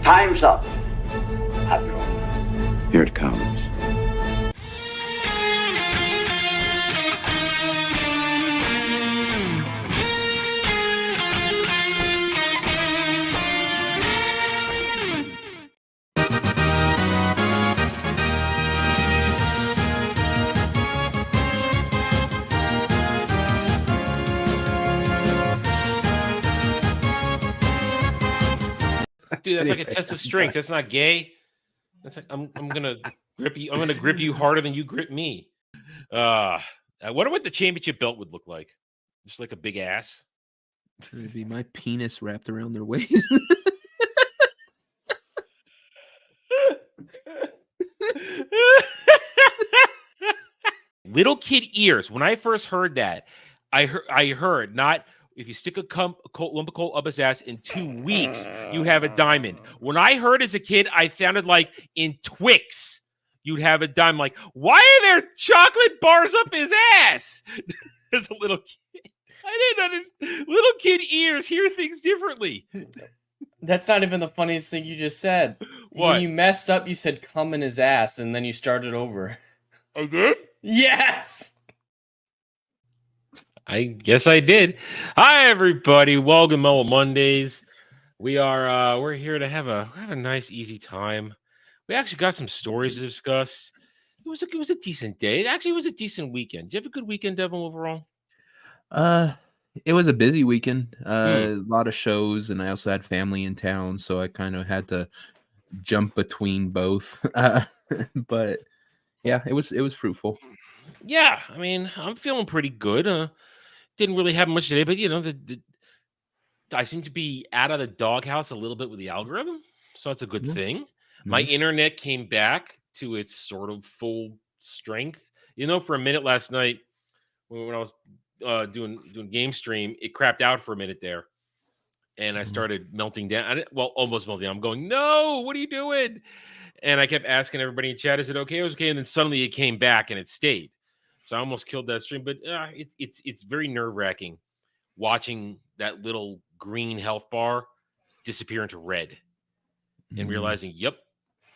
Time's up. Admiral. Here it comes. Dude, that's like a test of strength. That's not gay. That's like I'm gonna grip you. I'm gonna grip you harder than you grip me. I wonder what the championship belt would look like. Just like a big ass. It'd be my penis wrapped around their waist. Little kid ears. When I first heard that, I heard not if you stick a lump of coal up his ass in 2 weeks, you have a diamond. When I heard as a kid, I sounded like in Twix, you'd have a diamond. Like, why are there chocolate bars up his ass? As a little kid, I didn't understand. Little kid ears hear things differently. That's not even the funniest thing you just said. What? When you messed up, you said "cum in his ass," and then you started over. I did? Yes. I guess I did. Hi, everybody. Welcome to Mellow Mondays. We're here to have a nice, easy time. We actually got some stories to discuss. It was a decent day. Actually, it was a decent weekend. Did you have a good weekend, Devin, overall? It was a busy weekend. A lot of shows, and I also had family in town, so I kind of had to jump between both. But yeah, it was fruitful. Yeah, I mean, I'm feeling pretty good. Didn't really have much today, but you know, I seem to be out of the doghouse a little bit with the algorithm, so that's a good thing. My Nice. internet came back to its sort of full strength. You know, for a minute last night when I was doing game stream, it crapped out for a minute there, and I started melting down. Almost melting down. I'm going, no, what are you doing? And I kept asking everybody in chat, is it okay? It was okay, and then suddenly it came back and it stayed. So I almost killed that stream, but it's very nerve-wracking watching that little green health bar disappear into red and realizing, yep,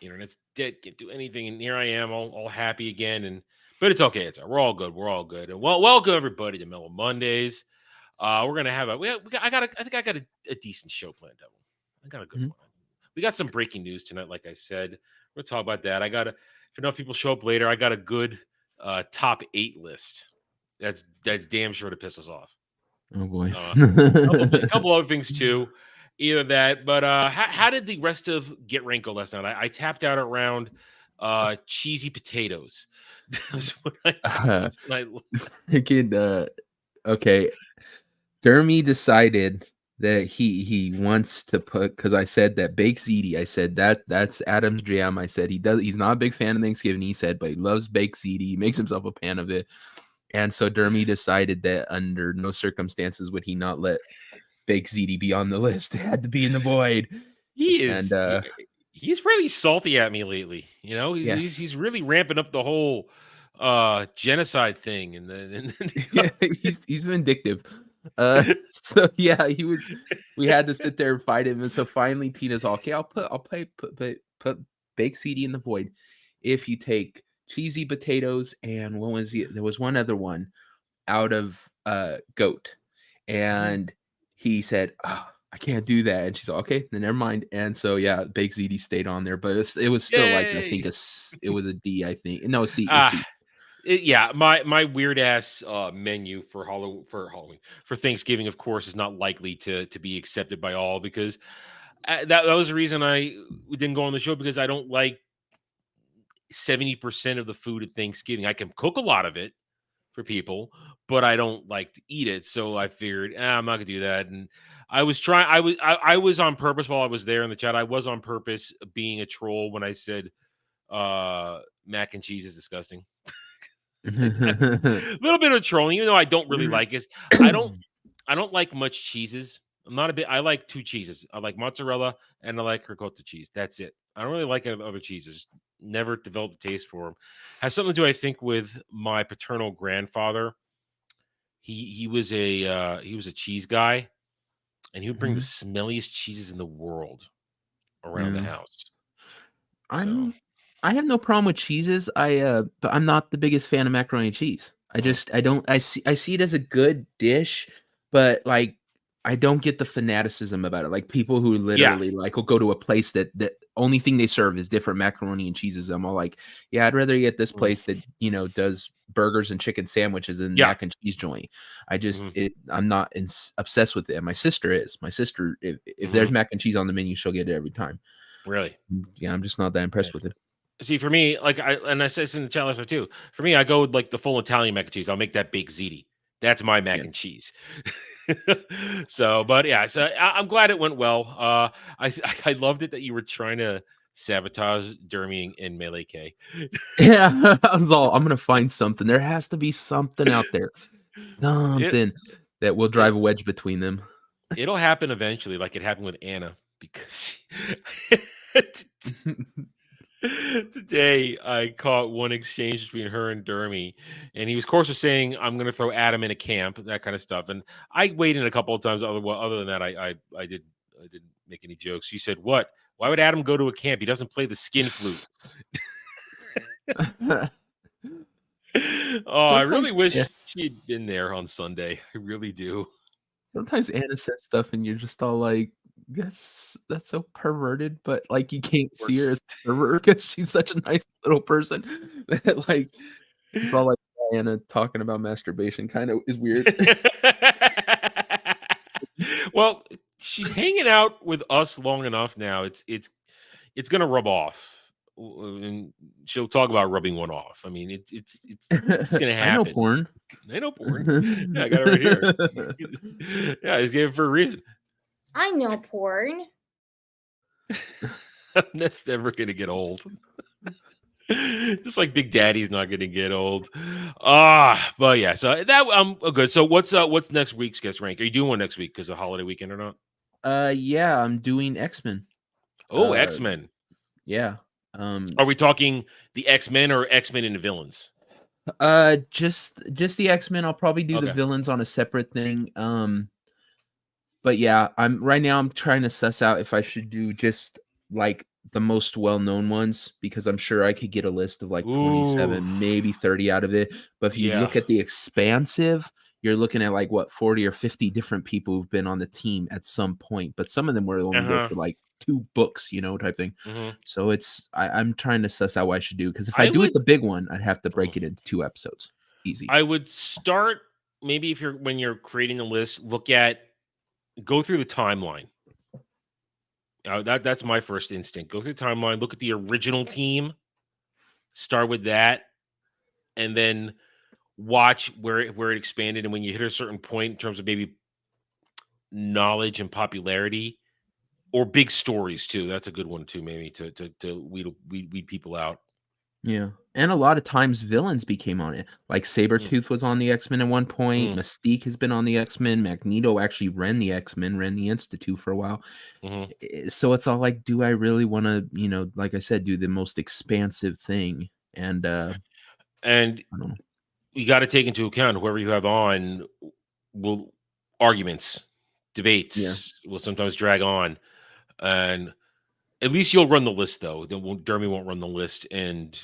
internet's dead, can't do anything, and here I am, all happy again. But it's okay. We're all good. We're all good. And welcome everybody to Mellow Mondays. We're gonna have I think I got a decent show planned, Devil. I got a good one. We got some breaking news tonight, like I said. We'll talk about that. If enough people show up later, I got a good top 8 list. That's damn sure to piss us off. Oh boy. A couple other things too. Either that, but how did the rest of Get Rank go last night? I tapped out around cheesy potatoes. Okay. Dermy decided that he wants to put, because I said that baked ziti. I said that's Adam's jam. I said he's not a big fan of Thanksgiving. He said, but he loves baked ziti. He makes himself a fan of it. And so Dermy decided that under no circumstances would he not let baked ziti be on the list. It had to be in the void. He's really salty at me lately. You know, he's really ramping up the whole genocide thing, and yeah, he's vindictive. So yeah, we had to sit there and fight him, and so finally Tina's all, okay, I'll put baked ziti in the void if you take cheesy potatoes and what was there was one other one out of goat, and he said, oh, I can't do that, and she's like, okay, then never mind. And so yeah, baked ziti stayed on there, but it was still like, I think it was a D, I think. No, a C. Yeah, my weird ass menu for Halloween for Thanksgiving, of course, is not likely to be accepted by all, because that was the reason I didn't go on the show, because I don't like 70% of the food at Thanksgiving. I can cook a lot of it for people, but I don't like to eat it. So I figured, I'm not gonna do that. And I was on purpose while I was there in the chat. I was on purpose being a troll when I said mac and cheese is disgusting. A little bit of trolling, even though I don't really like it. I don't like much cheeses. I like 2 cheeses. I like mozzarella and I like ricotta cheese. That's it. I don't really like other cheeses. Just never developed a taste for them. Has something to do, I think, with my paternal grandfather. He was a cheese guy, and he would bring the smelliest cheeses in the world around the house. So I have no problem with cheeses. But I'm not the biggest fan of macaroni and cheese. I see it as a good dish, but like I don't get the fanaticism about it. Like people who literally like will go to a place that only thing they serve is different macaroni and cheeses. I'm all like, yeah, I'd rather get this place that does burgers and chicken sandwiches than mac and cheese joint. I'm not obsessed with it. And my sister is. My sister, if there's mac and cheese on the menu, she'll get it every time. Really? Yeah, I'm just not that impressed with it. See, for me, like I said this in the challenge too. For me, I go with like the full Italian mac and cheese. I'll make that big ziti. That's my mac and cheese. So, but yeah, so I'm glad it went well. I loved it that you were trying to sabotage Dermy and Melee K. Yeah, I was all, I'm gonna find something. There has to be something out there, something that will drive a wedge between them. It'll happen eventually, like it happened with Anna, because today I caught one exchange between her and Dermy, and he was, of course, was saying, "I'm going to throw Adam in a camp," that kind of stuff. And I weighed in a couple of times. Other than that, I didn't make any jokes. She said, "What? Why would Adam go to a camp? He doesn't play the skin flute." I really wish she'd been there on Sunday. I really do. Sometimes Anna says stuff, and you're just all like, that's so perverted, but like you can't see her as a pervert because she's such a nice little person that like it's all like Anna talking about masturbation kind of is weird. Well, she's hanging out with us long enough now. It's gonna rub off, and she'll talk about rubbing one off. I mean, it's gonna happen. I know porn. Yeah, I got it right here. Yeah, he's gave it for a reason. I know porn. That's never gonna get old. Just like Big Daddy's not gonna get old. But yeah, so that good. So what's next week's guest rank? Are you doing one next week because of holiday weekend or not? Yeah, I'm doing X-Men. Oh, X-Men. Yeah. Are we talking the X-Men or X-Men and the villains? Just the X-Men. I'll probably do the villains on a separate thing. But yeah, I'm trying to suss out if I should do just like the most well-known ones, because I'm sure I could get a list of like 27, maybe 30 out of it. But if you look at the Expansive, you're looking at like what 40 or 50 different people who've been on the team at some point. But some of them were only there for like 2 books, type thing. So I'm trying to suss out what I should do, because if I do it the big one, I'd have to break it into 2 episodes. Easy. I would start maybe when you're creating a list, go through the timeline. That's my first instinct. Go through the timeline, look at the original team, start with that, and then watch where it expanded. And when you hit a certain point in terms of maybe knowledge and popularity, or big stories too, that's a good one too. Maybe to weed people out. Yeah. And a lot of times villains became on it. Like Sabretooth was on the X-Men at one point. Mystique has been on the X-Men. Magneto actually ran the X-Men, ran the Institute for a while. So it's all like, do I really want to, like I said, do the most expansive thing? And you got to take into account whoever you have on arguments, debates will sometimes drag on. And at least you'll run the list, though. Dermy won't run the list and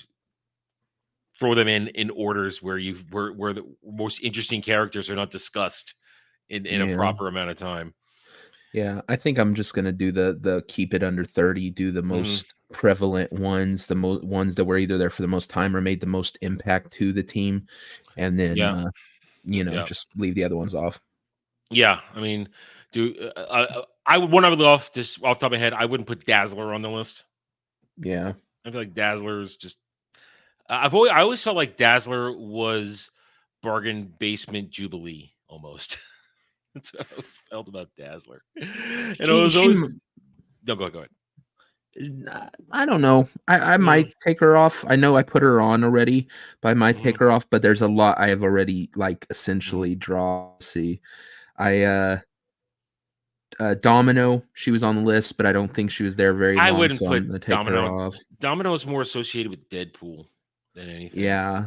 throw them in orders where the most interesting characters are not discussed in a proper amount of time. Yeah, I think I'm just gonna do the keep it under 30, do the most prevalent ones, the ones that were either there for the most time or made the most impact to the team, and then just leave the other ones off. Yeah, I mean, I would off the top of my head, I wouldn't put Dazzler on the list. Yeah, I feel like Dazzler's just. I always felt like Dazzler was bargain basement Jubilee almost. That's what I always felt about Dazzler. And it was always. No, go ahead. I don't know. I might take her off. I know I put her on already, but I might take her off. But there's a lot I have already essentially draw. See, Domino, she was on the list, but I don't think she was there very long. I wouldn't so put Domino off. Domino is more associated with Deadpool than anything. Yeah.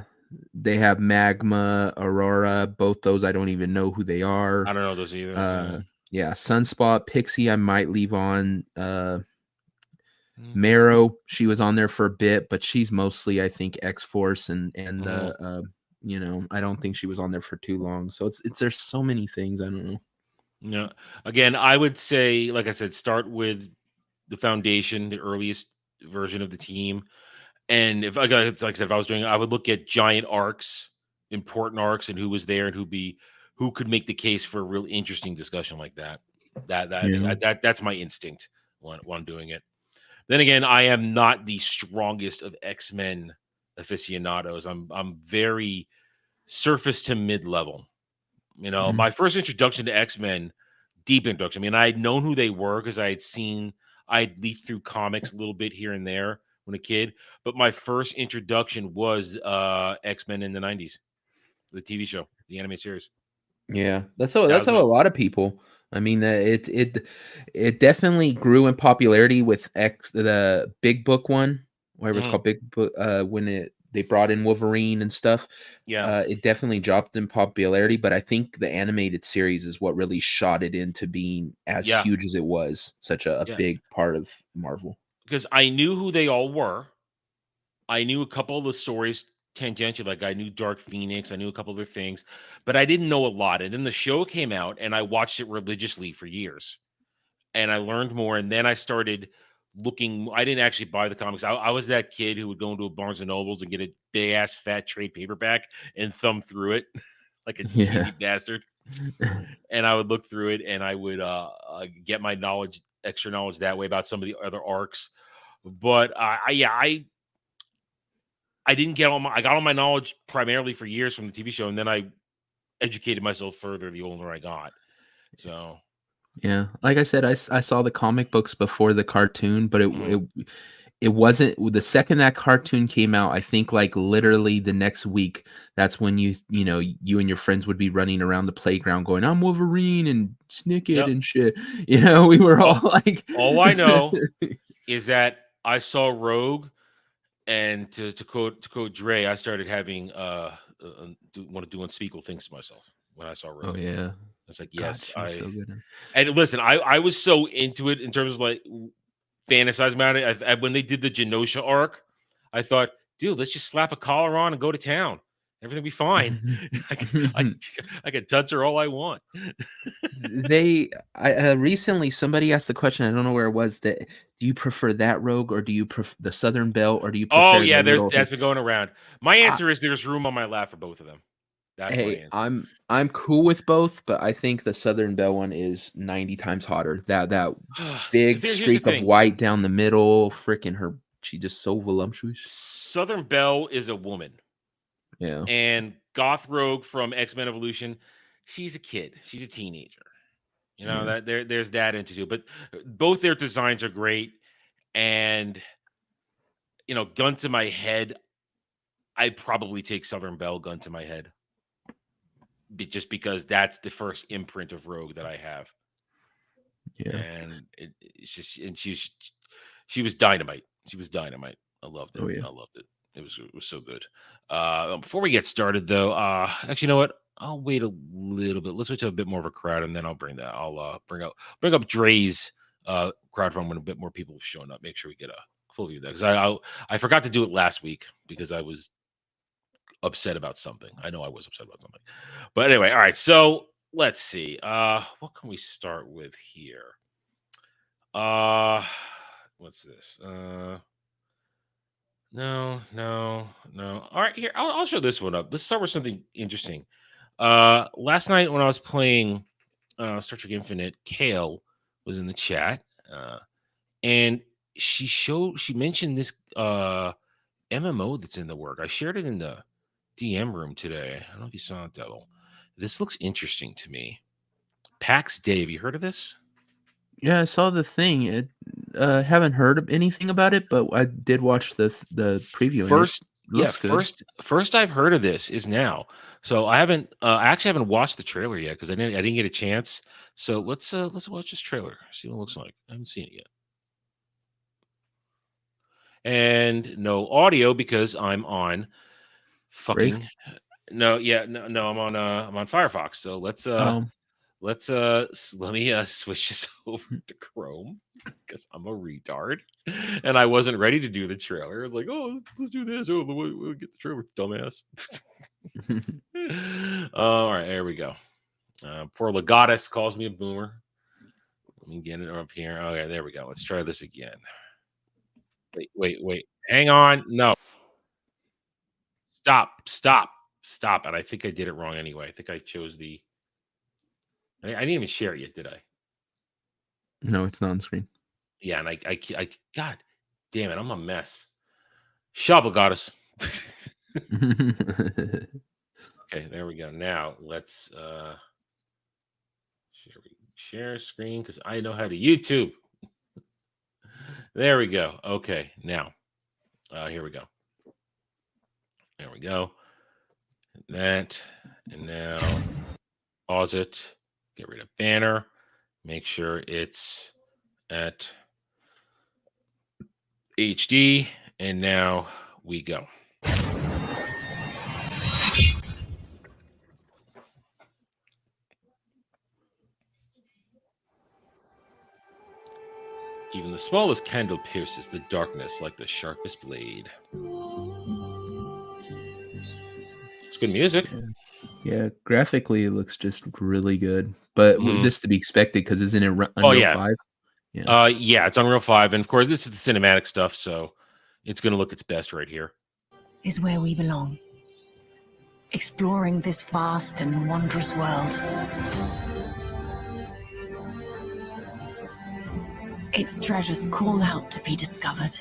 They have Magma, Aurora, both those I don't even know who they are. I don't know those either. Yeah, Sunspot, Pixie I might leave on. Marrow, she was on there for a bit, but she's mostly, I think, X-Force and the I don't think she was on there for too long. So it's there's so many things. I don't know. No, again, I would say, like I said, start with the foundation, the earliest version of the team. And if like I said, if I was doing, I would look at giant arcs, important arcs, and who was there and who could make the case for a real interesting discussion like that. I think Yeah. that's my instinct when I'm doing it. Then again, I am not the strongest of X-Men aficionados. I'm very surface to mid level. Mhm. My first introduction to X-Men, deep introduction. I mean, I had known who they were because I'd leafed through comics a little bit here and there when a kid. But my first introduction was X-Men in the 90s, the TV show, the anime series. Yeah, that's That was how my a lot of people. I mean, it definitely grew in popularity with the Big Book one, whatever it's Mhm. called, Big Book. When they brought in Wolverine and stuff, Yeah. it definitely dropped in popularity. But I think the animated series is what really shot it into being as Yeah. huge as it was, such a Yeah. big part of Marvel. Because I knew who they all were. I knew a couple of the stories tangentially, like I knew Dark Phoenix, I knew a couple other things, but I didn't know a lot. And then the show came out and I watched it religiously for years. And I learned more. And then I started looking. I didn't actually buy the comics. I was that kid who would go into a Barnes and Nobles and get a big ass fat trade paperback and thumb through it like a Yeah. cheesy bastard. And I would look through it and I would get my knowledge, extra knowledge that way about some of the other arcs. But I didn't get I got all my knowledge primarily for years from the TV show, and then I educated myself further the older I got. So Yeah, like I said, I saw the comic books before the cartoon, but mhm. it wasn't the second that cartoon came out. I think like literally the next week, that's when you and your friends would be running around the playground going, "I'm Wolverine and Snicket Yep. and shit." We were all like, All I know is that I saw Rogue, and to quote Dre, I started having want to do unspeakable things to myself when I saw "Oh Rogue. yeah, It's like, God, yes, she was so good." and listen, I was so into it in terms of like fantasizing about it. When they did the Genosha arc, I thought, dude, let's just slap a collar on and go to town. Everything will be fine. I, I can touch her all I want. Recently somebody asked the question. I don't know where it was. That do you prefer that Rogue or do you prefer the Southern Belle or do you Oh prefer the yeah, little thing? that's been going around. My I, answer is there's room on my lap for both of them. That's my Hey, answer. I'm cool with both, but I think the Southern Belle one is 90 times hotter. That big Here's the streak of thing. white down the middle, freaking her, she just so voluptuous. Southern Belle is a woman, Yeah. and Goth Rogue from X-Men Evolution, she's a kid. She's a teenager. Yeah. That there's that into it. But both their designs are great. And gun to my head, I'd probably take Southern Belle gun to my head. Just because that's the first imprint of Rogue that I have. Yeah. And it's just, and she was dynamite. She was dynamite. I loved it. Oh yeah. I loved it. It was so good. Before we get started though, actually, you know what? I'll wait a little bit. Let's wait to a bit more of a crowd, and then I'll bring that. I'll bring up Dre's crowd from when a bit more people have shown up. Make sure we get a full view of that, because I forgot to do it last week because I was upset about something. I know I was upset about something. But anyway, all right. So let's see. What can we start with here? What's this? No. All right, here. I'll show this one up. Let's start with something interesting. Last night when I was playing Star Trek Infinite, Kale was in the chat. And she mentioned this MMO that's in the work. I shared it in the DM room today. I don't know if you saw it, Devil. This looks interesting to me. PAX Day. Have you heard of this? Yeah, I saw the thing. It haven't heard of anything about it, but I did watch the preview. And First, it looks good. First I've heard of this is now. So I actually haven't watched the trailer yet because I didn't get a chance. So let's watch this trailer. See what it looks like. I haven't seen it yet. And no audio because I'm on fucking Brave? no, yeah, no, I'm on Firefox. So let's let me switch this over to Chrome because I'm a retard and I wasn't ready to do the trailer. I was like, oh, let's do this. Oh, we'll get the trailer, dumbass. All right, there we go. Before Legatus calls me a boomer. Let me get it up here. Okay, there we go. Let's try this again. Wait. Hang on. No. Stop. And I think I did it wrong anyway. I think I chose the. I didn't even share it yet, did I? No, it's not on screen. Yeah, and I God damn it, I'm a mess. Shop Legatus. Okay, there we go. Now let's share screen because I know how to YouTube. There we go. Okay, now here we go. There we go. That and now pause it. Get rid of banner. Make sure it's at HD, and now we go. Even the smallest candle pierces the darkness like the sharpest blade. It's good music. Yeah, graphically it looks just really good, but this to be expected because isn't it Unreal 5? Yeah, it's Unreal 5, and of course this is the cinematic stuff, so it's going to look its best right here. Is where we belong, exploring this vast and wondrous world. Its treasures call out to be discovered.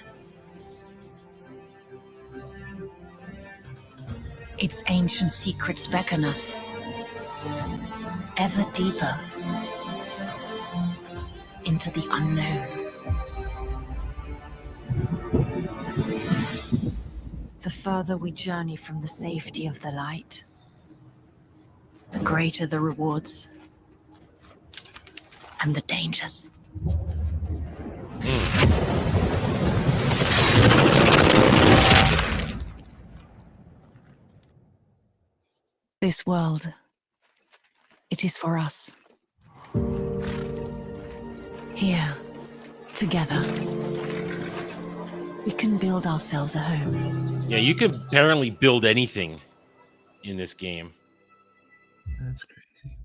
Its ancient secrets beckon us ever deeper into the unknown. The further we journey from the safety of the light, the greater the rewards and the dangers. This world, it is for us. Here, together, we can build ourselves a home. Yeah, you can apparently build anything in this game. That's crazy.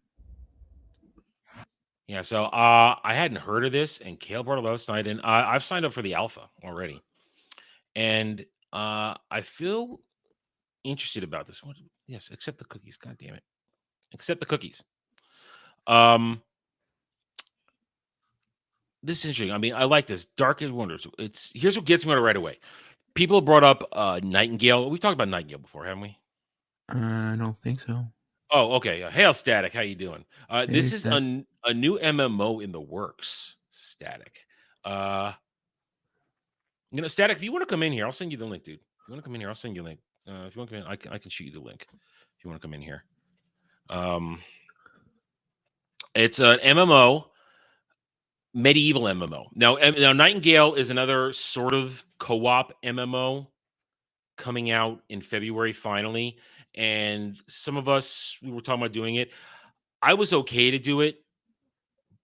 Yeah, so I hadn't heard of this, and Kale brought it up last night, and I've signed up for the alpha already, and I feel interested about this one. Yes, accept the cookies. God damn it, accept the cookies. This is interesting. I mean, I like this. Dark and Wonders. Here's what gets me right away. People brought up Nightingale. We've talked about Nightingale before, haven't we? I don't think so. Oh, okay. Hail Static, how you doing? This Hey, is a new MMO in the works. Static. Static. If you want to come in here, I'll send you the link, dude. If you want to come in here, I'll send you a link. If you want to come in, I can shoot you the link. If you want to come in here, it's an MMO. Medieval MMO. Now, Nightingale is another sort of co-op MMO coming out in February finally. And some of us, we were talking about doing it. I was okay to do it,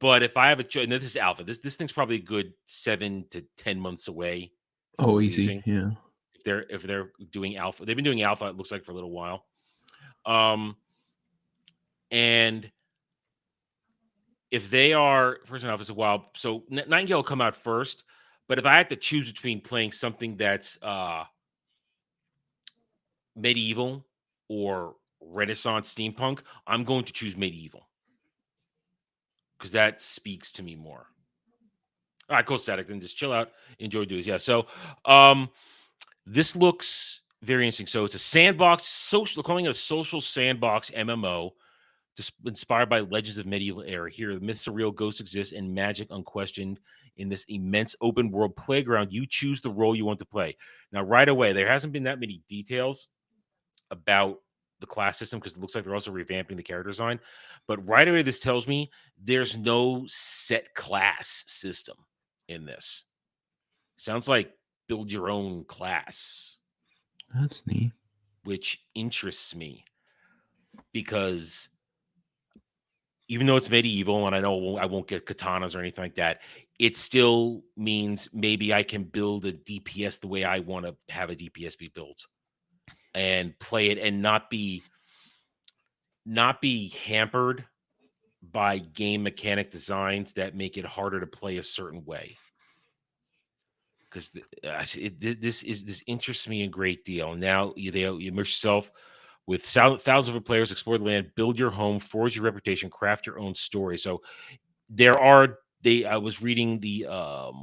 but if I have a choice, and this is alpha. This thing's probably a good 7 to 10 months away. Oh, easy. Yeah. If they're doing alpha, they've been doing alpha. It looks like for a little while. And if they are first enough, it's a while. So Nightingale will come out first. But if I had to choose between playing something that's medieval or Renaissance steampunk, I'm going to choose medieval because that speaks to me more. All right, cool, Static. Then just chill out, enjoy doing this. Yeah. So this looks very interesting. So it's a sandbox social. They're calling it a social sandbox MMO. Inspired by legends of medieval era. Here, the myths are real, ghosts exist, and magic unquestioned in this immense open world playground. You choose the role you want to play. Now, right away, there hasn't been that many details about the class system because it looks like they're also revamping the character design. But right away, this tells me there's no set class system in this. Sounds like build your own class. That's neat. Which interests me because even though it's medieval, and I know I won't get katanas or anything like that, it still means maybe I can build a DPS the way I want to have a DPS be built and play it and not be hampered by game mechanic designs that make it harder to play a certain way. Because this interests me a great deal. Now you immerse yourself with thousands of players, explore the land, build your home, forge your reputation, craft your own story. So I was reading the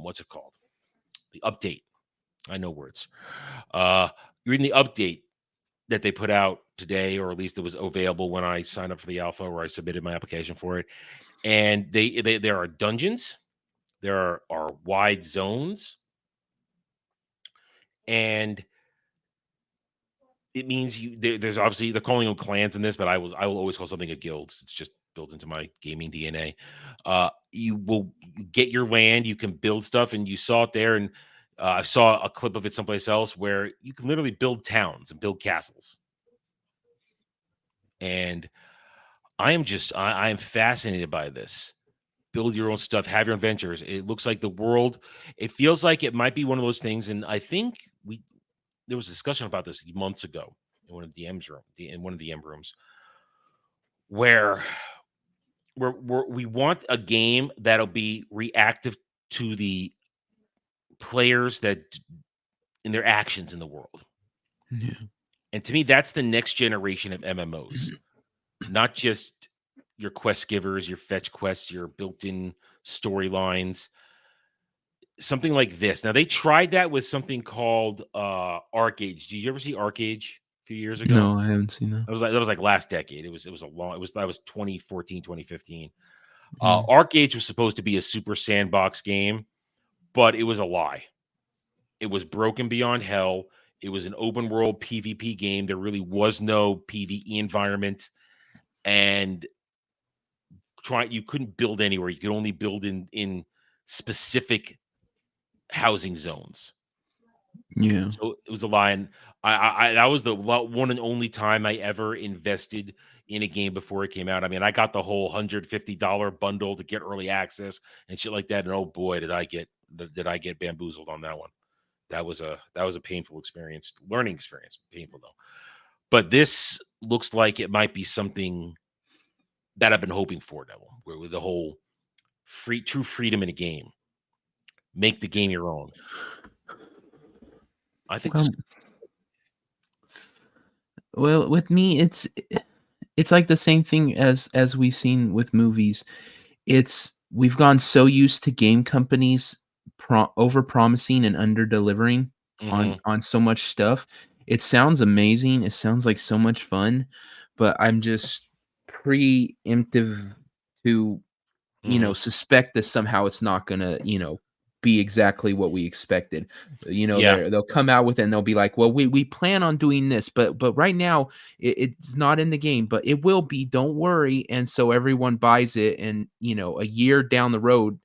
what's it called? The update. I know words. Reading the update that they put out today, or at least it was available when I signed up for the alpha or I submitted my application for it. And there are dungeons, there are wide zones, and it means there's obviously they're calling them clans in this, but I will always call something a guild. It's just built into my gaming DNA. You will get your land, you can build stuff, and you saw it there. And I saw a clip of it someplace else where you can literally build towns and build castles. And I am fascinated by this. Build your own stuff, have your own ventures. It looks like the world. It feels like it might be one of those things, and I think there was a discussion about this months ago in one of the M rooms, where we want a game that'll be reactive to the players that in their actions in the world. Yeah. And to me, that's the next generation of MMOs, not just your quest givers, your fetch quests, your built-in storylines. Something like this. Now they tried that with something called Arcade. Did you ever see Arcade a few years ago? No, I haven't seen that. That was like last decade. It was 2014, 2015. Mhm. Arcade was supposed to be a super sandbox game, but it was a lie. It was broken beyond hell. It was an open world PvP game. There really was no PvE environment, and you couldn't build anywhere. You could only build in specific housing zones. Yeah. So it was a lie, and I that was the one and only time I ever invested in a game before it came out. I mean, I got the whole $150 bundle to get early access and shit like that, and oh boy, did I get bamboozled on that one. That was a painful experience, learning experience. Painful though, but this looks like it might be something that I've been hoping for, Devil, where with the whole true freedom in a game, make the game your own. I think this. Well, with me, it's like the same thing as we've seen with movies. We've gone so used to game companies over promising and under delivering on so much stuff. It sounds amazing. It sounds like so much fun, but I'm just preemptive to suspect that somehow it's not gonna be exactly what we expected. Yeah. They'll come out with it and they'll be like, well, we plan on doing this, but right now it's not in the game, but it will be, don't worry. And so everyone buys it, and a year down the road,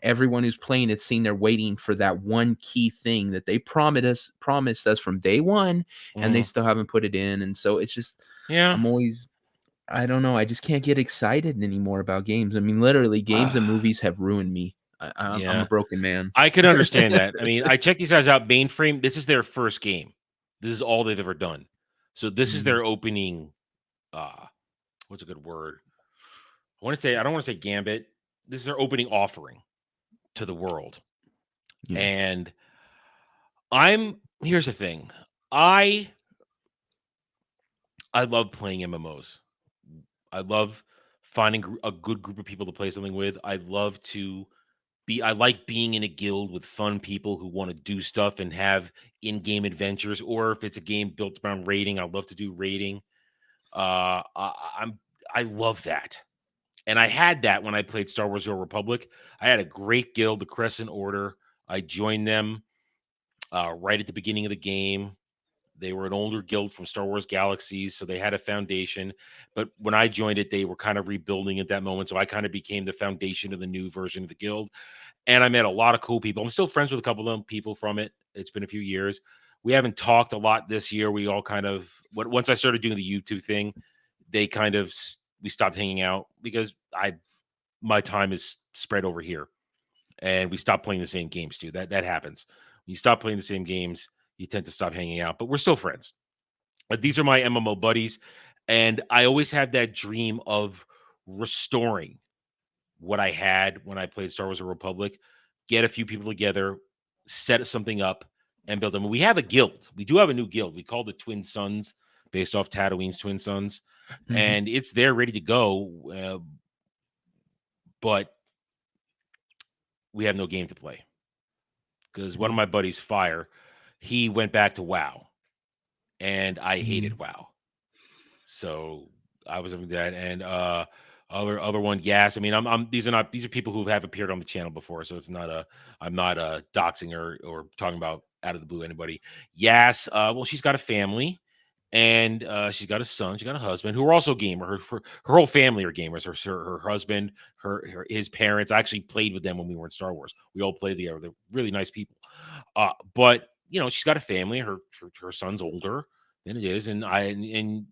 everyone who's playing it's seen they're waiting for that one key thing that they promised us from day one, and they still haven't put it in. And so it's just, Yeah. I don't know, I just can't get excited anymore about games. I mean, literally, games and movies have ruined me. I'm Yeah. a broken man. I could understand that. I mean, I checked these guys out. Mainframe. This is their first game. This is all they've ever done. So this is their opening. What's a good word? I don't want to say gambit. This is their opening offering to the world. Yeah. And here's the thing. I love playing MMOs. I love finding a good group of people to play something with. I like being in a guild with fun people who want to do stuff and have in-game adventures. Or if it's a game built around raiding, I love to do raiding. I love that, and I had that when I played Star Wars: The Old Republic. I had a great guild, the Crescent Order. I joined them right at the beginning of the game. They were an older guild from Star Wars Galaxies, so they had a foundation. But when I joined it, they were kind of rebuilding at that moment. So I kind of became the foundation of the new version of the guild. And I met a lot of cool people. I'm still friends with a couple of them people from it. It's been a few years. We haven't talked a lot this year. We all kind of, once I started doing the YouTube thing, they kind of we stopped hanging out because my time is spread over here, and we stopped playing the same games too. That happens. When you stop playing the same games, you tend to stop hanging out. But we're still friends. But these are my MMO buddies, and I always had that dream of restoring what I had when I played Star Wars: The Republic. Get a few people together, set something up, and build them. We have a guild. We do have a new guild. We call it the Twin Sons, based off Tatooine's Twin Sons, and it's there ready to go. But we have no game to play because one of my buddies, Fire, he went back to WoW, and I hated WoW. So I was doing that, and other one, Yas. I mean, these are people who have appeared on the channel before, so I'm not doxing or talking about out of the blue anybody. Yas, well, she's got a family, and she's got a son, she got a husband who are also gamer. Her whole family are gamers. Her husband, his parents. I actually played with them when we were in Star Wars. We all played together. They're really nice people. But she's got a family. Her son's older than it is, and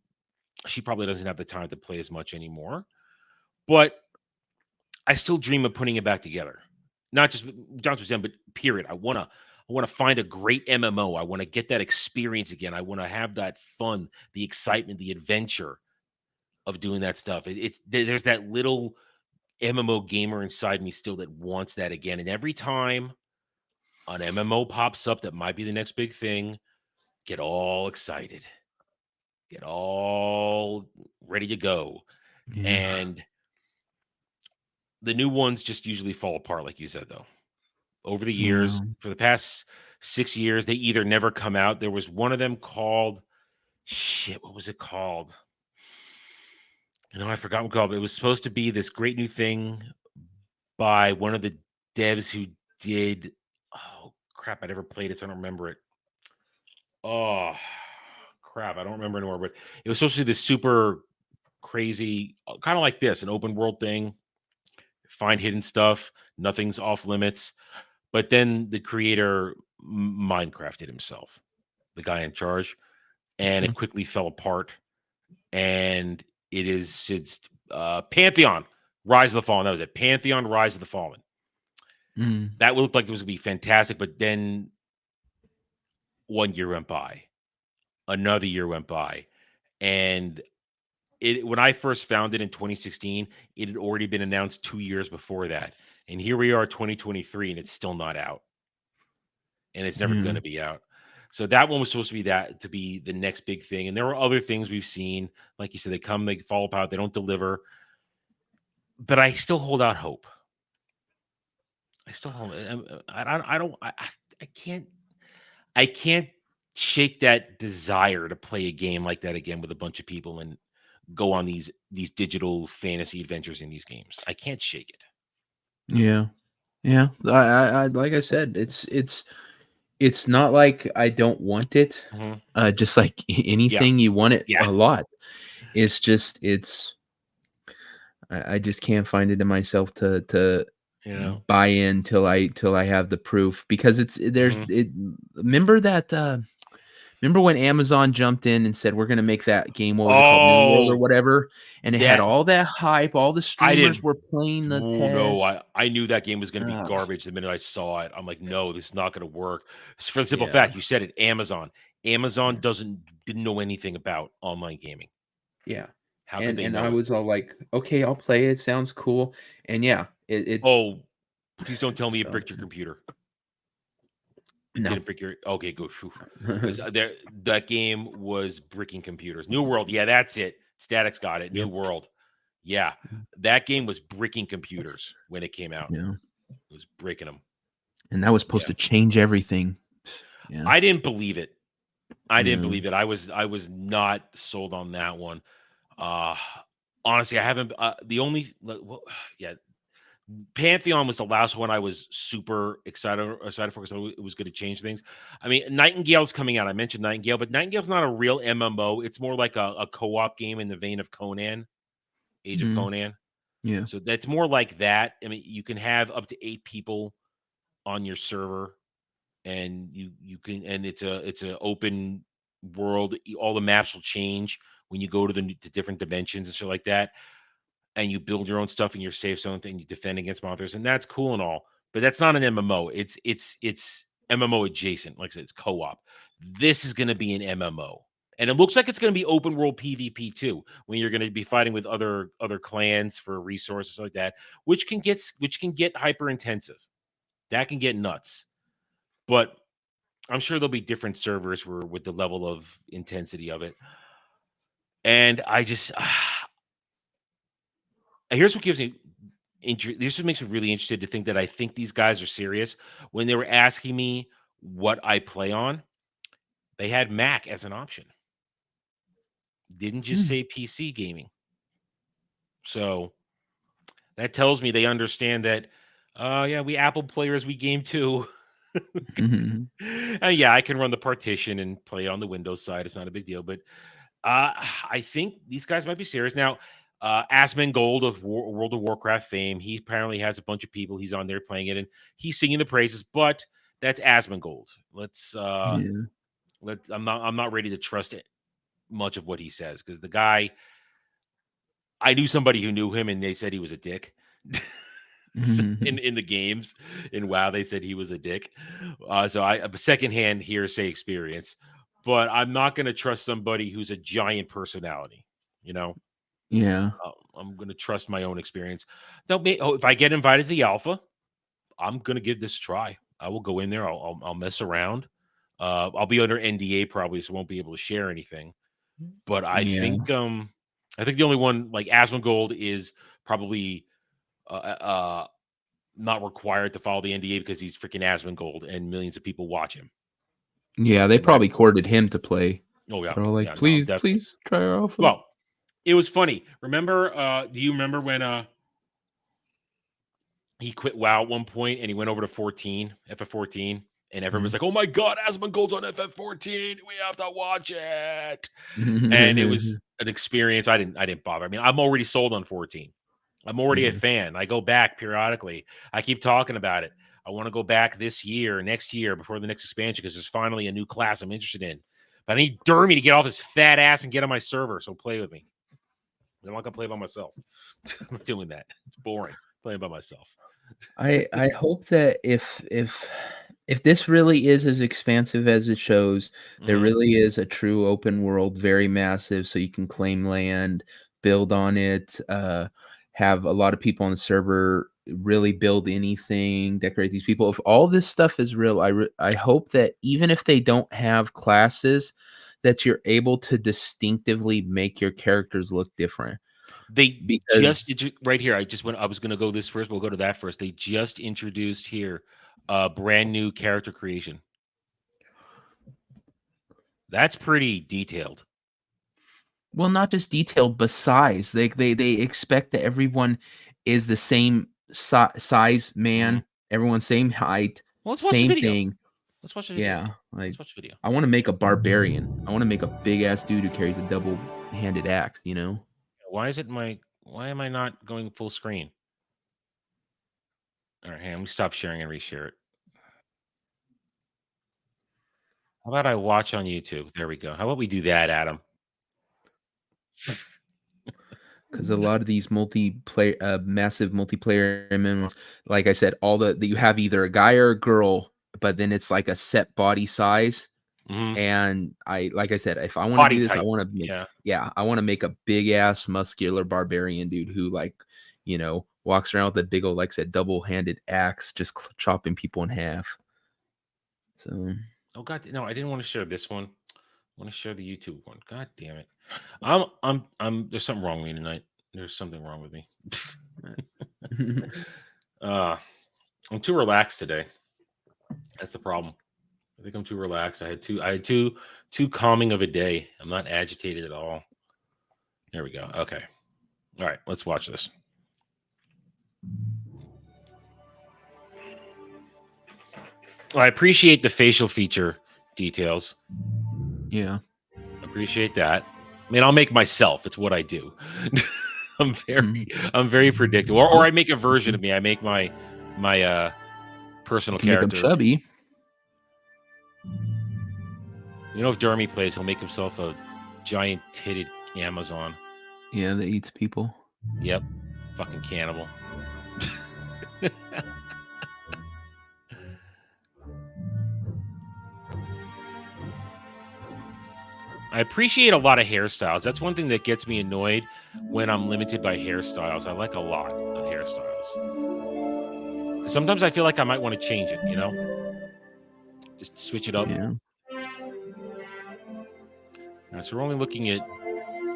she probably doesn't have the time to play as much anymore. But I still dream of putting it back together. Not just Johnson Zen, but period. I want to find a great MMO. I want to get that experience again. I want to have that fun, the excitement, the adventure of doing that stuff. There's that little MMO gamer inside me still that wants that again. And every time an MMO pops up that might be the next big thing, get all excited. Get all ready to go. Yeah. And the new ones just usually fall apart, like you said, though. Over the years, for the past 6 years, they either never come out. There was one of them called, what was it called? I forgot what it was called. It was supposed to be this great new thing by one of the devs who did, oh, crap, I never played it, so I don't remember it. Oh, crap, I don't remember anymore, but it was supposed to be this super crazy, kind of like this, an open world thing. Find hidden stuff. Nothing's off limits. But then the creator Minecrafted himself, the guy in charge, and it quickly fell apart. And it's Pantheon, Rise of the Fallen. That was it. Pantheon, Rise of the Fallen. That looked like it was going to be fantastic. But then 1 year went by. Another year went by. And when I first found it in 2016, it had already been announced 2 years before that. And here we are, 2023, and it's still not out. And it's never going to be out. So that one was supposed to be the next big thing. And there were other things we've seen. Like you said, they come, they fall apart, they don't deliver. But I still hold out hope. I can't shake that desire to play a game like that again with a bunch of people and go on these digital fantasy adventures in these games. I can't shake it. Yeah. I like I said, it's not like I don't want it. Just like anything, you want it a lot. It's just I just can't find it in myself to buy in till I have the proof, because remember when Amazon jumped in and said, we're going to make that game, what was it called, New World or whatever, and it had all that hype, all the streamers were playing the test. No, I knew that game was going to be garbage the minute I saw it. I'm like, no, this is not going to work. For the simple fact, you said it, Amazon didn't know anything about online gaming. Yeah. How could they know I was all like, okay, I'll play it. Sounds cool. And oh, please don't tell me you bricked your computer. No. Didn't brick your okay, go. That game was bricking computers. New World, yeah, that's it. Static's got it. New World, yeah, that game was bricking computers when it came out. Yeah, it was breaking them, and that was supposed to change everything. Yeah, I didn't believe it. I was not sold on that one. Honestly, I haven't. Pantheon was the last one I was super excited for because it was going to change things. I mean, Nightingale's coming out. I mentioned Nightingale, but Nightingale's not a real MMO. It's more like a co-op game in the vein of Conan, Age of Conan. Yeah. So that's more like that. I mean, you can have up to 8 people on your server, and you can, and it's an open world. All the maps will change when you go to the different dimensions and stuff like that. and you build your own stuff in your safe zone and you defend against monsters, and that's cool and all, but that's not an MMO. It's MMO adjacent. Like I said, it's co-op. This is going to be an MMO. And it looks like it's going to be open world PvP too, when you're going to be fighting with other clans for resources like that, which can get hyper intensive. That can get nuts. But I'm sure there'll be different servers with the level of intensity of it. And I just here's what gives me this what makes me really interested to think that I think these guys are serious. When they were asking me what I play on, they had Mac as an option. Didn't just say PC gaming. So that tells me they understand that, yeah, we Apple players, we game too. And yeah, I can run the partition and play on the Windows side. It's not a big deal. But I think these guys might be serious. Now, Asmongold of World of Warcraft fame, he apparently has a bunch of people. He's on there playing it, and he's singing the praises. But that's Asmongold. I'm not ready to trust it much of what he says, because the guy, I knew somebody who knew him and they said he was a dick. In the games in WoW, they said he was a dick. So a secondhand hearsay experience, but I'm not going to trust somebody who's a giant personality. Yeah. I'm going to trust my own experience. If I get invited to the alpha, I'm going to give this a try. I will go in there. I'll mess around. I'll be under NDA probably, so I won't be able to share anything. But I think the only one like Asmongold is probably not required to follow the NDA because he's freaking Asmongold and millions of people watch him. Yeah, they probably courted him to play. Oh yeah, they're all like, yeah, please try our alpha. Well, it was funny. Remember? Do you remember when he quit WoW at one point and he went over to FF14, and everyone was like, "Oh my God, Asmongold's on FF14. We have to watch it." And it was an experience. I didn't bother. I mean, I'm already sold on 14. I'm already a fan. I go back periodically. I keep talking about it. I want to go back next year, before the next expansion, because there's finally a new class I'm interested in. But I need Dermy to get off his fat ass and get on my server, so play with me. I'm not gonna play by myself. I'm not doing that. It's boring playing by myself. I hope that if this really is as expansive as it shows, there really is a true open world, very massive, so you can claim land, build on it, have a lot of people on the server really build anything, decorate these people. If all this stuff is real, I hope that even if they don't have classes, that you're able to distinctively make your characters look different. Right here. I was going to go this first. We'll go to that first. They just introduced here brand new character creation. That's pretty detailed. Well, not just detailed, but size. They expect that everyone is the same size, man. Everyone's same height, well, let's watch same the video. thing. Let's watch the video. Yeah, let's watch the video. I want to make a barbarian. I want to make a big ass dude who carries a double-handed axe. Why am I not going full screen? All right, let me stop sharing and reshare it. How about I watch on YouTube? There we go. How about we do that, Adam? Because a lot of these massive multiplayer MMOs, like I said, you have either a guy or a girl, but then it's like a set body size. And like I said, if I want to do this, I want to make, I want to make a big ass muscular barbarian dude who walks around with a big old, like I said, double-handed axe, just chopping people in half. So. Oh God, no! I didn't want to share this one. I want to share the YouTube one. God damn it! I'm. There's something wrong with me tonight. There's something wrong with me. I'm too relaxed today. That's the problem. I think I'm too relaxed. I had too calming of a day. I'm not agitated at all. There we go. Okay. All right. Let's watch this. Well, I appreciate the facial feature details. Yeah. Appreciate that. I mean, I'll make myself. It's what I do. I'm very predictable. Or I make a version of me. I make my personal character. Make him chubby. If Jeremy plays, he'll make himself a giant titted Amazon. Yeah, that eats people. Yep. Fucking cannibal. I appreciate a lot of hairstyles. That's one thing that gets me annoyed when I'm limited by hairstyles. I like a lot of hairstyles. 'Cause sometimes I feel like I might want to change it, you know? Just switch it up. Yeah. All right, so we're only looking at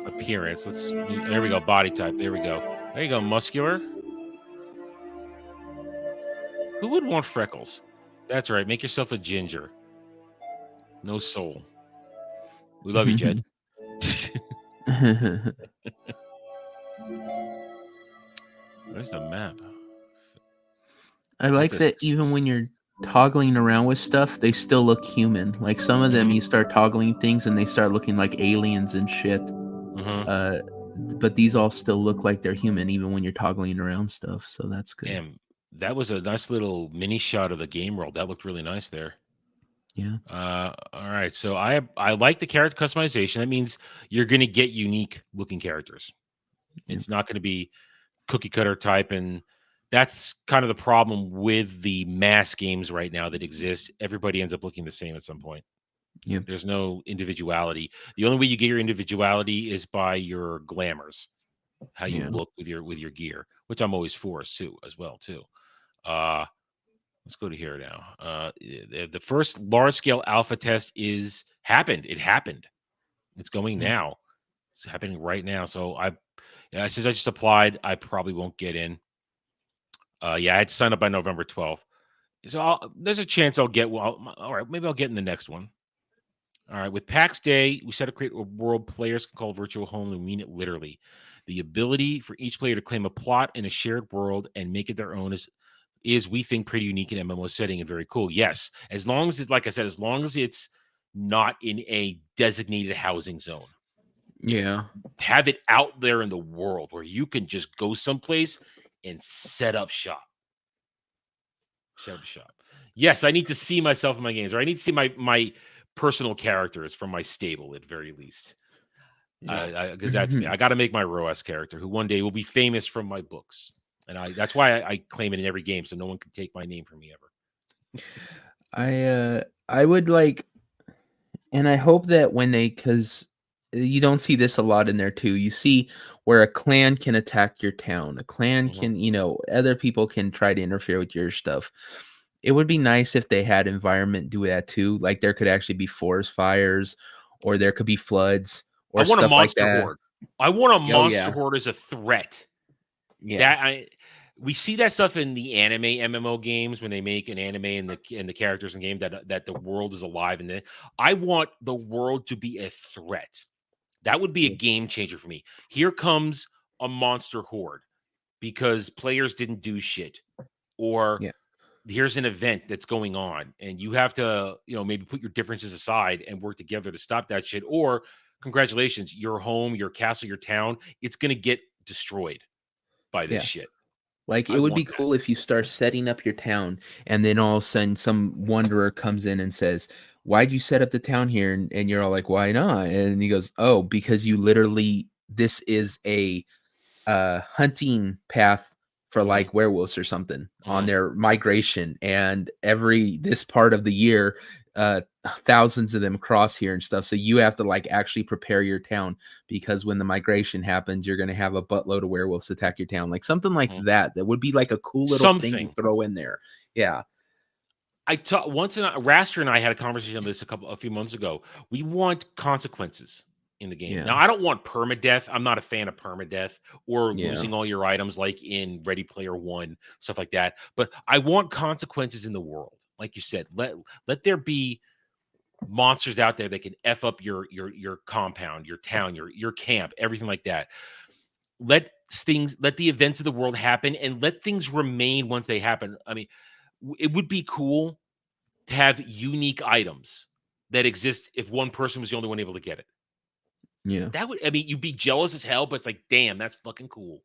appearance. There we go. Body type. There we go. There you go. Muscular. Who would want freckles? That's right. Make yourself a ginger. No soul. We love you, Jed. Where's the map? I like What's that this? even when you're toggling around with stuff, they still look human. Like some of them, Mhm. you start toggling things and they start looking like aliens and shit. Mhm. But these all still look like they're human, even when you're toggling around stuff. So that's good. Damn, that was a nice little mini shot of the game world. That looked really nice there. Yeah. All right. So I like the character customization. That means you're going to get unique looking characters. Yep. It's not going to be cookie cutter type, and that's kind of the problem with the mass games right now that exist. Everybody ends up looking the same at some point. Yep. There's no individuality. The only way you get your individuality is by your glamours, how you Yeah. look with your gear, which I'm always for as well too. Let's go to here now. The first large scale alpha test happened. It happened. It's going Yeah. now. It's happening right now. So since I just applied, I probably won't get in. Yeah, I had to sign up by November 12th. So there's a chance I'll get. Well, all right, maybe I'll get in the next one. All right, with PAX Day, we set to create a world players can call virtual home, and we mean it literally. The ability for each player to claim a plot in a shared world and make it their own is we think pretty unique in MMO setting and very cool. Yes, as long as it's like I said, as long as it's not in a designated housing zone. Yeah. Have it out there in the world where you can just go someplace and set up shop. Set up shop. Yes, I need to see myself in my games, or I need to see my personal characters from my stable at very least. Because that's me. I got to make my Roas character, who one day will be famous from my books, and that's why I claim it in every game, so no one can take my name from me ever. I would like, and I hope that because you don't see this a lot in there too. You see where a clan can attack your town. A clan Mhm. can, other people can try to interfere with your stuff. It would be nice if they had environment do that too. Like there could actually be forest fires, or there could be floods, or I want a stuff like monster that. horde. I want a monster yeah. horde as a threat. Yeah. We see that stuff in the anime MMO games when they make an anime and the characters in the game that the world is alive, and I want the world to be a threat. That would be a game changer for me. Here comes a monster horde because players didn't do shit, or Yeah. here's an event that's going on, and you have to, maybe put your differences aside and work together to stop that shit. Or congratulations, your home, your castle, your town, it's going to get destroyed by this Yeah. shit. Like I it would be want that. cool if you start setting up your town and then all of a sudden some wanderer comes in and says, "Why'd you set up the town here?" And you're all like, "Why not?" And he goes, "Oh, because this is a hunting path for Mhm. like werewolves or something on Mhm. their migration, and this part of the year thousands of them cross here and stuff, so you have to like actually prepare your town, because when the migration happens you're going to have a buttload of werewolves attack your town." Like something like Mhm. that would be like a cool little thing Something. to throw in there. Yeah. Raster and I had a conversation on this a few months ago. We want consequences in the game. Yeah. Now, I don't want permadeath. I'm not a fan of permadeath or Yeah. losing all your items like in Ready Player One, stuff like that. But I want consequences in the world. Like you said, let there be monsters out there that can F up your compound, your town, your camp, everything like that. Let the events of the world happen, and let things remain once they happen. I mean, it would be cool to have unique items that exist if one person was the only one able to get it. Yeah. You'd be jealous as hell, but it's like, damn, that's fucking cool.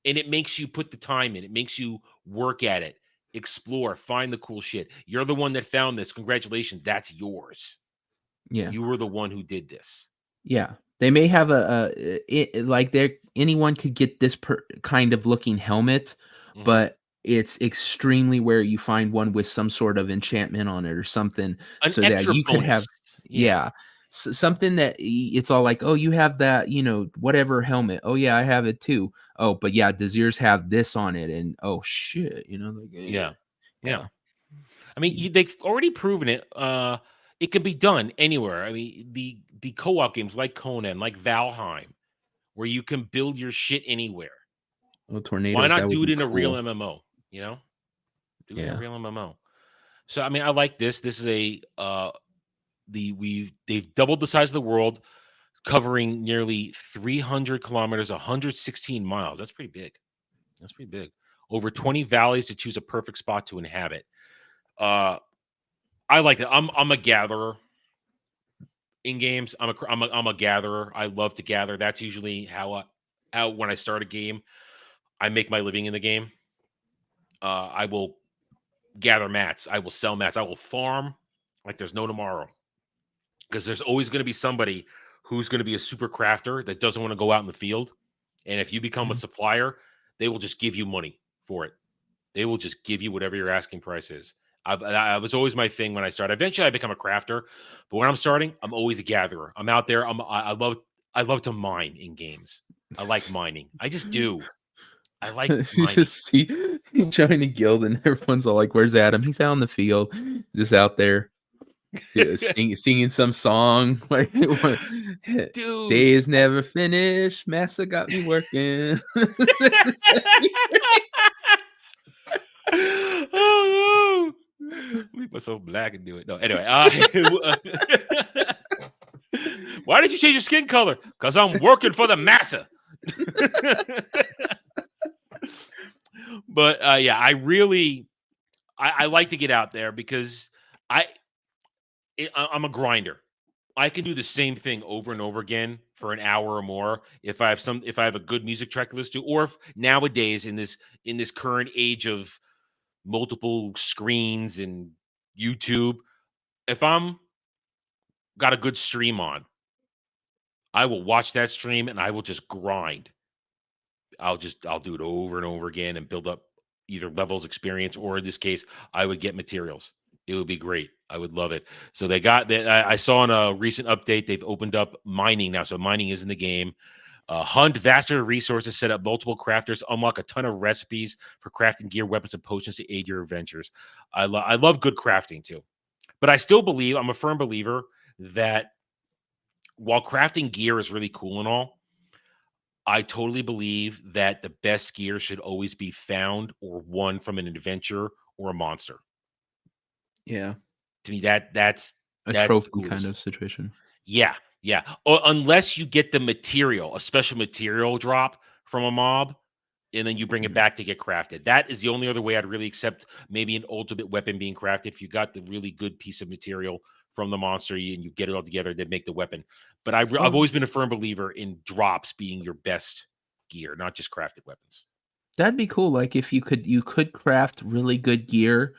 And it makes you put the time in. It makes you work at it, explore, find the cool shit. You're the one that found this. Congratulations, that's yours. Yeah. You were the one who did this. Yeah. They may have like there anyone could get this kind of looking helmet, Mhm. but it's extremely rare you find one with some sort of enchantment on it or something, An so that extra you could have bonus. Yeah. yeah, something that it's all like, oh, you have that, whatever helmet. Oh yeah, I have it too. Oh, but yeah, does yours have this on it? And oh shit, like Yeah. Yeah. yeah, I mean, they've already proven it. It can be done anywhere. I mean, the co-op games like Conan, like Valheim, where you can build your shit anywhere. oh Why tornadoes, that not would do it be in a real cool. MMO? You know, do it in a Yeah. real MMO. So I mean, I like this. This is they've doubled the size of the world, covering nearly 300 kilometers, 116 miles. That's pretty big. That's pretty big. Over 20 valleys to choose a perfect spot to inhabit. Uh, I like that. I'm a gatherer in games. I'm a gatherer. I love to gather. That's usually how when I start a game, I make my living in the game. I will gather mats. I will sell mats. I will farm like there's no tomorrow. Because there's always going to be somebody who's going to be a super crafter that doesn't want to go out in the field. And if you become a Mhm. supplier, they will just give you money for it. They will just give you whatever your asking price is. I was always my thing when I started. Eventually, I become a crafter, but when I'm starting, I'm always a gatherer. I'm out there. I love to mine in games. I like mining. I just do. I like You mining. just see him join a guild, and everyone's all like, "Where's Adam? He's out in the field, just out there, yeah, singing some song." Like, what- Dude. day is never finished. Master got me working. Oh no. Make myself black and do it. No, anyway. Why did you change your skin color? Because I'm working for the massa. But yeah, I like to get out there because I I'm a grinder. I can do the same thing over and over again for an hour or more if I have a good music track to listen to, or if nowadays in this current age of multiple screens and YouTube, if I'm got a good stream on, I will watch that stream and I will just grind. I'll do it over and over again and build up either levels experience, or in this case, I would get materials. It would be great. I would love it. So they got that. I saw in a recent update they've opened up mining now. So mining is in the game. Hunt vaster resources, set up multiple crafters, unlock a ton of recipes for crafting gear, weapons, and potions to aid your adventures. I love good crafting too, but I still believe I'm a firm believer that while crafting gear is really cool and all, I totally believe that the best gear should always be found or won from an adventure or a monster. Yeah, To me, a that's the trophy kind coolest. of situation. Yeah, yeah. Or unless you get the material, a special material drop from a mob, and then you bring it Mhm. back to get crafted. That is the only other way I'd really accept maybe an ultimate weapon being crafted. If you got the really good piece of material from the monster and you get it all together, then make the weapon. But I've Oh, always been a firm believer in drops being your best gear, not just crafted weapons. that'd be cool. Like if you could craft really good gear,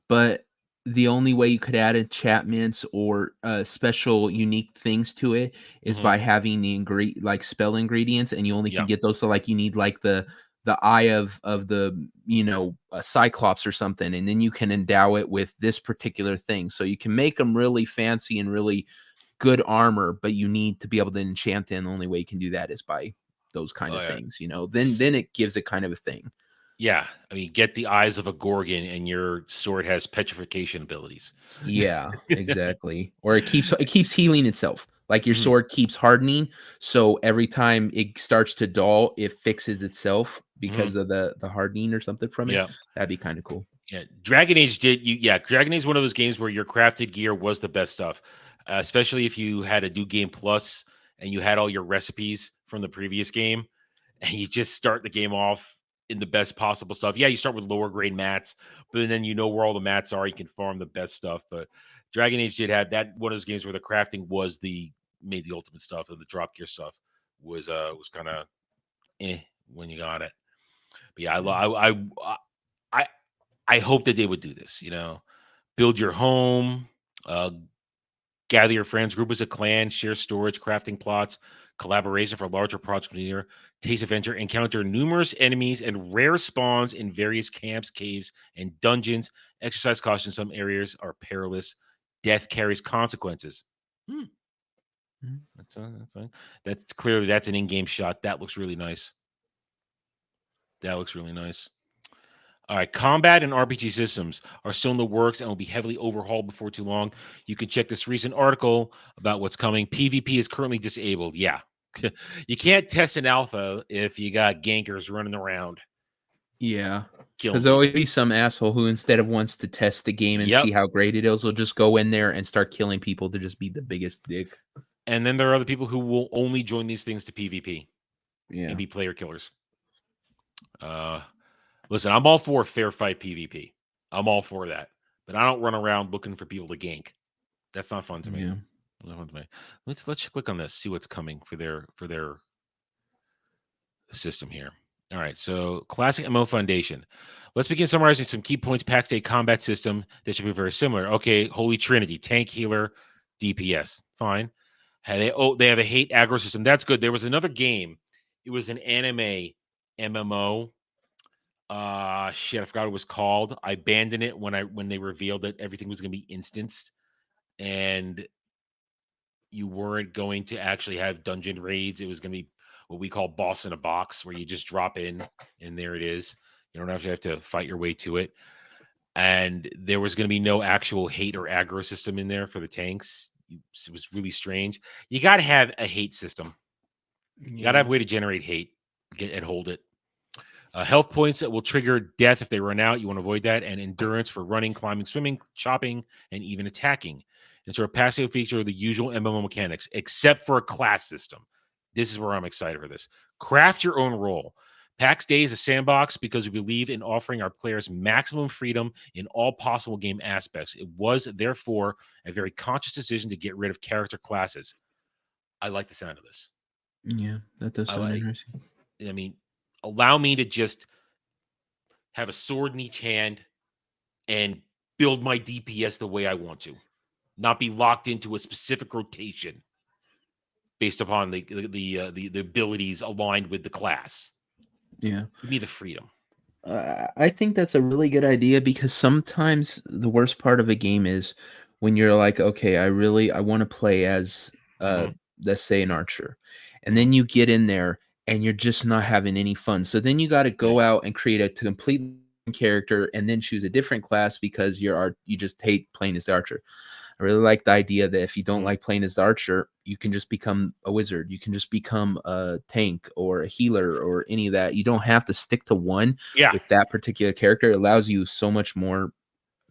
but the only way you could add enchantments or special unique things to it is Hmm. by having the like spell ingredients, and you only can Yeah. get those. So like you need like the eye of the cyclops or something, and then you can endow it with this particular thing. So you can make them really fancy and really good armor, but you need to be able to enchant it, and the only way you can do that is by those kind Oh of yeah. things, then it gives it kind of a thing. Yeah. I mean, get the eyes of a Gorgon and your sword has petrification abilities. Yeah, exactly. Or it keeps healing itself. Like your Mhm, sword keeps hardening, so every time it starts to dull, it fixes itself mhm. because of the hardening or something from it. Yeah. That'd be kind of cool. Yeah, Dragon Age did you yeah, Dragon Age is one of those games where your crafted gear was the best stuff, especially if you had a new game plus and you had all your recipes from the previous game, and you just start the game off in the best possible stuff. Yeah, you start with lower grade mats, but then you know where all the mats are, you can farm the best stuff, but Dragon Age did have that one of those games where the crafting was the made the ultimate stuff, and the drop gear stuff was kinda when you got it. But yeah, Yeah. I I hope that they would do this, build your home, uh, Gather your friends, group as a clan, share storage, crafting plots, collaboration for larger projects near taste adventure, encounter numerous enemies and rare spawns in various camps, caves, and dungeons. Exercise caution, some areas are perilous. Death carries consequences. That's clearly that's an in-game shot. That looks really nice. All right, combat and RPG systems are still in the works and will be heavily overhauled before too long. You can check this recent article about what's coming. PvP is currently disabled. Yeah. You can't test an alpha if you got gankers running around. Yeah. Killing Because there'll people. always be some asshole who, instead of wants to test the game and Yep. see how great it is, will just go in there and start killing people to just be the biggest dick. And then there are other people who will only join these things to PvP Yeah. and be player killers. Listen, I'm all for fair fight PvP. I'm all for that. But I don't run around looking for people to gank. That's not fun to me. Yeah. Not fun to me. Let's click on this, see what's coming for their system here. All right, so classic MMO foundation. Let's begin summarizing some key points packed a combat system that should be very similar. Okay, Holy Trinity, tank, healer, DPS. Fine. They have a hate aggro system. That's good. There was another game. It was an anime MMO. Shit, I forgot what it was called. I abandoned it when they revealed that everything was going to be instanced and you weren't going to actually have dungeon raids. It was going to be what we call boss in a box, where you just drop in and there it is. You don't have to fight your way to it. And there was going to be no actual hate or aggro system in there for the tanks. It was really strange. You got to have a hate system. You got to have a way to generate hate, get and hold it. Health points that will trigger death if they run out. You want to avoid that. And endurance for running, climbing, swimming, chopping, and even attacking. And so a passive feature of the usual MMO mechanics, except for a class system. This is where I'm excited for this. Craft your own role. PAX Day is a sandbox because we believe in offering our players maximum freedom in all possible game aspects. It was, therefore, a very conscious decision to get rid of character classes. I like the sound of this. Yeah, that does sound interesting. I mean, allow me to just have a sword in each hand and build my DPS the way I want to, not be locked into a specific rotation based upon the abilities aligned with the class. Yeah. Give me the freedom. I think that's a really good idea, because sometimes the worst part of a game is when you're like, okay, I want to play as let's say an archer, and then you get in there and you're just not having any fun. So then you got to go out and create a complete character and then choose a different class because you just hate playing as the archer. I really like the idea that if you don't like playing as the archer, you can just become a wizard. You can just become a tank or a healer or any of that. You don't have to stick to one with that particular character. It allows you so much more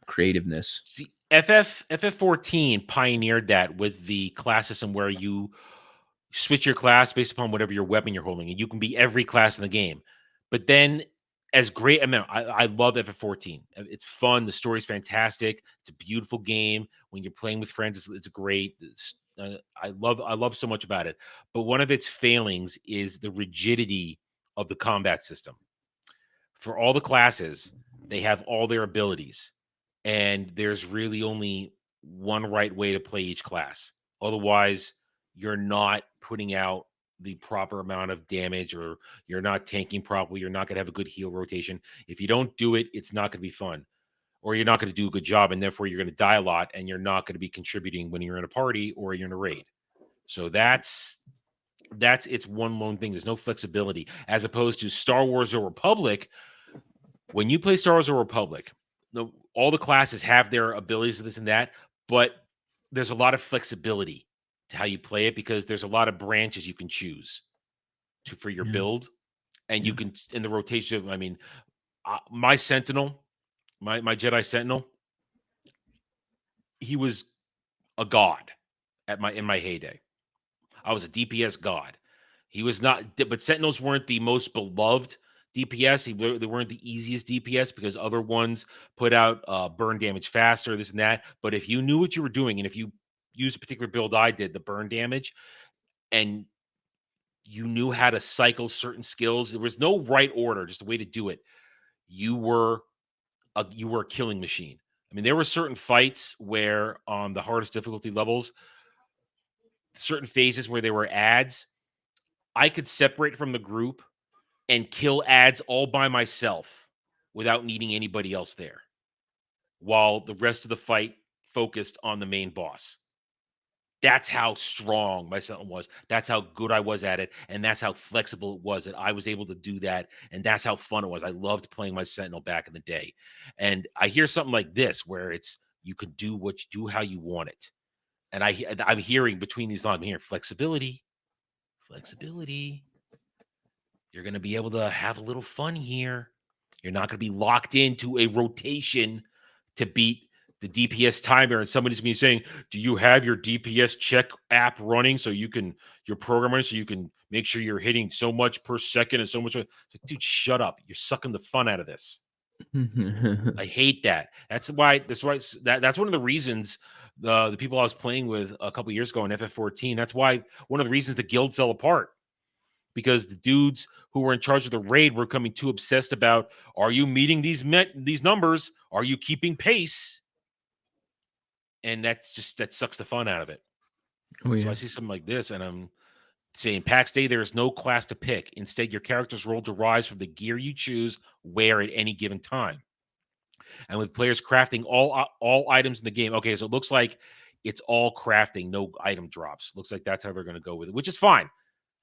creativeness. See, FF14 pioneered that with the class system where you switch your class based upon whatever your weapon you're holding, and you can be every class in the game. But then, as great, I love FF14. It's fun. The story's fantastic. It's a beautiful game. When you're playing with friends, it's great. I love so much about it. But one of its failings is the rigidity of the combat system. For all the classes, they have all their abilities, and there's really only one right way to play each class. Otherwise, you're not putting out the proper amount of damage, or you're not tanking properly. You're not going to have a good heal rotation. If you don't do it, it's not going to be fun, or you're not going to do a good job, and therefore you're going to die a lot, and you're not going to be contributing when you're in a party or you're in a raid. So that's it's one lone thing. There's no flexibility, as opposed to Star Wars: The Republic. When you play Star Wars: The Republic, all the classes have their abilities and this and that, but there's a lot of flexibility to how you play it, because there's a lot of branches you can choose for your build, and you can in the rotation. I mean, my Sentinel, my Jedi Sentinel, he was a god in my heyday. I was a DPS god. He was not, but Sentinels weren't the most beloved DPS. They weren't the easiest DPS because other ones put out burn damage faster, this and that. But if you knew what you were doing, and if you used a particular build I did, the burn damage, and you knew how to cycle certain skills, there was no right order, just a way to do it. You were a killing machine. I mean, there were certain fights where on the hardest difficulty levels, certain phases where there were ads, I could separate from the group and kill ads all by myself without needing anybody else there, while the rest of the fight focused on the main boss. That's how strong my Sentinel was. That's how good I was at it. And that's how flexible it was that I was able to do that. And that's how fun it was. I loved playing my Sentinel back in the day. And I hear something like this where it's you can do how you want it. And I'm hearing between these lines, I'm hearing flexibility. You're going to be able to have a little fun here. You're not going to be locked into a rotation to beat the DPS timer, and somebody's going to be saying, do you have your DPS check app running so you can, your programmer, so you can make sure you're hitting so much per second and so much? It's like, dude, shut up. You're sucking the fun out of this. I hate that. That's one of the reasons the people I was playing with a couple years ago in FF14, that's why one of the reasons the guild fell apart. Because the dudes who were in charge of the raid were becoming too obsessed about, are you meeting these numbers? Are you keeping pace? And that sucks the fun out of it. Oh, So yeah. I see something like this, and I'm saying, PAX Day, there is no class to pick. Instead, your character's role derives from the gear you choose, wear at any given time. And with players crafting all items in the game, okay, so it looks like it's all crafting, no item drops. Looks like that's how they're going to go with it, which is fine.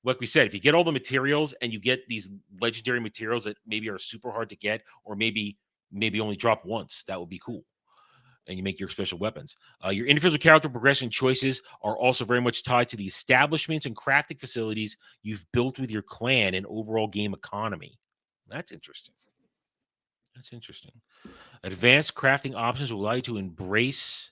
Like we said, if you get all the materials and you get these legendary materials that maybe are super hard to get, or maybe only drop once, that would be cool. And you make your special weapons. Your individual character progression choices are also very much tied to the establishments and crafting facilities you've built with your clan and overall game economy. That's interesting. Advanced crafting options will allow you to enhance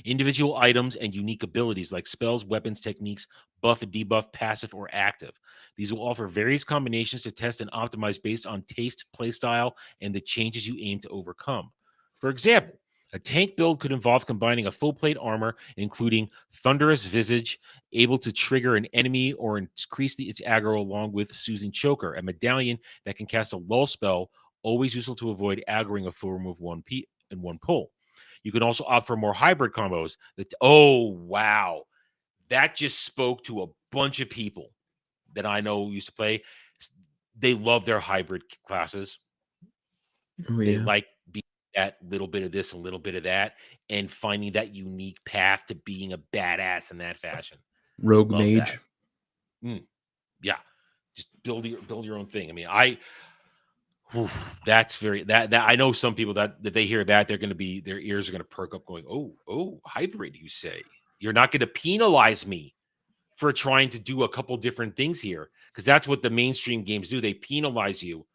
individual items and unique abilities like spells, weapons, techniques, buff and debuff, passive or active. These will offer various combinations to test and optimize based on taste, playstyle, and the changes you aim to overcome. For example, a tank build could involve combining a full plate armor, including Thunderous Visage, able to trigger an enemy or increase its aggro, along with Soothing Choker, a medallion that can cast a lull spell, always useful to avoid aggroing a full remove one pull. You can also opt for more hybrid combos. Wow. That just spoke to a bunch of people that I know used to play. They love their hybrid classes. Oh, They yeah. like being that little bit of this, a little bit of that, and finding that unique path to being a badass in that fashion. Rogue Love mage. that. Yeah. Just build your own thing. I mean, that's very that I know some people that they hear that their ears are going to perk up going, oh, hybrid, you say? You're not going to penalize me for trying to do a couple different things here, because that's what the mainstream games do. They penalize you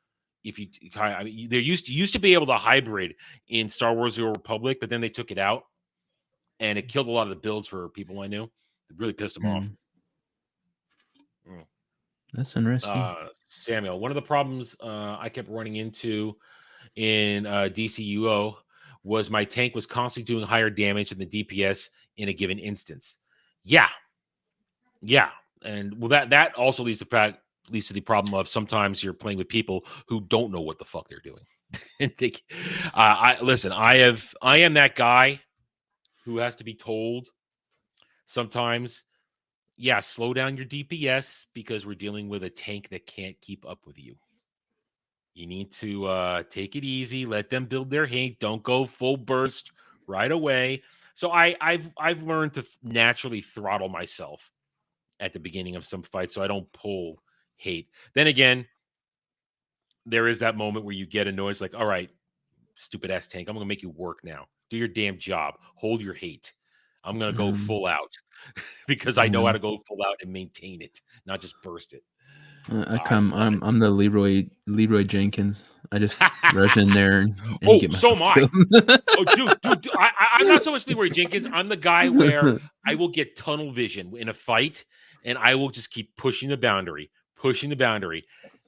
if you. I mean, they used to be able to hybrid in Star Wars: The Old Republic, but then they took it out, and it killed a lot of the builds for people I knew. It really pissed them off. That's interesting. Samuel, one of the problems I kept running into in DCUO was my tank was constantly doing higher damage than the DPS in a given instance. Yeah. And well, that also leads to the problem of sometimes you're playing with people who don't know what the fuck they're doing. And I am that guy who has to be told sometimes, yeah, slow down your DPS because we're dealing with a tank that can't keep up with you. You need to take it easy, let them build their hate. Don't go full burst right away. So I've learned to naturally throttle myself at the beginning of some fights so I don't pull hate. Then again, there is that moment where you get annoyed. It's like, all right, stupid ass tank, I'm gonna make you work now. Do your damn job. Hold your hate. I'm gonna go full out because I know how to go full out and maintain it, not just burst it. I'm the Leroy Jenkins. I just rush in there and get my so am I. kill. Dude, I'm not so much Leroy Jenkins. I'm the guy where I will get tunnel vision in a fight, and I will just keep pushing the boundary.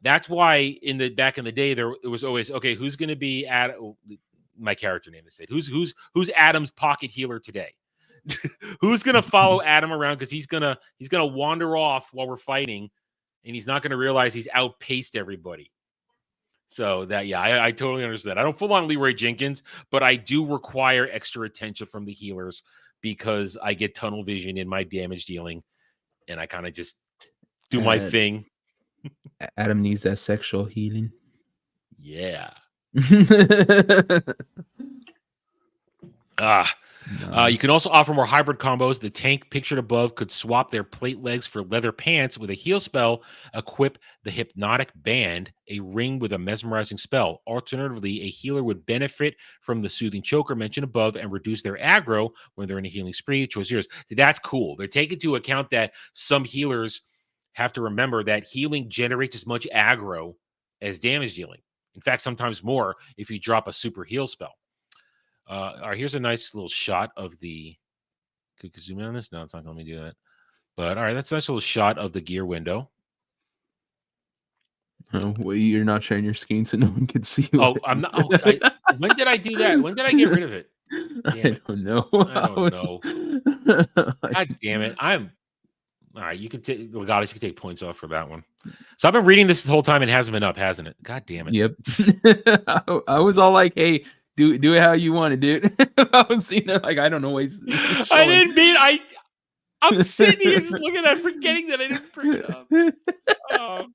That's why back in the day, it was always, okay, who's going to be my character name is said. Who's Adam's pocket healer today? Who's going to follow Adam around because he's gonna wander off while we're fighting, and he's not going to realize he's outpaced everybody. So that, yeah, I totally understand. I don't full on Leroy Jenkins, but I do require extra attention from the healers because I get tunnel vision in my damage dealing, and I kind of just do my Uh, thing. Adam needs that sexual healing. Yeah. No. You can also offer more hybrid combos. The tank pictured above could swap their plate legs for leather pants with a heal spell, equip the hypnotic band, a ring with a mesmerizing spell. Alternatively, a healer would benefit from the soothing choker mentioned above and reduce their aggro when they're in a healing spree. Choice yours. So that's cool. They're taking into account that some healers have to remember that healing generates as much aggro as damage dealing. In fact, sometimes more if you drop a super heal spell. All right, here's a nice little shot of the. Could you zoom in on this? No, it's not going to let me do that. But all right, that's a nice little shot of the gear window. Oh, well, you're not sharing your screen so no one can see. Oh, I'm not. Oh, when did I do that? When did I get rid of it? Damn I it. don't know. I don't know. God damn it. I'm. All right, you can take. Legatus, you can take points off for that one. So I've been reading this the whole time. It hasn't been up, hasn't it? God damn it. Yep. I was all like, "Hey, do it how you want it, dude." I was seeing it like I don't know why he's I showing. didn't mean. I'm sitting here just looking at, forgetting that I didn't bring it up. Oh.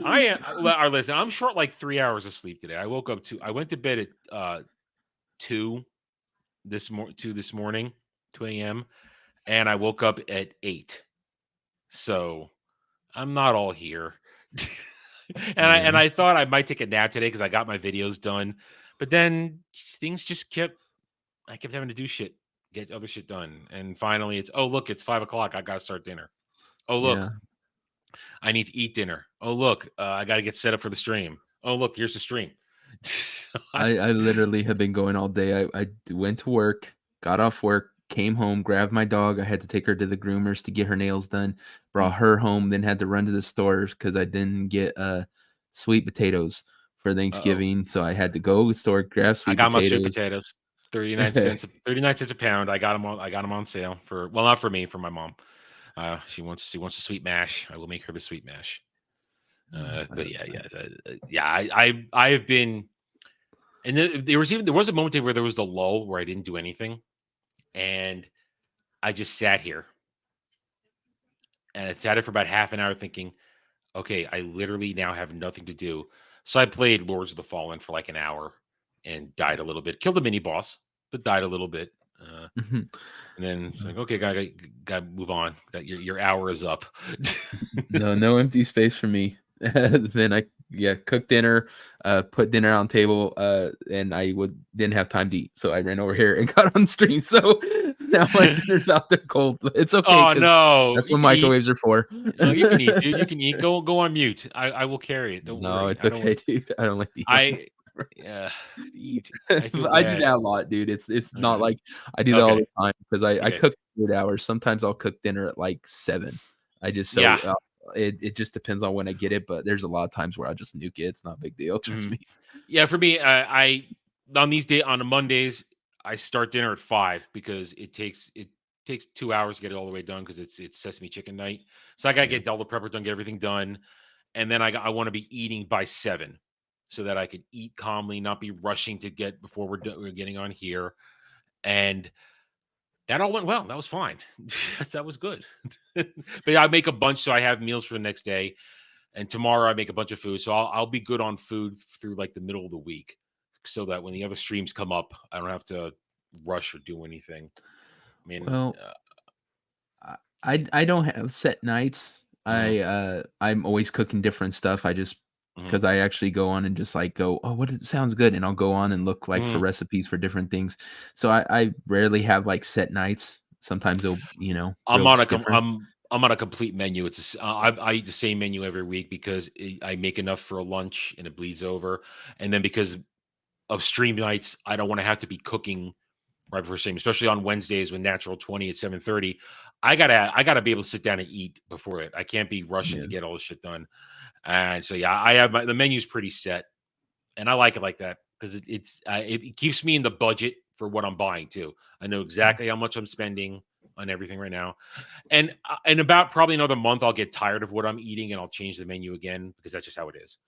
I am. Listen, I'm short like 3 hours of sleep today. I woke up I went to bed at 2 this morning, 2 a.m. and I woke up at 8. So I'm not all here. and I thought I might take a nap today because I got my videos done, but then things just I kept having to do shit, get other shit done, and finally it's look, it's 5 o'clock. I gotta start dinner. Oh look, Yeah. I need to eat dinner. Oh look, I gotta get set up for the stream. Oh look, here's the stream. I literally have been going all day. I went to work, got off work, came home, grabbed my dog. I had to take her to the groomers to get her nails done. Brought her home, then had to run to the stores because I didn't get sweet potatoes for Thanksgiving. So I had to go to the store, grab sweet I got potatoes. my sweet potatoes, 39 cents. 39 cents a pound. I got them on sale for, well, not for me, for my mom. She wants a sweet mash. I will make her the sweet mash. But I've been, and then there was a moment where there was the lull where I didn't do anything, and I just sat here, and I sat here for about half an hour thinking, okay, I literally now have nothing to do. So I played Lords of the Fallen for like an hour and died a little bit, killed a mini boss, but died a little bit. And then it's like, okay, gotta move on. That your hour is up. No empty space for me. Then I cooked dinner, put dinner on table, and I didn't have time to eat, so I ran over here and got on stream. So now my dinner's out there cold. But it's okay. Oh no, that's what microwaves are for. No, you can eat, dude. You can eat. Go on mute. I will carry it. Don't worry. No, it's okay, dude. I don't like to eat. Eat. I do that a lot, dude. It's not like I do that all the time because I cook 8 hours. Sometimes I'll cook dinner at like 7. I just it just depends on when I get it, but there's a lot of times where I just nuke it. It's not a big deal. Trust me. Yeah, for me, I on the Mondays I start dinner at 5 because it takes 2 hours to get it all the way done because it's sesame chicken night. So I gotta get all the prepper done, get everything done, and then I want to be eating by 7 so that I could eat calmly, not be rushing to get before we're getting on here. And that all went well. That was fine. That was good. But I make a bunch so I have meals for the next day. And tomorrow I make a bunch of food. So I'll be good on food through like the middle of the week so that when the other streams come up, I don't have to rush or do anything. I mean, well, I don't have set nights. I'm always cooking different stuff. I just because I actually go on and just like go, oh, sounds good, and I'll go on and look like for recipes for different things. So I rarely have like set nights. Sometimes they'll, I'm on a complete menu. I eat the same menu every week because I make enough for a lunch and it bleeds over, and then because of stream nights, I don't want to have to be cooking right before stream, especially on Wednesdays when Natural 20 at 7:30. I gotta be able to sit down and eat before it. I can't be rushing to get all this shit done. And so I have the menu's pretty set, and I like it like that because it keeps me in the budget for what I'm buying too. I know exactly how much I'm spending on everything right now, and in about probably another month I'll get tired of what I'm eating and I'll change the menu again because that's just how it is.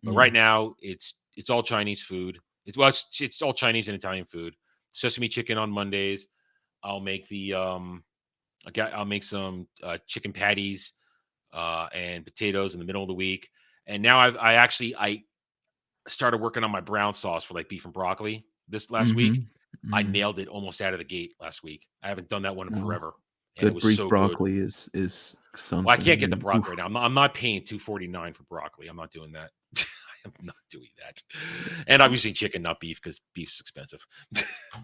But right now, it's all Chinese food. It's all Chinese and Italian food. Sesame chicken on Mondays. I'll make I'll make some chicken patties and potatoes in the middle of the week. And now I started working on my brown sauce for like beef and broccoli this last week. I Mhm. nailed it almost out of the gate last week. I haven't done that one in Oh, forever, and it good was beef so good. broccoli is Well, I something. can't get the man. broccoli Oof. right now. I'm not paying $2.49 for broccoli. I'm not doing that. I'm not doing that. And I'm using chicken, not beef, because beef's expensive.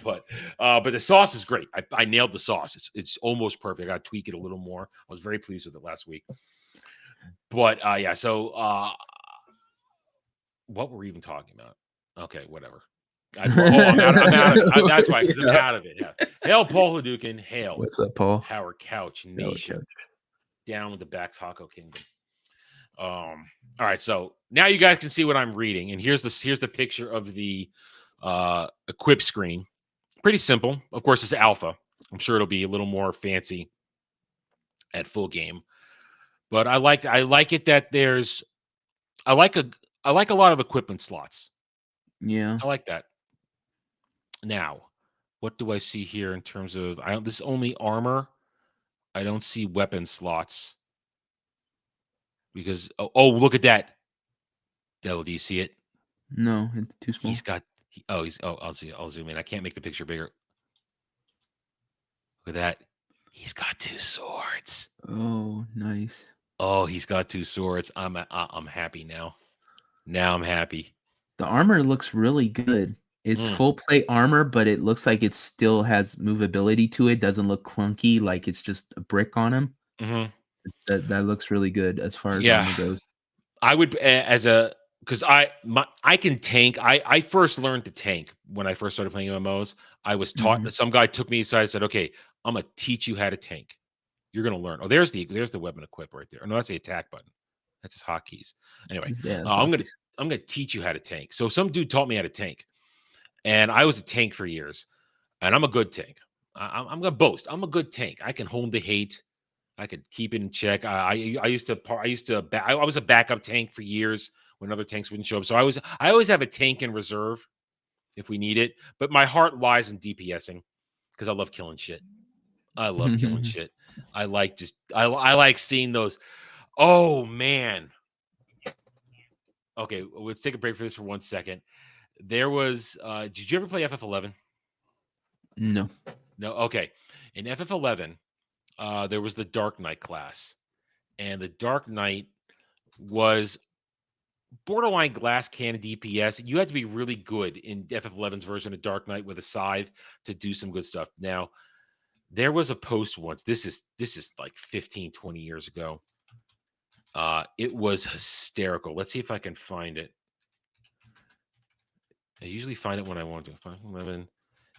but the sauce is great. I nailed the sauce. It's almost perfect. I got to tweak it a little more. I was very pleased with it last week. But yeah, so what were we even talking about? Okay, whatever. I'm out of it. That's why, because I'm Yeah. out of it. Yeah. Hail Paul Hadouken. Hail What's up, Paul? Howard Couch Howard Nation. Couch. Down with the back taco kingdom. All right, so now you guys can see what I'm reading, and here's the picture of the equip screen. Pretty simple. Of course, it's alpha. I'm sure it'll be a little more fancy at full game. But I like it that I like a lot of equipment slots. Yeah. I like that. Now, what do I see here in terms of this is only armor. I don't see weapon slots. Because look at that. Devil, do you see it? No, it's too small. I'll zoom in. I can't make the picture bigger. Look at that. He's got 2 swords. Oh, nice. Oh, he's got 2 swords. I'm happy now. Now I'm happy. The armor looks really good. It's full plate armor, but it looks like it still has movability to it. Doesn't look clunky, like it's just a brick on him. Mm-hmm. That looks really good as far as Yeah. armor goes. I would because I can tank. I first learned to tank when I first started playing MMOs. I was taught. Some guy took me aside and said, "Okay, I'm gonna teach you how to tank. You're gonna learn." Oh, there's the weapon equip right there. Oh, no, that's the attack button. That's his hotkeys. Anyway, Yeah, it's I'm hotkeys. gonna teach you how to tank. So some dude taught me how to tank, and I was a tank for years, and I'm a good tank. I'm gonna boast. I'm a good tank. I can hold the hate. I could keep it in check. I was a backup tank for years when other tanks wouldn't show up. So I always have a tank in reserve if we need it. But my heart lies in DPSing because I love killing shit. I love killing shit. I like seeing those. Oh man. Okay, let's take a break for this for 1 second. There was. Did you ever play FF11? No. No. Okay. In FF11. There was the Dark Knight class, and the Dark Knight was borderline glass cannon DPS. You had to be really good in FF11's version of Dark Knight with a scythe to do some good stuff. Now, there was a post once. This is like 15, 20 years ago. It was hysterical. Let's see if I can find it. I usually find it when I want to. 511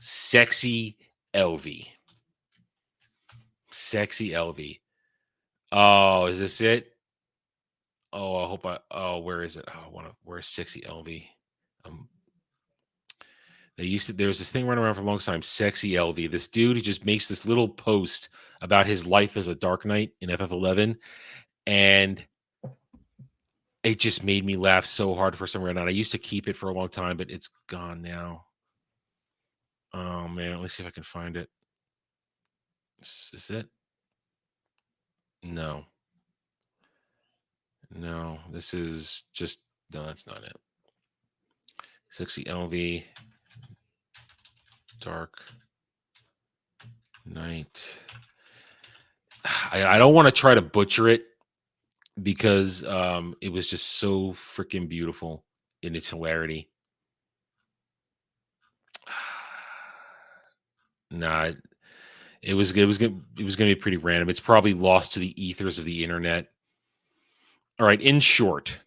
Sexy LV. Sexy LV. Oh, is this it? Oh, I hope where is it? Oh, where's 60 LV? There was this thing running around for a long time, Sexy LV. This dude, he just makes this little post about his life as a Dark Knight in FF11. And it just made me laugh so hard for some reason. I used to keep it for a long time, but it's gone now. Oh man, let's see if I can find it. Is this it? No. No, this is just no, that's not it. 60 LV Dark Knight. I don't want to try to butcher it because it was just so freaking beautiful in its hilarity. Nah, it was gonna be pretty random. It's probably lost to the ethers of the internet. All right, in short,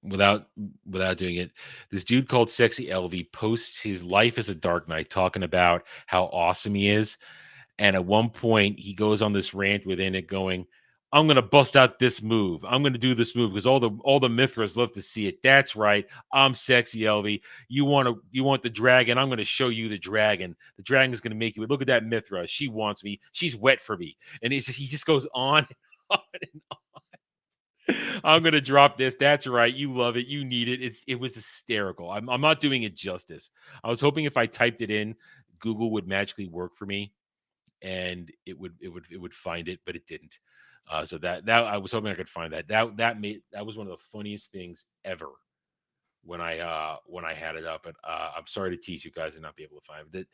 without doing it, this dude called Sexy LV posts his life as a Dark Knight, talking about how awesome he is. And at one point, he goes on this rant within it, going, "I'm gonna bust out this move. I'm gonna do this move because all the Mithras love to see it. That's right. I'm Sexy LV. You want the dragon? I'm gonna show you the dragon. The dragon is gonna make you look at that Mithra. She wants me. She's wet for me." And he just goes on and on and on. I'm gonna drop this. That's right. You love it. You need it. It was hysterical. I'm not doing it justice. I was hoping if I typed it in, Google would magically work for me, and it would find it, but it didn't. So that I was hoping I could find that. That was one of the funniest things ever when I had it up. But I'm sorry to tease you guys and not be able to find it.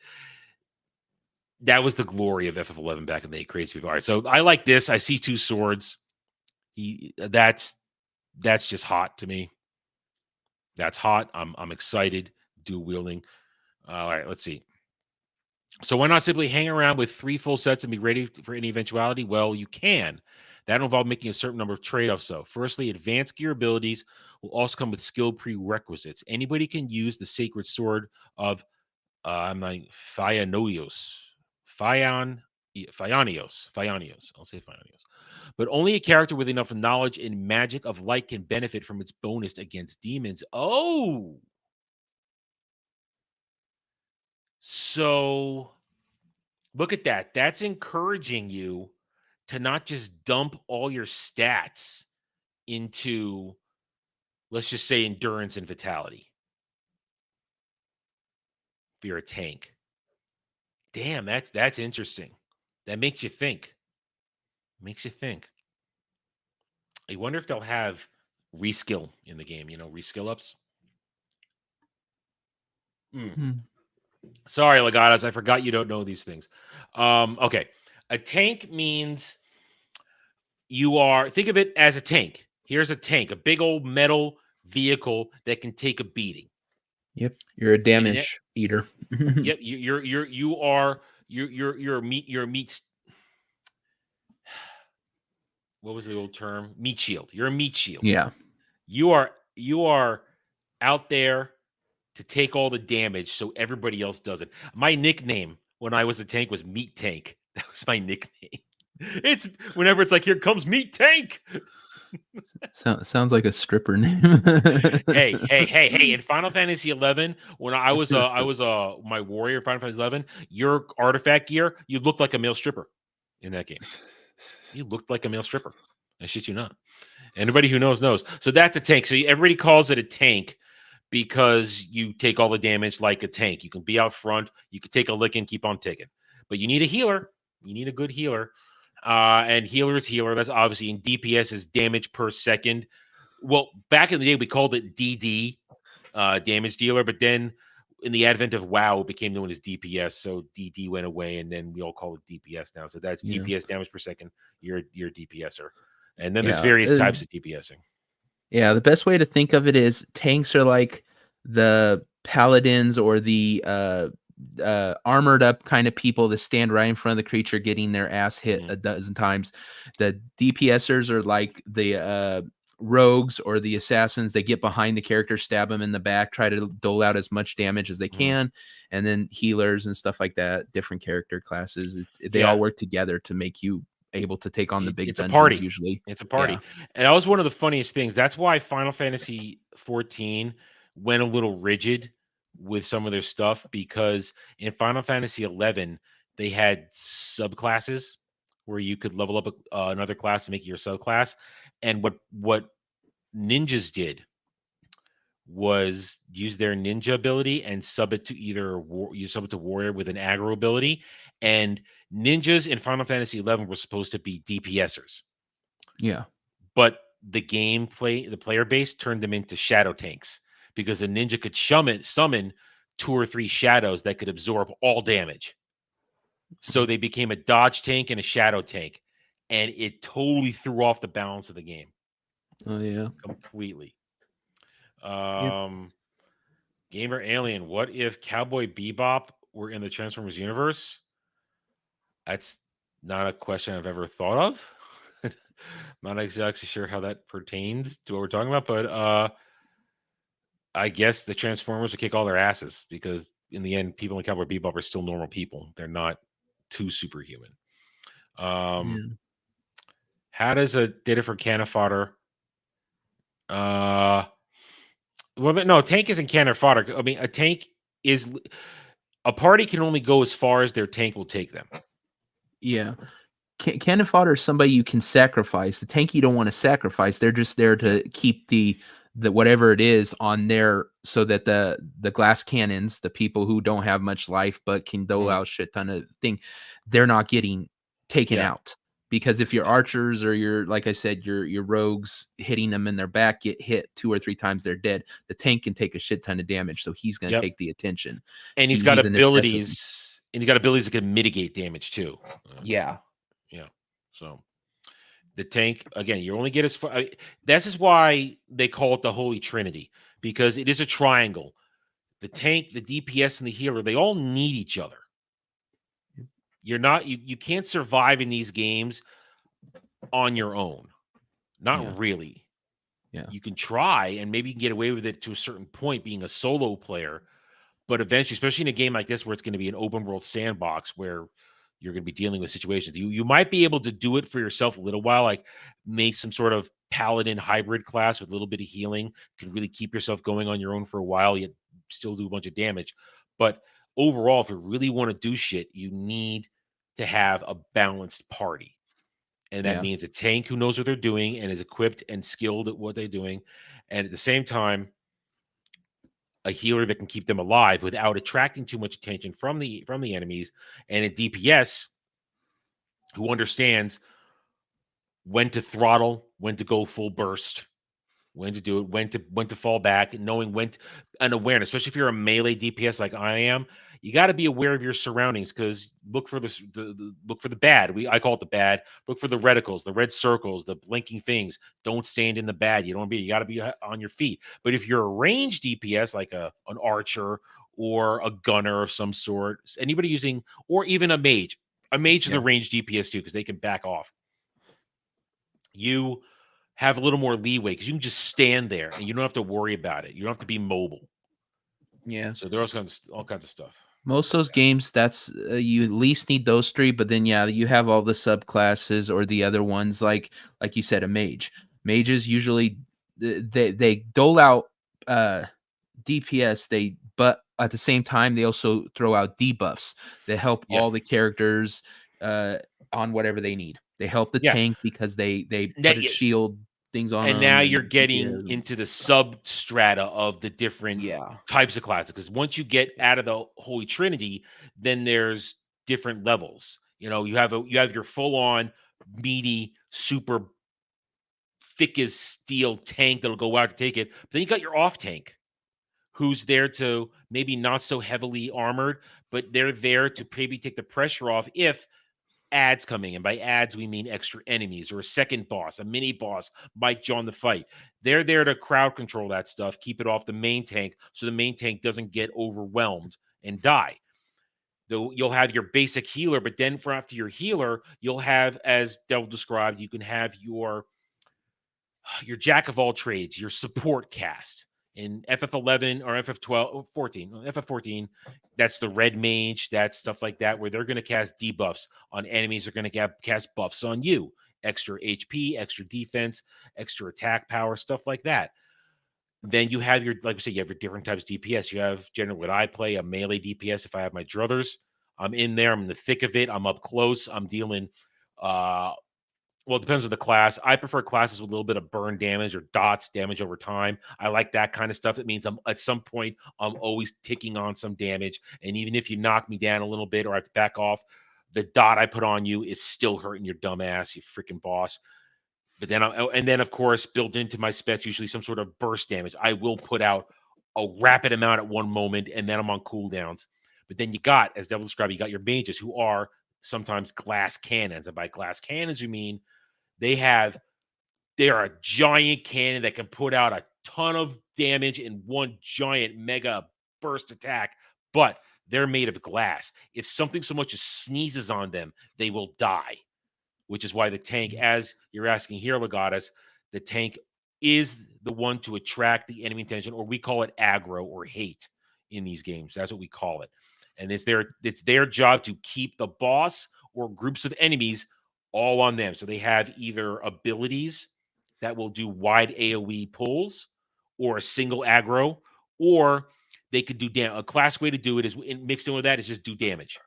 That was the glory of FF11 back in the day. Crazy people. All right, so I like this. I see two swords. That's just hot to me. That's hot. I'm excited. Dual wielding. All right, let's see. So why not simply hang around with 3 full sets and be ready for any eventuality? Well, you can. That'll involve making a certain number of trade-offs, though. Firstly, advanced gear abilities will also come with skill prerequisites. Anybody can use the sacred sword of Fianios. Fianios. I'll say Fianios. But only a character with enough knowledge and magic of light can benefit from its bonus against demons. Oh! So look at that. That's encouraging you to not just dump all your stats into, let's just say, endurance and vitality. If you're a tank. Damn, that's interesting. That makes you think. Makes you think. I wonder if they'll have reskill in the game, reskill ups. Sorry, Legatas, I forgot you don't know these things. Okay. A tank means think of it as a tank. Here's a tank, a big old metal vehicle that can take a beating. Yep, you're a damage eater. Yep, you're a meat. What was the old term? Meat shield. You're a meat shield. Yeah. You are out there to take all the damage so everybody else does it. My nickname when I was a tank was Meat Tank. That was my nickname. It's whenever it's like, here comes Meat Tank. Sounds like a stripper name. hey! In Final Fantasy 11, when I was my warrior in Final Fantasy 11, your artifact gear, you looked like a male stripper in that game. You looked like a male stripper. I shit you not. Anybody who knows. So that's a tank. So everybody calls it a tank because you take all the damage like a tank. You can be out front. You can take a lick and keep on taking. But you need a healer. You need a good healer. And healer is healer. That's obviously, in DPS is damage per second. Well, back in the day, we called it DD, damage dealer. But then in the advent of WoW, it became known as DPS. So DD went away, and then we all call it DPS now. So that's DPS, damage per second. You're a DPSer. And then there's various types of DPSing. Yeah, the best way to think of it is tanks are like the paladins or the armored up kind of people that stand right in front of the creature getting their ass hit a dozen times. The DPSers are like the rogues or the assassins. They get behind the character, stab them in the back, try to dole out as much damage as they can. And then healers and stuff like that, different character classes. They all work together to make you able to take on the big dungeons. Party. Usually it's a party. And that was one of the funniest things. That's why Final Fantasy 14 went a little rigid with some of their stuff, because in Final Fantasy 11 they had subclasses where you could level up another class to make it your subclass. And what ninjas did was use their ninja ability and sub it to warrior with an aggro ability. And ninjas in Final Fantasy 11 were supposed to be DPSers. Yeah. But the player base turned them into shadow tanks, because a ninja could summon 2 or 3 shadows that could absorb all damage. So they became a dodge tank and a shadow tank, and it totally threw off the balance of the game. Oh yeah, completely. Gamer Alien, what if Cowboy Bebop were in the Transformers universe? That's not a question I've ever thought of. Not exactly sure how that pertains to what we're talking about, but I guess the Transformers would kick all their asses, because in the end, people in Cowboy Bebop are still normal people. They're not too superhuman. How does a data for cannon fodder? Well, no, tank isn't cannon fodder. I mean, a party can only go as far as their tank will take them. Yeah. cannon fodder is somebody you can sacrifice. The tank you don't want to sacrifice. They're just there to keep the whatever it is on there, so that the glass cannons, the people who don't have much life but can dole out shit ton of thing, they're not getting taken out. Because if your archers or your, like I said, your rogues hitting them in their back get hit 2 or 3 times, they're dead. The tank can take a shit ton of damage, so he's going to take the attention. And he's got a necessity. abilities, and he's got abilities that can mitigate damage too. Yeah. So the tank, again, you only get as far. This is why they call it the Holy Trinity, because it is a triangle. The tank, the DPS, and the healer, they all need each other. You can't survive in these games on your own. Not really. Yeah. You can try, and maybe you can get away with it to a certain point being a solo player, but eventually, especially in a game like this where it's going to be an open world sandbox where you're going to be dealing with situations, you might be able to do it for yourself a little while, like make some sort of paladin hybrid class with a little bit of healing, can really keep yourself going on your own for a while, yet still do a bunch of damage. But overall, if you really want to do shit, you need to have a balanced party. And that means a tank who knows what they're doing and is equipped and skilled at what they're doing. And at the same time, a healer that can keep them alive without attracting too much attention from the enemies, and a DPS who understands when to throttle, when to go full burst, when to do it, when to fall back, and knowing an awareness, especially if you're a melee DPS like I am. You got to be aware of your surroundings, because look for look for the bad. I call it the bad. Look for the reticles, the red circles, the blinking things. Don't stand in the bad. You got to be on your feet. But if you're a ranged DPS like an archer or a gunner of some sort, anybody using, or even a mage is a ranged DPS too, because they can back off. You have a little more leeway because you can just stand there and you don't have to worry about it. You don't have to be mobile. Yeah. So there's all kinds of stuff. Most of those games, that's you at least need those 3, but then you have all the subclasses or the other ones, like you said, a mage. Mages usually they dole out DPS, but at the same time they also throw out debuffs that help all the characters on whatever they need. They help the tank because they put a shield things on and them, now you're getting into the substrata of the different types of classes, because once you get out of the Holy Trinity, then there's different levels. You have your full-on meaty, super thick as steel tank that'll go out to take it, but then you got your off tank who's there to maybe not so heavily armored, but they're there to maybe take the pressure off if ads coming, and by ads we mean extra enemies or a second boss, a mini boss might join the fight. They're there to crowd control that stuff, keep it off the main tank so the main tank doesn't get overwhelmed and die. Though you'll have your basic healer, but then for after your healer, you'll have, as Devil described, you can have your jack of all trades, your support cast. In FF11 or FF12, 14, FF14, that's the red mage, that's stuff like that, where they're going to cast debuffs on enemies. They're going to cast buffs on you, extra HP, extra defense, extra attack power, stuff like that. Then you have like we said, you have your different types of DPS. You have generally what I play, a melee DPS. If I have my druthers, I'm in there. I'm in the thick of it. I'm up close. I'm dealing well, it depends on the class. I prefer classes with a little bit of burn damage or dots damage over time. I like that kind of stuff. It means I'm at some point, I'm always ticking on some damage. And even if you knock me down a little bit or I have to back off, the dot I put on you is still hurting your dumb ass, you freaking boss. But then, of course, built into my specs, usually some sort of burst damage. I will put out a rapid amount at one moment, and then I'm on cooldowns. But then you got, as Devil described, you got your mages who are sometimes glass cannons. And by glass cannons, you mean they are a giant cannon that can put out a ton of damage in one giant mega burst attack, but they're made of glass. If something so much as sneezes on them, they will die, which is why the tank, as you're asking here, Legatus, the tank is the one to attract the enemy attention, or we call it aggro or hate in these games. That's what we call it. And it's their job to keep the boss or groups of enemies all on them. So they have either abilities that will do wide AoE pulls or a single aggro, or they could do damage. A classic way to do it is mixed in with that is just do damage.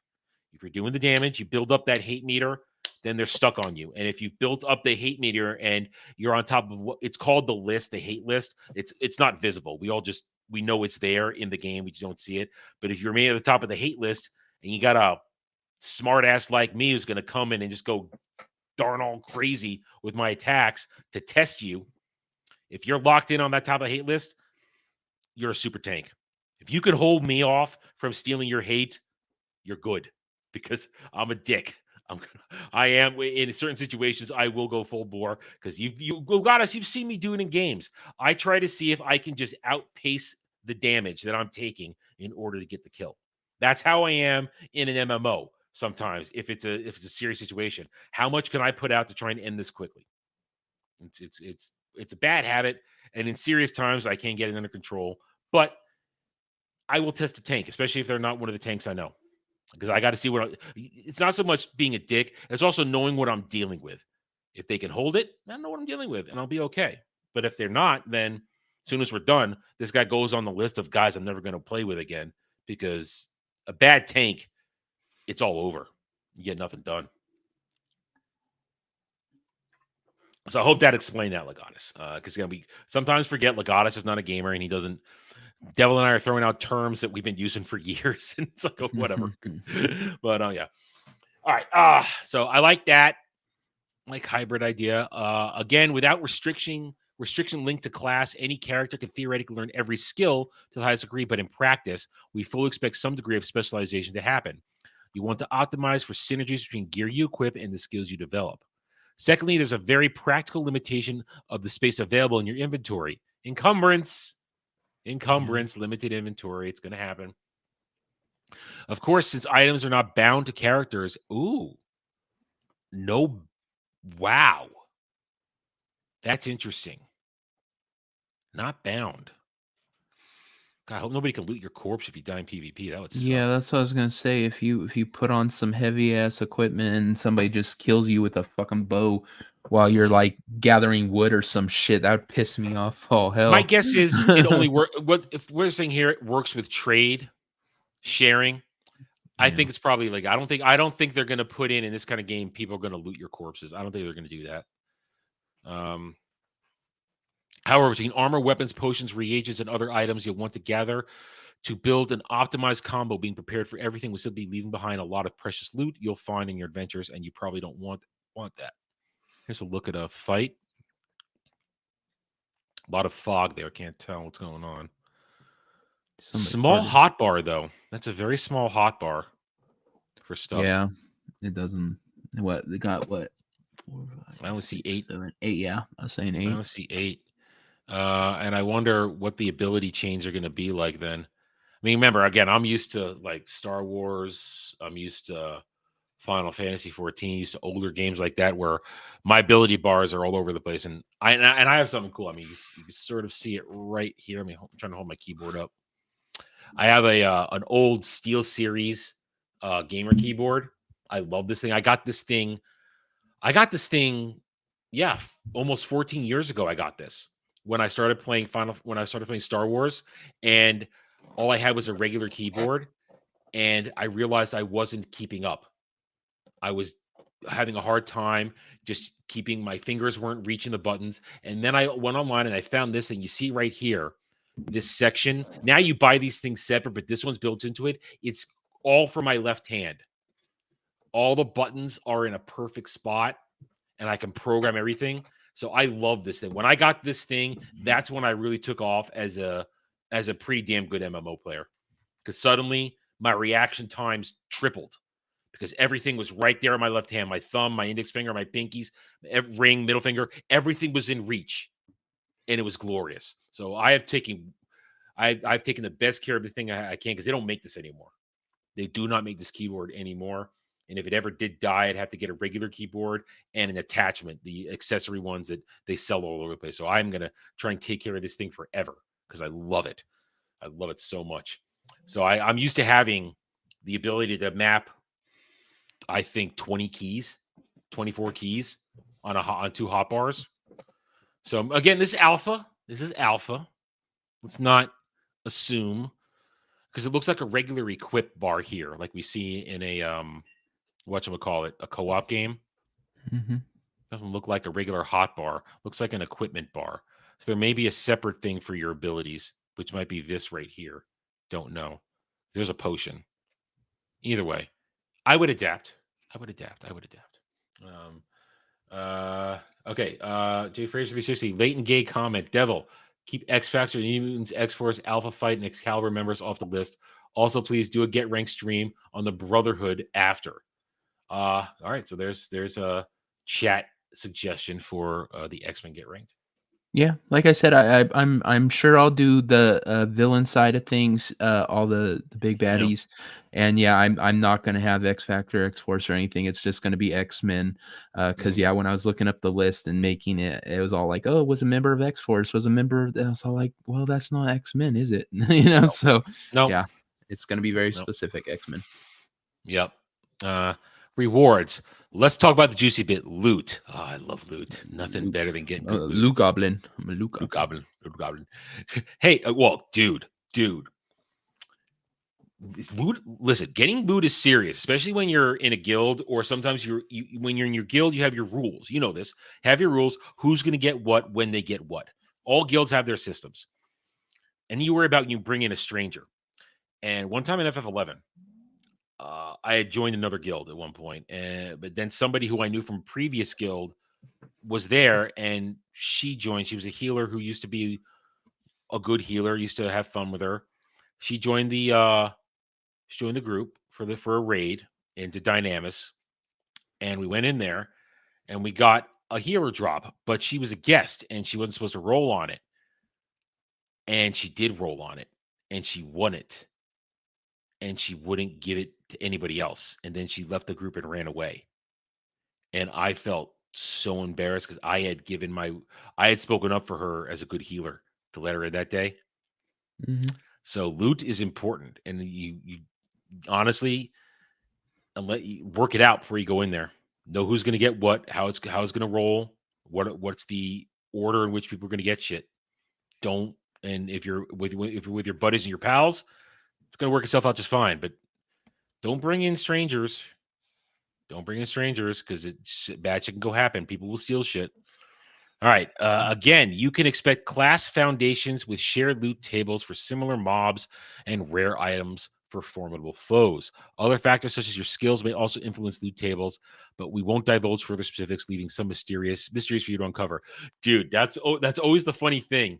If you're doing the damage, you build up that hate meter. then they're stuck on you. And if you've built up the hate meter and you're on top of what it's called the list, the hate list, it's not visible. We know it's there in the game. We just don't see it. But if you're made at the top of the hate list and you got a smart ass like me who's going to come in and just go darn all crazy with my attacks to test you, if you're locked in on that top of the hate list, you're a super tank. If you can hold me off from stealing your hate, you're good, because I'm a dick. I am in certain situations. I will go full bore because you've seen me do it in games. I try to see if I can just outpace the damage that I'm taking in order to get the kill. That's how I am in an MMO. Sometimes, if it's a serious situation, how much can I put out to try and end this quickly? It's a bad habit, and in serious times, I can't get it under control. But I will test a tank, especially if they're not one of the tanks I know. Because I got to see it's not so much being a dick, it's also knowing what I'm dealing with. If they can hold it, I know what I'm dealing with, and I'll be okay. But if they're not, then as soon as we're done, this guy goes on the list of guys I'm never going to play with again, because a bad tank, it's all over. You get nothing done. So I hope that explained that, Legatus. Because we sometimes forget Legatus is not a gamer, and he doesn't. Devil and I are throwing out terms that we've been using for years, and it's like, oh, whatever. But yeah. All right. So I like that, like hybrid idea. Again, without restriction linked to class, any character can theoretically learn every skill to the highest degree, but in practice, we fully expect some degree of specialization to happen. You want to optimize for synergies between gear you equip and the skills you develop. Secondly, there's a very practical limitation of the space available in your inventory. Encumbrance, limited inventory. It's going to happen. Of course, since items are not bound to characters. Ooh. No. Wow. That's interesting. Not bound. God, I hope nobody can loot your corpse if you die in PvP. That would suck. Yeah, that's what I was gonna say. If you put on some heavy ass equipment and somebody just kills you with a fucking bow while you're like gathering wood or some shit, that would piss me off. Oh hell. My guess is it only works. What if we're saying here? It works with trade, sharing. I think it's probably like I don't think they're gonna put in this kind of game. People are gonna loot your corpses. I don't think they're gonna do that. However, between armor, weapons, potions, reagents, and other items you'll want to gather to build an optimized combo, being prepared for everything will still be leaving behind a lot of precious loot you'll find in your adventures, and you probably don't want that. Here's a look at a fight. A lot of fog there. Can't tell what's going on. Small hotbar, though. That's a very small hotbar for stuff. Yeah, it doesn't. What they got? What? 4, 5, I only see 8. 7, 8. Yeah, I was saying 8. I only see 8. And I wonder what the ability chains are going to be like then. I mean, remember, again, I'm used to like Star Wars. I'm used to Final Fantasy 14, used to older games like that where my ability bars are all over the place. And I have something cool. I mean, you can sort of see it right here. I mean, I'm trying to hold my keyboard up. I have an old Steel Series gamer keyboard. I love this thing. I got this thing, yeah, almost 14 years ago. I got this when I started playing Star Wars, and all I had was a regular keyboard, and I realized I wasn't keeping up. I was having a hard time just keeping, my fingers weren't reaching the buttons. And then I went online and I found this thing. You see right here, this section. Now you buy these things separate, but this one's built into it. It's all for my left hand. All the buttons are in a perfect spot, and I can program everything. So I love this thing. When I got this thing, that's when I really took off as a pretty damn good MMO player, because suddenly my reaction times tripled because everything was right there on my left hand. My thumb, my index finger, my pinkies, ring, middle finger, everything was in reach, and it was glorious. So I've taken the best care of the thing I can, because they don't make this anymore. They do not make this keyboard anymore. And if it ever did die, I'd have to get a regular keyboard and an attachment, the accessory ones that they sell all over the place. So I'm going to try and take care of this thing forever because I love it. I love it so much. So I'm used to having the ability to map, I think, 24 keys on 2 hotbars. So again, this is alpha. Let's not assume, because it looks like a regular equip bar here, like we see in a whatchamacallit, a co-op game. Mm-hmm. Doesn't look like a regular hot bar. Looks like an equipment bar. So there may be a separate thing for your abilities, which might be this right here. Don't know. There's a potion. Either way, I would adapt. I would adapt. I would adapt. Okay. Jay Fraser 360. Leighton Gay comment. Devil. Keep X Factor, New Mutants, X Force, Alpha Fight, and Excalibur members off the list. Also, please do a Get Ranked stream on the Brotherhood after. All right. So there's a chat suggestion for the X-Men Get Ranked. Yeah, like I said, I'm sure I'll do the villain side of things, all the big Yeah. baddies, and yeah, I'm not gonna have X Factor, X Force, or anything. It's just gonna be X-Men, because yeah, when I was looking up the list and making it, it was all like, oh, was a member of X Force, was a member. I was all like, well, that's not X-Men, is it? You know, so No. yeah, it's gonna be very Nope. specific X-Men. Yep. Rewards. Let's talk about the juicy bit. Loot. Oh, I love loot. Nothing better than getting good loot. Luke Goblin. I'm a Luke Loot Goblin. Goblin. Hey, well, dude. Loot. Listen, getting loot is serious, especially when you're in a guild, or sometimes when you're in your guild, you have your rules. You know this. Have your rules. Who's going to get what when they get what. All guilds have their systems, and you worry about you bring in a stranger. And one time in FF11. I had joined another guild at one point, but then somebody who I knew from previous guild was there, and she joined. She was a healer who used to be a good healer. Used to have fun with her. She joined the group for a raid into Dynamis, and we went in there, and we got a healer drop. But she was a guest, and she wasn't supposed to roll on it, and she did roll on it, and she won it. And she wouldn't give it to anybody else. And then she left the group and ran away. And I felt so embarrassed because I had spoken up for her as a good healer to let her in that day. Mm-hmm. So loot is important. And you honestly, let you work it out before you go in there. Know who's going to get what, how it's going to roll, what's the order in which people are going to get shit. And if you're with your buddies and your pals, it's going to work itself out just fine, but don't bring in strangers. Don't bring in strangers because bad shit can go happen. People will steal shit. All right. Again, you can expect class foundations with shared loot tables for similar mobs and rare items for formidable foes. Other factors such as your skills may also influence loot tables, but we won't divulge further specifics, leaving some mysteries for you to uncover. Dude, that's always the funny thing.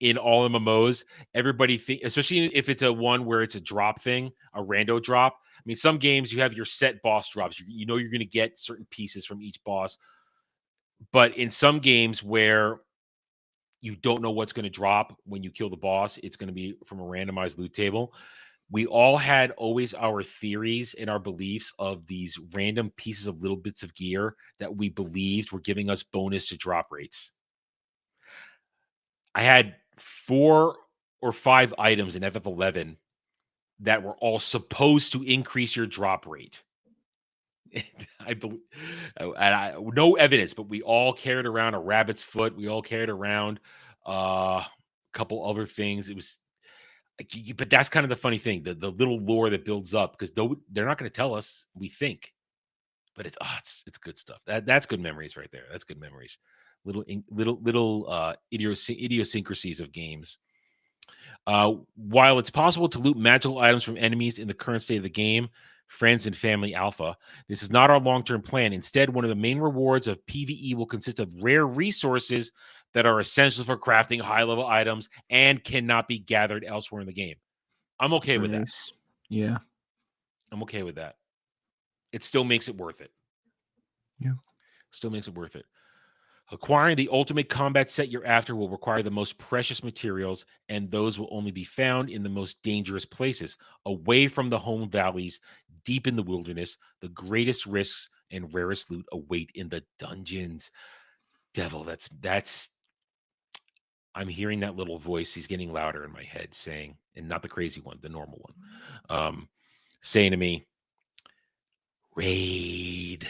In all MMOs, everybody especially if it's a one where it's a drop thing, a rando drop. I mean, some games you have your set boss drops. You know you're going to get certain pieces from each boss. But in some games where you don't know what's going to drop when you kill the boss, it's going to be from a randomized loot table. We all had always our theories and our beliefs of these random pieces of little bits of gear that we believed were giving us bonus to drop rates. I had 4 or 5 items in FF11 that were all supposed to increase your drop rate. I believe, no evidence, but we all carried around a rabbit's foot. We all carried around a couple other things. It was, but that's kind of the funny thing, the little lore that builds up, because they're not going to tell us. We think, but it's good stuff. That's good memories right there. That's good memories. Little idiosyncrasies of games. While it's possible to loot magical items from enemies in the current state of the game, Friends and Family Alpha, this is not our long-term plan. Instead, one of the main rewards of PvE will consist of rare resources that are essential for crafting high-level items and cannot be gathered elsewhere in the game. I'm okay with that. Yeah. I'm okay with that. It still makes it worth it. Yeah. Still makes it worth it. Acquiring the ultimate combat set you're after will require the most precious materials, and those will only be found in the most dangerous places, away from the home valleys, deep in the wilderness. The greatest risks and rarest loot await in the dungeons. Devil, that's. I'm hearing that little voice. He's getting louder in my head, saying, and not the crazy one, the normal one, saying to me, "Raid,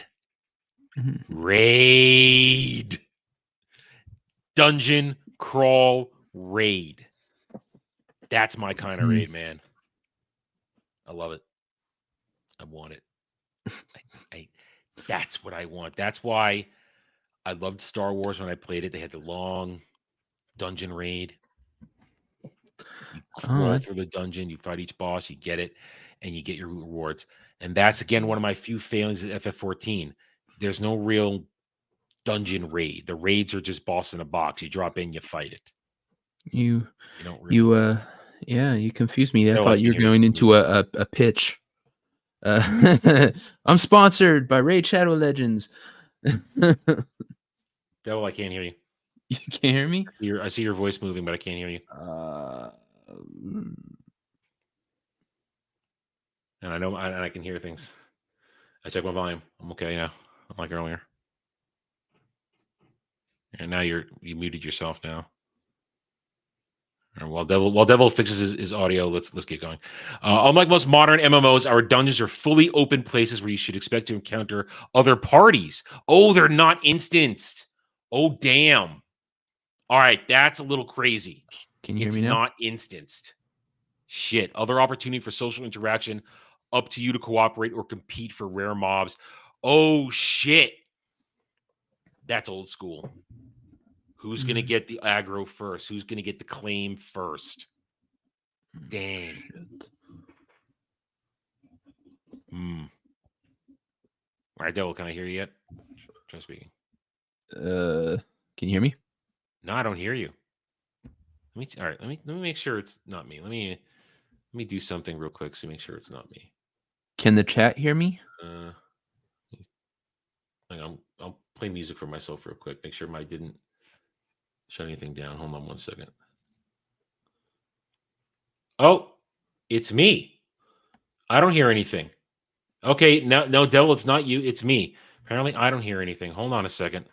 raid." Dungeon crawl raid. That's my kind of raid, man. I love it. I want it. That's what I want. That's why I loved Star Wars when I played it. They had the long dungeon raid. You crawl through the dungeon, you fight each boss, you get it, and you get your rewards. And that's again one of my few failings at FF14. There's no real dungeon raid. The raids are just boss in a box. You drop in, you fight it. You don't really. you confused me. I No, I thought you can were hear you. going into a pitch. I'm sponsored by Raid Shadow Legends. Devil, I can't hear you. You can't hear me? I see your voice moving, but I can't hear you. And I know, and I can hear things. I check my volume. I'm okay now. Unlike earlier. And now you muted yourself now. And while Devil fixes his audio, let's get going. Unlike most modern MMOs, our dungeons are fully open places where you should expect to encounter other parties. Oh, they're not instanced. Oh, damn. All right, that's a little crazy. Can you hear me now? It's not instanced. Shit. Other opportunity for social interaction, up to you to cooperate or compete for rare mobs. Oh, shit. That's old school. Who's going to get the aggro first? Who's going to get the claim first? Dang. All right, Devil, can I hear you yet? Try speaking. Can you hear me? No, I don't hear you. All right, let me make sure it's not me. Let me do something real quick so make sure it's not me. Can the chat hear me? I'll play music for myself real quick. Make sure I didn't shut anything down. Hold on 1 second. Oh, it's me. I don't hear anything. Okay, no, Devil, it's not you. It's me. Apparently, I don't hear anything. Hold on a second.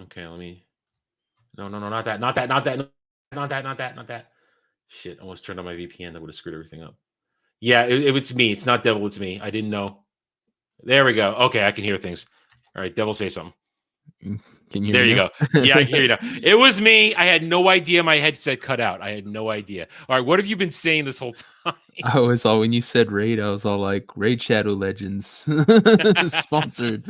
Okay, let me. No, not that. Shit, I almost turned on my VPN. That would have screwed everything up. Yeah, it's me. It's not Devil. It's me. I didn't know. There we go. Okay, I can hear things. All right, Devil, say something. Can you hear There me you now? go. Yeah, I can hear you now. It was me. I had no idea my headset cut out. I had no idea. All right, what have you been saying this whole time? I was all, when you said raid, I was all like, Raid Shadow Legends sponsored.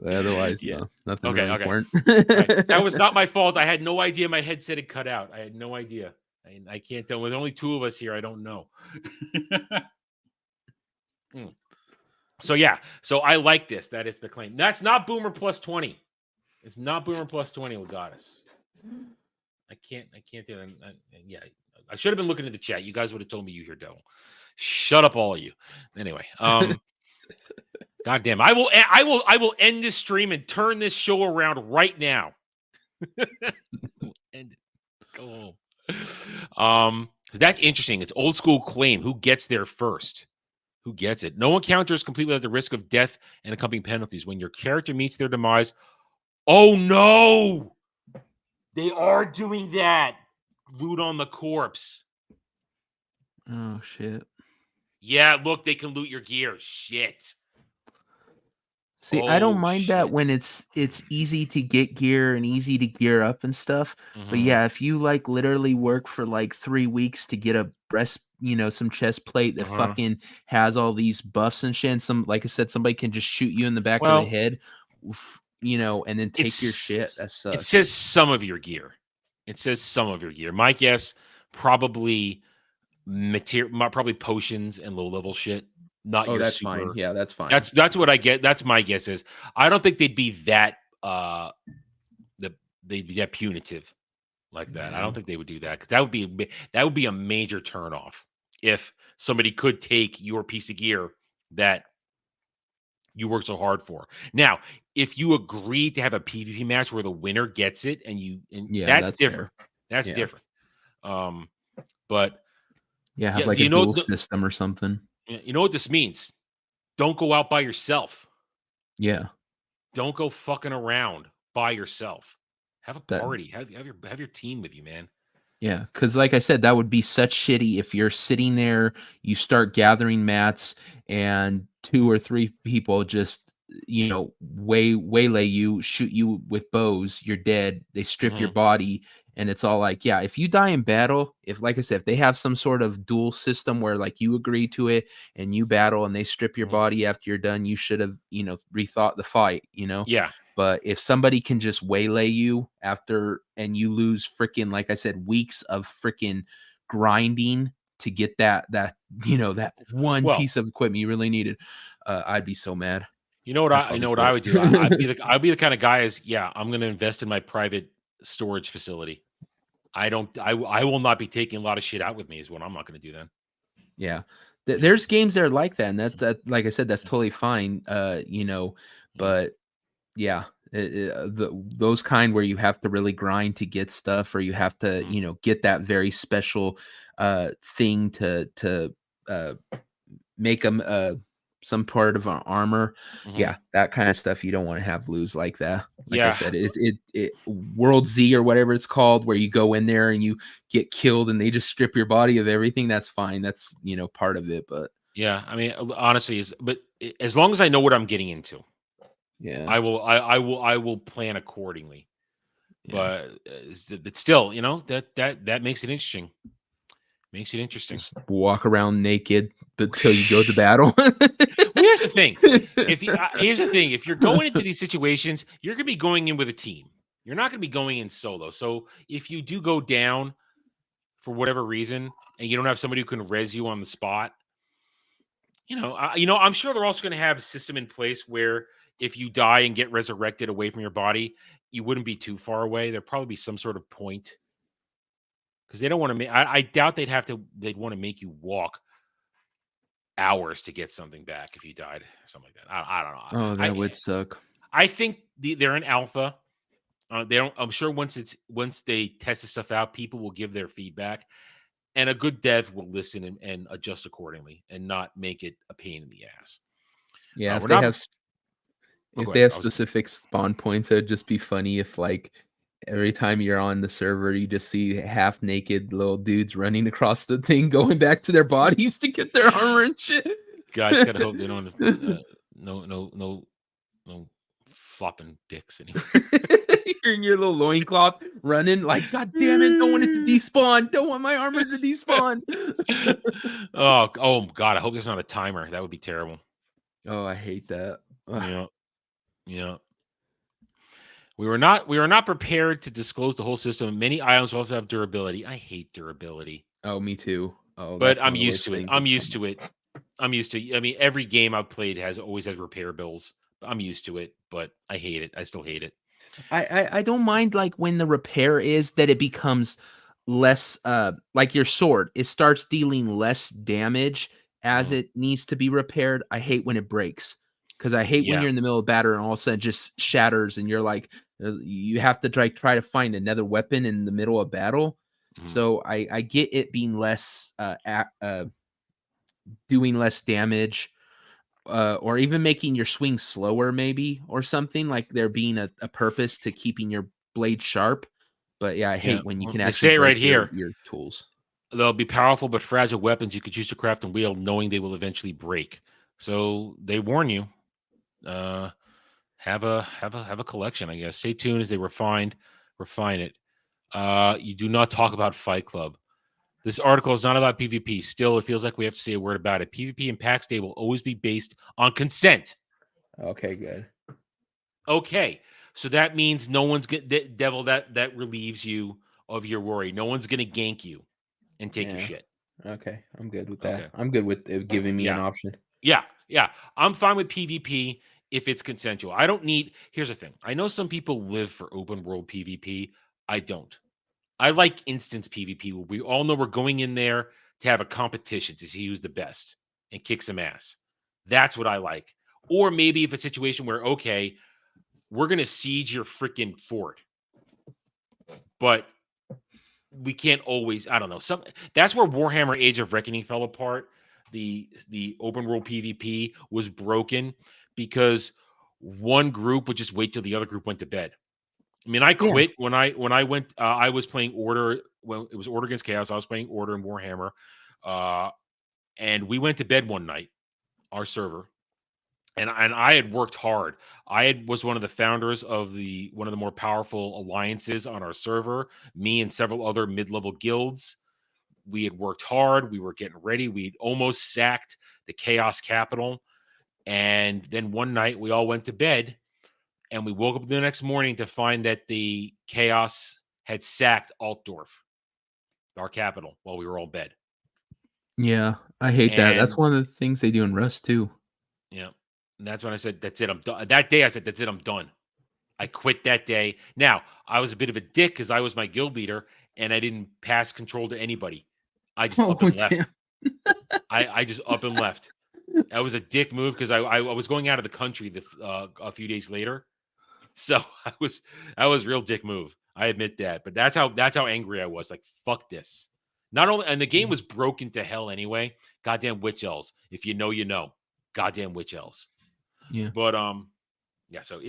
Otherwise, Yeah. no, nothing Okay, really important. Right. That was not my fault. I had no idea my headset had cut out. I had no idea. I can't tell. With only two of us here, I don't know. So yeah, so I like this. That is the claim. That's not Boomer plus 20. It's not Boomer plus 20 Legatus. I can't do that. Yeah, I should have been looking at the chat. You guys would have told me you hear Devil. Shut up, all of you. Anyway, God damn, I will end this stream and turn this show around right now. End it. Go home. So that's interesting. It's old school claim. Who gets there first? Who gets it? No encounter is complete without the risk of death and accompanying penalties. When your character meets their demise, oh no! They are doing that. Loot on the corpse. Oh shit. Yeah, look, they can loot your gear. Shit. See, I don't mind that when it's easy to get gear and easy to gear up and stuff. But yeah, if you like literally work for like 3 weeks to get a some chest plate that fucking has all these buffs and shit, and some, like I said, somebody can just shoot you in the back of the head, and then take your shit. That sucks. It says some of your gear. My guess, probably probably potions and low level shit. Not your that's super. fine. Yeah, that's fine. That's what I get. That's my guess is. I don't think they'd be that they'd be that punitive like that. I don't think they would do that, because that would be a major turnoff if somebody could take your piece of gear that you work so hard for. Now, if you agree to have a PvP match where the winner gets it, that's different. Fair. That's different. But have like a dual system or something. You know what this means? Don't go out by yourself. Yeah. Don't go fucking around by yourself. Have a party. Have your team with you, man. Yeah, because like I said, that would be such shitty if you're sitting there, you start gathering mats, and 2 or 3 people just waylay you, shoot you with bows, you're dead. They strip your body, and it's all like, yeah, if you die in battle, if like I said, if they have some sort of duel system where like you agree to it and you battle and they strip your body after you're done, you should have, rethought the fight, Yeah. But if somebody can just waylay you after and you lose freaking, like I said, weeks of freaking grinding to get that one Well, piece of equipment you really needed, I'd be so mad. you know what I'd you probably know what I quit. would do? I'd be the kind of guy I'm going to invest in my private storage facility. I will not be taking a lot of shit out with me is what I'm not going to do then. Yeah. There's games that are like that, and that like I said, that's totally fine. But yeah, those kind where you have to really grind to get stuff, or you have to, get that very special thing to make them some part of our armor. Yeah, that kind of stuff you don't want to have lose like that. Like I said, it World Z or whatever it's called, where you go in there and you get killed and they just strip your body of everything. That's fine. That's part of it. But Yeah, I mean, honestly, as long as I know what I'm getting into, yeah, I will plan accordingly. yeah. But still, that makes it interesting. Makes it interesting. Just walk around naked until you go to battle. Well, here's the thing. If you're going into these situations, you're going to be going in with a team. You're not going to be going in solo. So if you do go down for whatever reason, and you don't have somebody who can res you on the spot, I'm sure they're also going to have a system in place where if you die and get resurrected away from your body, you wouldn't be too far away. There'd probably be some sort of point, because they don't want to make. I doubt they'd want to make you walk hours to get something back if you died or something like that. I don't know. Oh, that would suck. I think they're in alpha. They don't. I'm sure once they test this stuff out, people will give their feedback, and a good dev will listen and adjust accordingly, and not make it a pain in the ass. Yeah, We're not. if they have specific spawn points, it'd just be funny if like every time you're on the server, you just see half naked little dudes running across the thing, going back to their bodies to get their armor and shit. Guys, gotta hope they don't. No flopping dicks anymore. You're in your little loincloth running like, God damn it, don't want it to despawn. Don't want my armor to despawn. oh God, I hope there's not a timer. That would be terrible. Oh, I hate that. Ugh. Yeah. We were not prepared to disclose the whole system. Many items also have durability. I hate durability. Oh, me too. Oh, but I'm used to it. I'm used to it. I mean, every game I've played always has repair bills. I'm used to it, but I hate it. I still hate it. I don't mind like when the repair is that it becomes less like your sword. It starts dealing less damage as it needs to be repaired. I hate when it breaks, because I hate when you're in the middle of battle and all of a sudden it just shatters and you're like, you have to try to find another weapon in the middle of battle. So I get it being less doing less damage, or even making your swing slower, maybe, or something, like there being a purpose to keeping your blade sharp. But yeah, I hate when you can actually say it break right here. your tools. They'll be powerful but fragile weapons you could use to craft and wield, knowing they will eventually break. So they warn you. Have a collection, I guess. Stay tuned as they refine it. You do not talk about Fight Club. This article is not about PvP. Still, it feels like we have to say a word about it. PvP and Pax Day will always be based on consent. Okay, good. Okay, so that means no one's devil that relieves you of your worry. No one's gonna gank you and take your shit. Okay, I'm good with that. Okay. I'm good with it giving me an option. Yeah. I'm fine with PvP if it's consensual. I don't need. Here's the thing. I know some people live for open world PvP. I don't. I like instance PvP where we all know we're going in there to have a competition to see who's the best and kick some ass. That's what I like. Or maybe if a situation where, okay, we're going to siege your freaking fort, but we can't always, I don't know. That's where Warhammer Age of Reckoning fell apart. The open world PvP was broken because one group would just wait till the other group went to bed. I mean, I quit when I went. I was playing Order when it was Order against Chaos. I was playing Order in Warhammer, and we went to bed one night, our server, and I had worked hard. Was one of the founders of one of the more powerful alliances on our server. Me and several other mid-level guilds. We had worked hard. We were getting ready. We'd almost sacked the Chaos Capital. And then one night we all went to bed, and we woke up the next morning to find that the Chaos had sacked Altdorf, our capital, while we were all in bed. Yeah, I hate that. That's And one of the things they do in Rust too. yeah, and that's when I said, "That's it. I'm done." That day, I said, "That's it. I'm done." I quit that day. Now, I was a bit of a dick because I was my guild leader and I didn't pass control to anybody. I just up and left. Damn. I just up and left. That was a dick move because I was going out of the country a few days later, so that was real dick move. I admit that, but that's how angry I was. Like, fuck this. Not only, and the game was broken to hell anyway. Goddamn witch elves. If you know, you know. Goddamn witch elves. Yeah. But yeah. So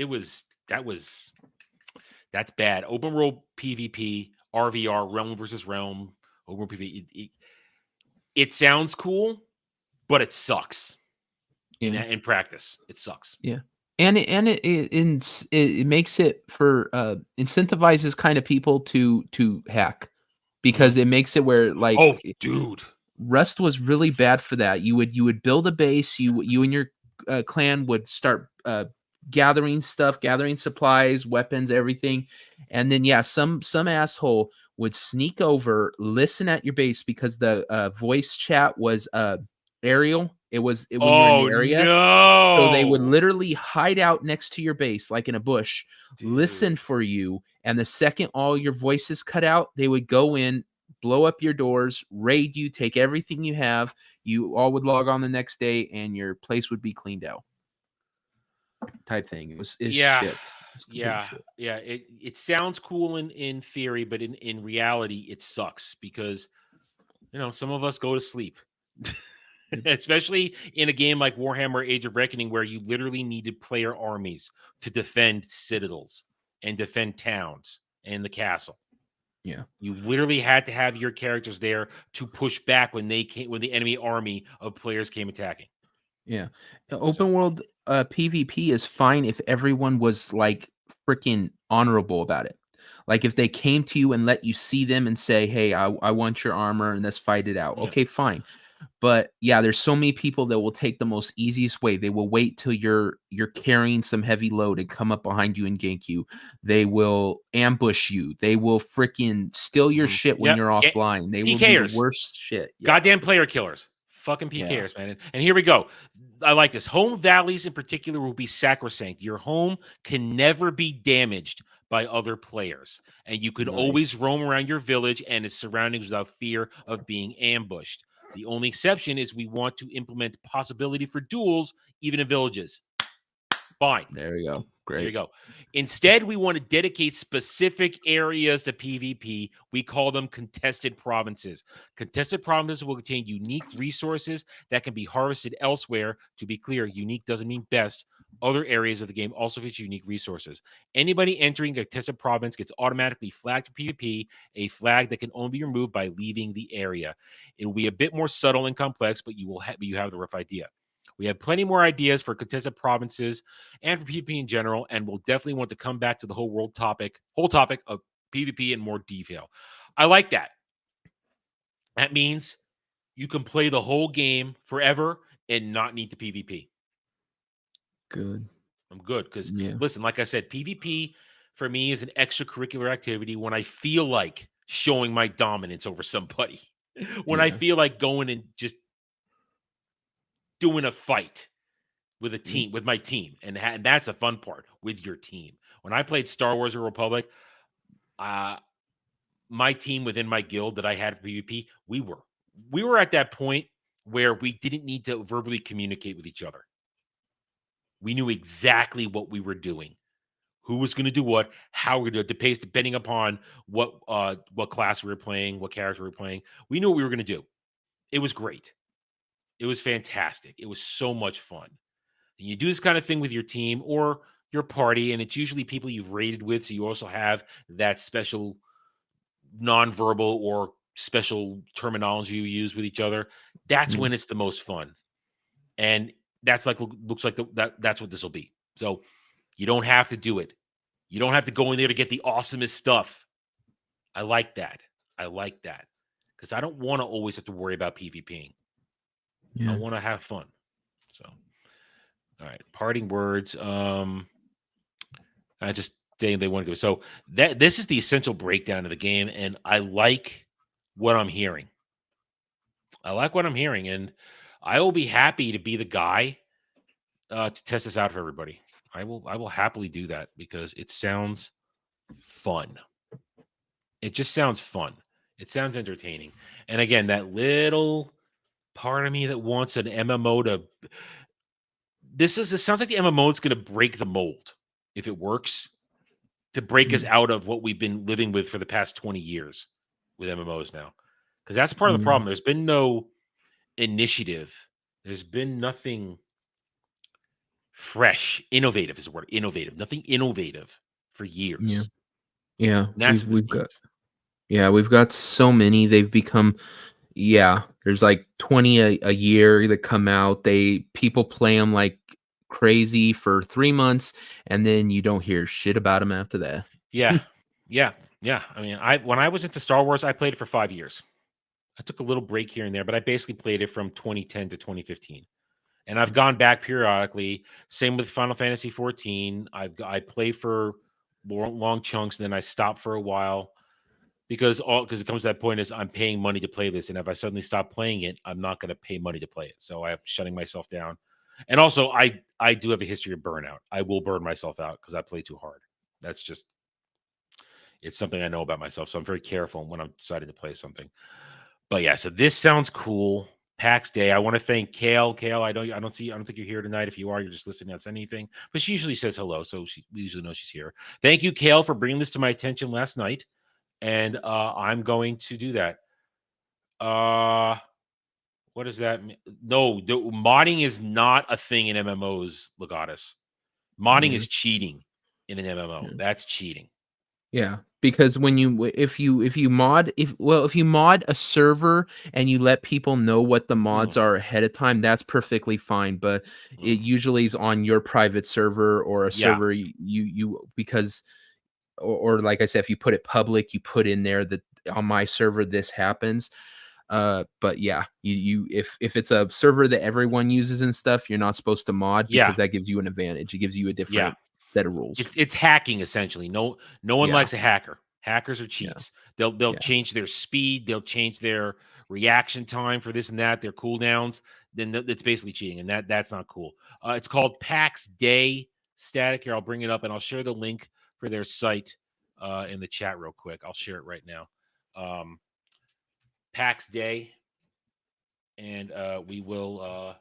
that's bad. Open world PvP, RVR, realm versus realm, open world PvP. It sounds cool, but it sucks. Yeah. In practice, it sucks. Yeah. And it makes it for incentivizes kind of people to hack, because it makes it where, like, Oh, dude. Rust was really bad for that. You would build a base. You and your clan would start gathering stuff, gathering supplies, weapons, everything, and then some asshole would sneak over, listen at your base, because the voice chat was aerial. It was when you're in the area. No. So they would literally hide out next to your base, like in a bush, listen Dude. for you. And the second all your voices cut out, they would go in, blow up your doors, raid you, take everything you have. You all would log on the next day, and your place would be cleaned out. Type thing. It's Yeah. shit. It's complete shit. Yeah. It sounds cool in theory, but in reality, it sucks because some of us go to sleep. Especially in a game like Warhammer Age of Reckoning, where you literally needed player armies to defend citadels and defend towns and the castle. Yeah. You literally had to have your characters there to push back when the enemy army of players came attacking. Yeah. Open world PvP is fine if everyone was like freaking honorable about it. Like if they came to you and let you see them and say, "Hey, I want your armor and let's fight it out." Yeah. Okay, fine. But yeah, there's so many people that will take the most easiest way. They will wait till you're carrying some heavy load and come up behind you and gank you. They will ambush you. They will freaking steal your shit when Yep. you're offline. They will do PKers. the worst shit. Yeah. Goddamn player killers. Fucking PKers, man. And here we go. I like this. Home valleys in particular will be sacrosanct. Your home can never be damaged by other players. And you could always roam around your village and its surroundings without fear of being ambushed. The only exception is we want to implement possibility for duels, even in villages. Fine. There you go. Great. There you go. Instead, we want to dedicate specific areas to PvP. We call them contested provinces. Contested provinces will contain unique resources that can be harvested elsewhere. To be clear, unique doesn't mean best. Other areas of the game also feature unique resources. Anybody entering a contested province gets automatically flagged for PvP, a flag that can only be removed by leaving the area. It will be a bit more subtle and complex, but you have the rough idea. We have plenty more ideas for contested provinces and for PvP in general, and we'll definitely want to come back to the whole topic of PvP in more detail. I like that. That means you can play the whole game forever and not need the PvP. Good. I'm good because listen, like I said, PvP for me is an extracurricular activity when I feel like showing my dominance over somebody. When I feel like going and just doing a fight with a team, with my team, and that's the fun part, with your team. When I played Star Wars: The Republic, my team within my guild that I had for PvP, we were at that point where we didn't need to verbally communicate with each other. We knew exactly what we were doing, who was going to do what, how we're going to do it, depending upon what class we were playing, what character we were playing. We knew what we were going to do. It was great. It was fantastic. It was so much fun. And you do this kind of thing with your team or your party, and it's usually people you've raided with, so you also have that special nonverbal or special terminology you use with each other. That's when it's the most fun. And that's like looks like that's what this will be. So you don't have to do it. You don't have to go in there to get the awesomest stuff. I like that. Because I don't want to always have to worry about PvPing. I want to have fun. So, all right. Parting words. I just saying they want to go. So this is the essential breakdown of the game, and I like what I'm hearing. And I will be happy to be the guy to test this out for everybody. I will happily do that because it sounds fun. It just sounds fun. It sounds entertaining. And again, that little part of me that wants an MMO to this sounds like the MMO is going to break the mold if it works, to break us out of what we've been living with for the past 20 years with MMOs now. Because that's part of the problem. There's been no initiative. There's been nothing fresh. Innovative is the word. Innovative. Nothing innovative for years. Yeah. That's we've got so many. They've become there's like 20 a year that come out. People play them like crazy for 3 months, and then you don't hear shit about them after that. Yeah. I mean, when I was into Star Wars, I played it for 5 years. I took a little break here and there, but I basically played it from 2010 to 2015. And I've gone back periodically. Same with Final Fantasy 14. I play for long chunks, and then I stop for a while because it comes to that point is I'm paying money to play this, and if I suddenly stop playing it, I'm not going to pay money to play it. So I'm shutting myself down. And also, I do have a history of burnout. I will burn myself out because I play too hard. That's just it's something I know about myself. So I'm very careful when I'm decided to play something. But yeah, so this sounds cool. PAX Day. I want to thank Kale. Kale, I don't think you're here tonight. If you are, you're just listening, not saying anything. But she usually says hello, so we usually know she's here. Thank you, Kale, for bringing this to my attention last night. And I'm going to do that. What does that mean? No, modding is not a thing in MMOs, Legatus. Modding is cheating in an MMO. That's cheating. Yeah, because if you mod a server and you let people know what the mods are ahead of time, that's perfectly fine. But it usually is on your private server or a server you because or like I said, if you put it public, you put in there that on my server this happens. But yeah, if it's a server that everyone uses and stuff, you're not supposed to mod because that gives you an advantage. It gives you a different set of rules. It's hacking essentially. No one likes a hacker. Hackers are cheats. They'll change their speed. They'll change their reaction time for this and that. Their cooldowns. Then it's basically cheating, and that's not cool. It's called PAX Day. Static here. I'll bring it up and I'll share the link for their site in the chat real quick. I'll share it right now. PAX Day, and we will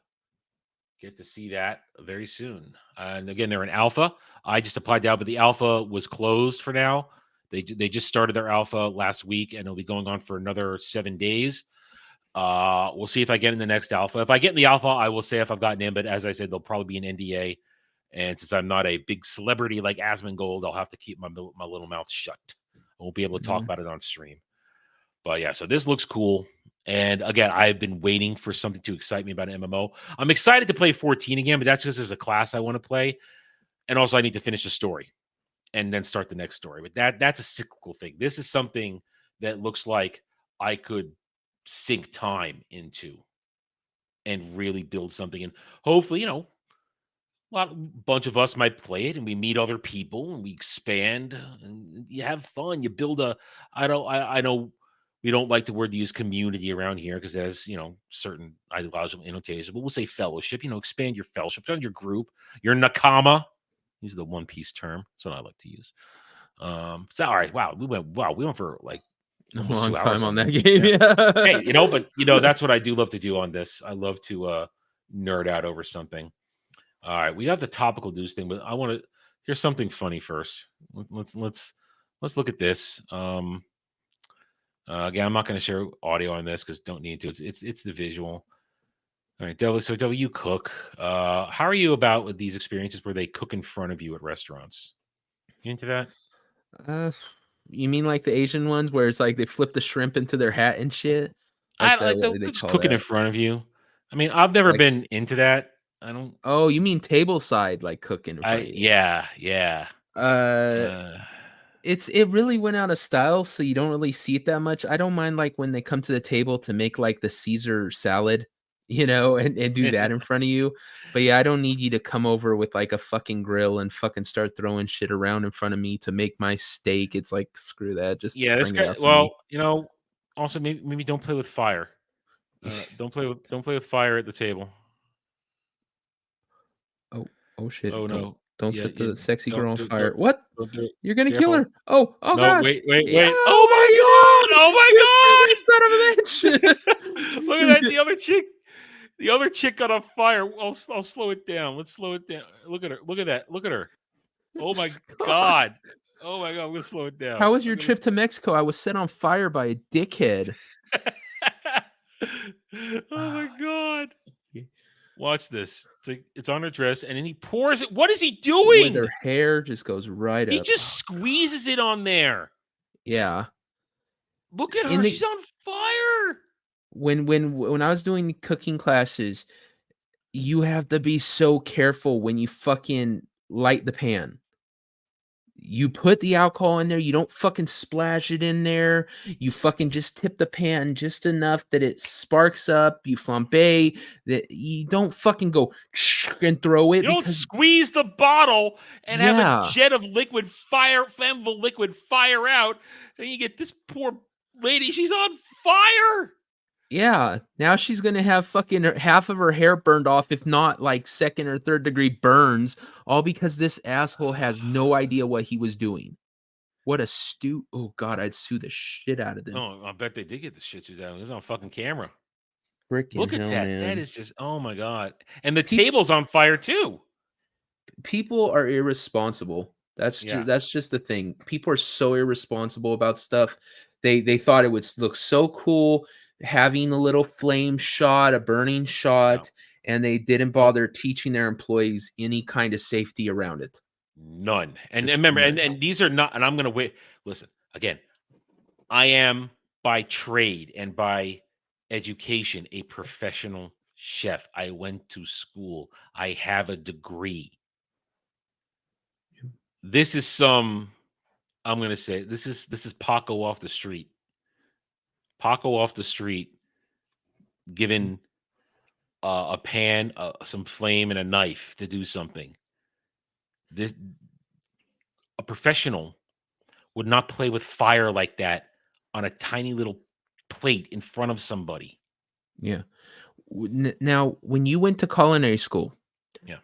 get to see that very soon. And again, they're in alpha. I just applied to alpha, but the alpha was closed for now. They just started their alpha last week, and it'll be going on for another 7 days. We'll see if I get in the next alpha. If I get in the alpha, I will say if I've gotten in, but as I said, there'll probably be an NDA. And since I'm not a big celebrity like Asmongold, I'll have to keep my little mouth shut. I won't be able to talk about it on stream. But yeah, so this looks cool. And again, I've been waiting for something to excite me about an MMO. I'm excited to play 14 again, but that's because there's a class I want to play. And also I need to finish the story and then start the next story. But that's a cyclical thing. This is something that looks like I could sink time into and really build something. And hopefully, bunch of us might play it and we meet other people and we expand and you have fun. You build I know we don't like the word to use community around here because there's, certain ideological annotations, but we'll say fellowship, expand your fellowship, on your group, your nakama. Use the One Piece term. That's what I like to use. So, all right. Wow. We went for like A almost long 2 time hours on that game. Yeah. Hey, but that's what I do love to do on this. I love to nerd out over something. All right, we have the topical news thing, but I want to here's something funny first. Let's look at this. Again, I'm not going to share audio on this because don't need to. It's the visual. All right, Devil. So Devil, you cook. How are you about with these experiences where they cook in front of you at restaurants? You into that? You mean like the Asian ones where it's like they flip the shrimp into their hat and shit? I like what the they just call cooking in that? front of you. I mean, I've never Like- been into that. I don't. Oh, you mean table side, like cooking in front of you? Yeah. Uh, It really went out of style, so you don't really see it that much. I don't mind like when they come to the table to make like the Caesar salad, and do that in front of you. But yeah, I don't need you to come over with like a fucking grill and fucking start throwing shit around in front of me to make my steak. It's like screw that. Just yeah, this bring it guy. out to me. Well, also maybe don't play with fire. Don't play with fire at the table. Oh, oh shit. Oh Don't no. don't Yeah, set the sexy don't girl on do fire. What? don't do it. You're gonna kill Careful. her. Oh No, god. wait. Yeah, Oh what are you doing? my You stupid son of a god! bitch. Look at that. The other chick got on fire. I'll slow it down. Let's slow it down. Look at her. Look at that. Look at her. Oh my God. god. Oh my god. I'm gonna slow it down. How was your trip to Mexico? I was set on fire by a dickhead. Oh my god. Watch this. It's on her dress, and then he pours it. What is he With doing? her hair just goes right He up. just squeezes it on there. Yeah. Look at In her. the- She's on fire. When I was doing cooking classes, you have to be so careful when you fucking light the pan. You put the alcohol in there, you don't fucking splash it in there. You fucking just tip the pan just enough that it sparks up. You flambe that you don't fucking go and throw it You don't because squeeze the bottle and have a yeah. jet of liquid fire, flammable liquid fire out, and you get this poor lady. She's on fire. Yeah, now she's gonna have fucking half of her hair burned off, if not like second or third degree burns, all because this asshole has no idea what he was doing. What a oh god, I'd sue the shit out of them. Oh, I bet they did get the shit shoes out. It was on fucking camera. Freaking Look at hell, that. man. That is just, oh my god. And the People- table's on fire too. People are irresponsible. Yeah. That's just the thing. People are so irresponsible about stuff. They thought it would look so cool having a little flame shot, a burning shot, and they didn't bother teaching their employees any kind of safety around it. None. And Just remember, none. and these are not, and I'm gonna wait. Listen, again, I am by trade and by education a professional chef. I went to school. I have a degree. This is some, I'm gonna say this is Paco off the street. Paco off the street, given a pan, some flame, and a knife to do something. This a professional would not play with fire like that on a tiny little plate in front of somebody. Yeah. Now, when you went to culinary school, Yeah.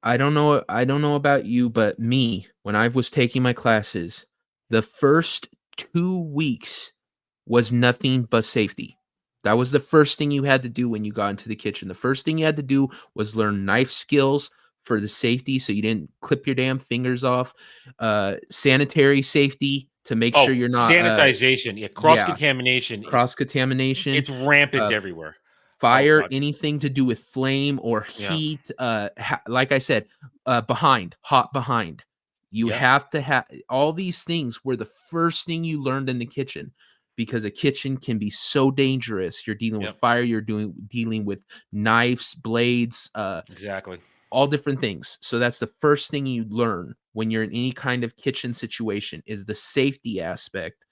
I don't know about you, but me, when I was taking my classes, the first 2 weeks was nothing but safety. That was the first thing you had to do when you got into the kitchen. The first thing you had to do was learn knife skills for the safety so you didn't clip your damn fingers off. Sanitary safety to make sure you're not sanitization, cross-contamination. Cross-contamination. It's rampant everywhere. Fire, God. anything to do with flame or heat. Like I said, hot behind. You have to have all these things were the first thing you learned in the kitchen because a kitchen can be so dangerous. You're dealing with fire, you're dealing with knives, blades, exactly. All different things. So that's the first thing you learn when you're in any kind of kitchen situation is the safety aspect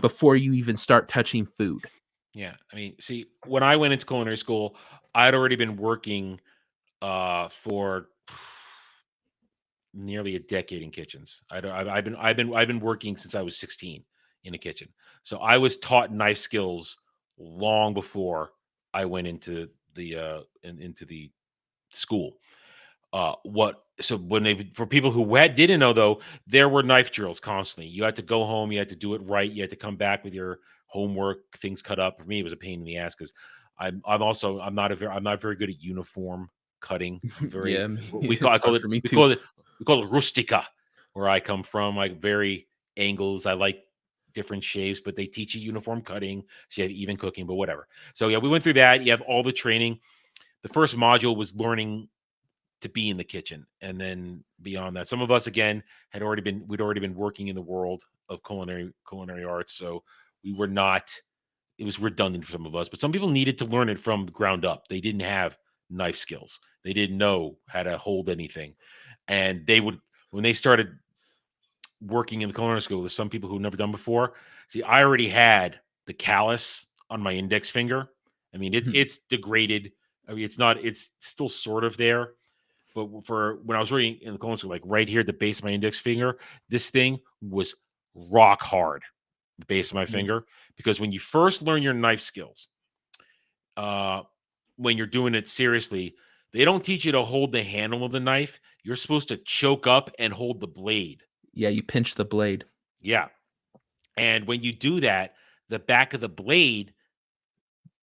before you even start touching food. Yeah. I mean, see, when I went into culinary school, I'd already been working for nearly a decade in kitchens. I've been working since I was 16 in a kitchen. So I was taught knife skills long before I went into the school. For people who didn't know though, there were knife drills constantly. You had to go home, you had to do it right, you had to come back with your homework, things cut up. For me, it was a pain in the ass because I'm not very good at uniform cutting. I'm very we call it rustica where I come from. Like very angles. I like different shapes, but they teach you uniform cutting, so you have even cooking, but whatever. So yeah, we went through that. You have all the training. The first module was learning to be in the kitchen, and then beyond that, some of us again we'd already been working in the world of culinary arts, so we were not. It was redundant for some of us, but some people needed to learn it from the ground up. They didn't have knife skills. They didn't know how to hold anything. And they would, when they started working in the culinary school, there's some people who've never done before. See, I already had the callus on my index finger. I mean, it's degraded. I mean, it's still sort of there. But for when I was working in the culinary school, like right here at the base of my index finger, this thing was rock hard, the base of my finger. Because when you first learn your knife skills, when you're doing it seriously, they don't teach you to hold the handle of the knife. You're supposed to choke up and hold the blade. Yeah, you pinch the blade. Yeah. And when you do that, the back of the blade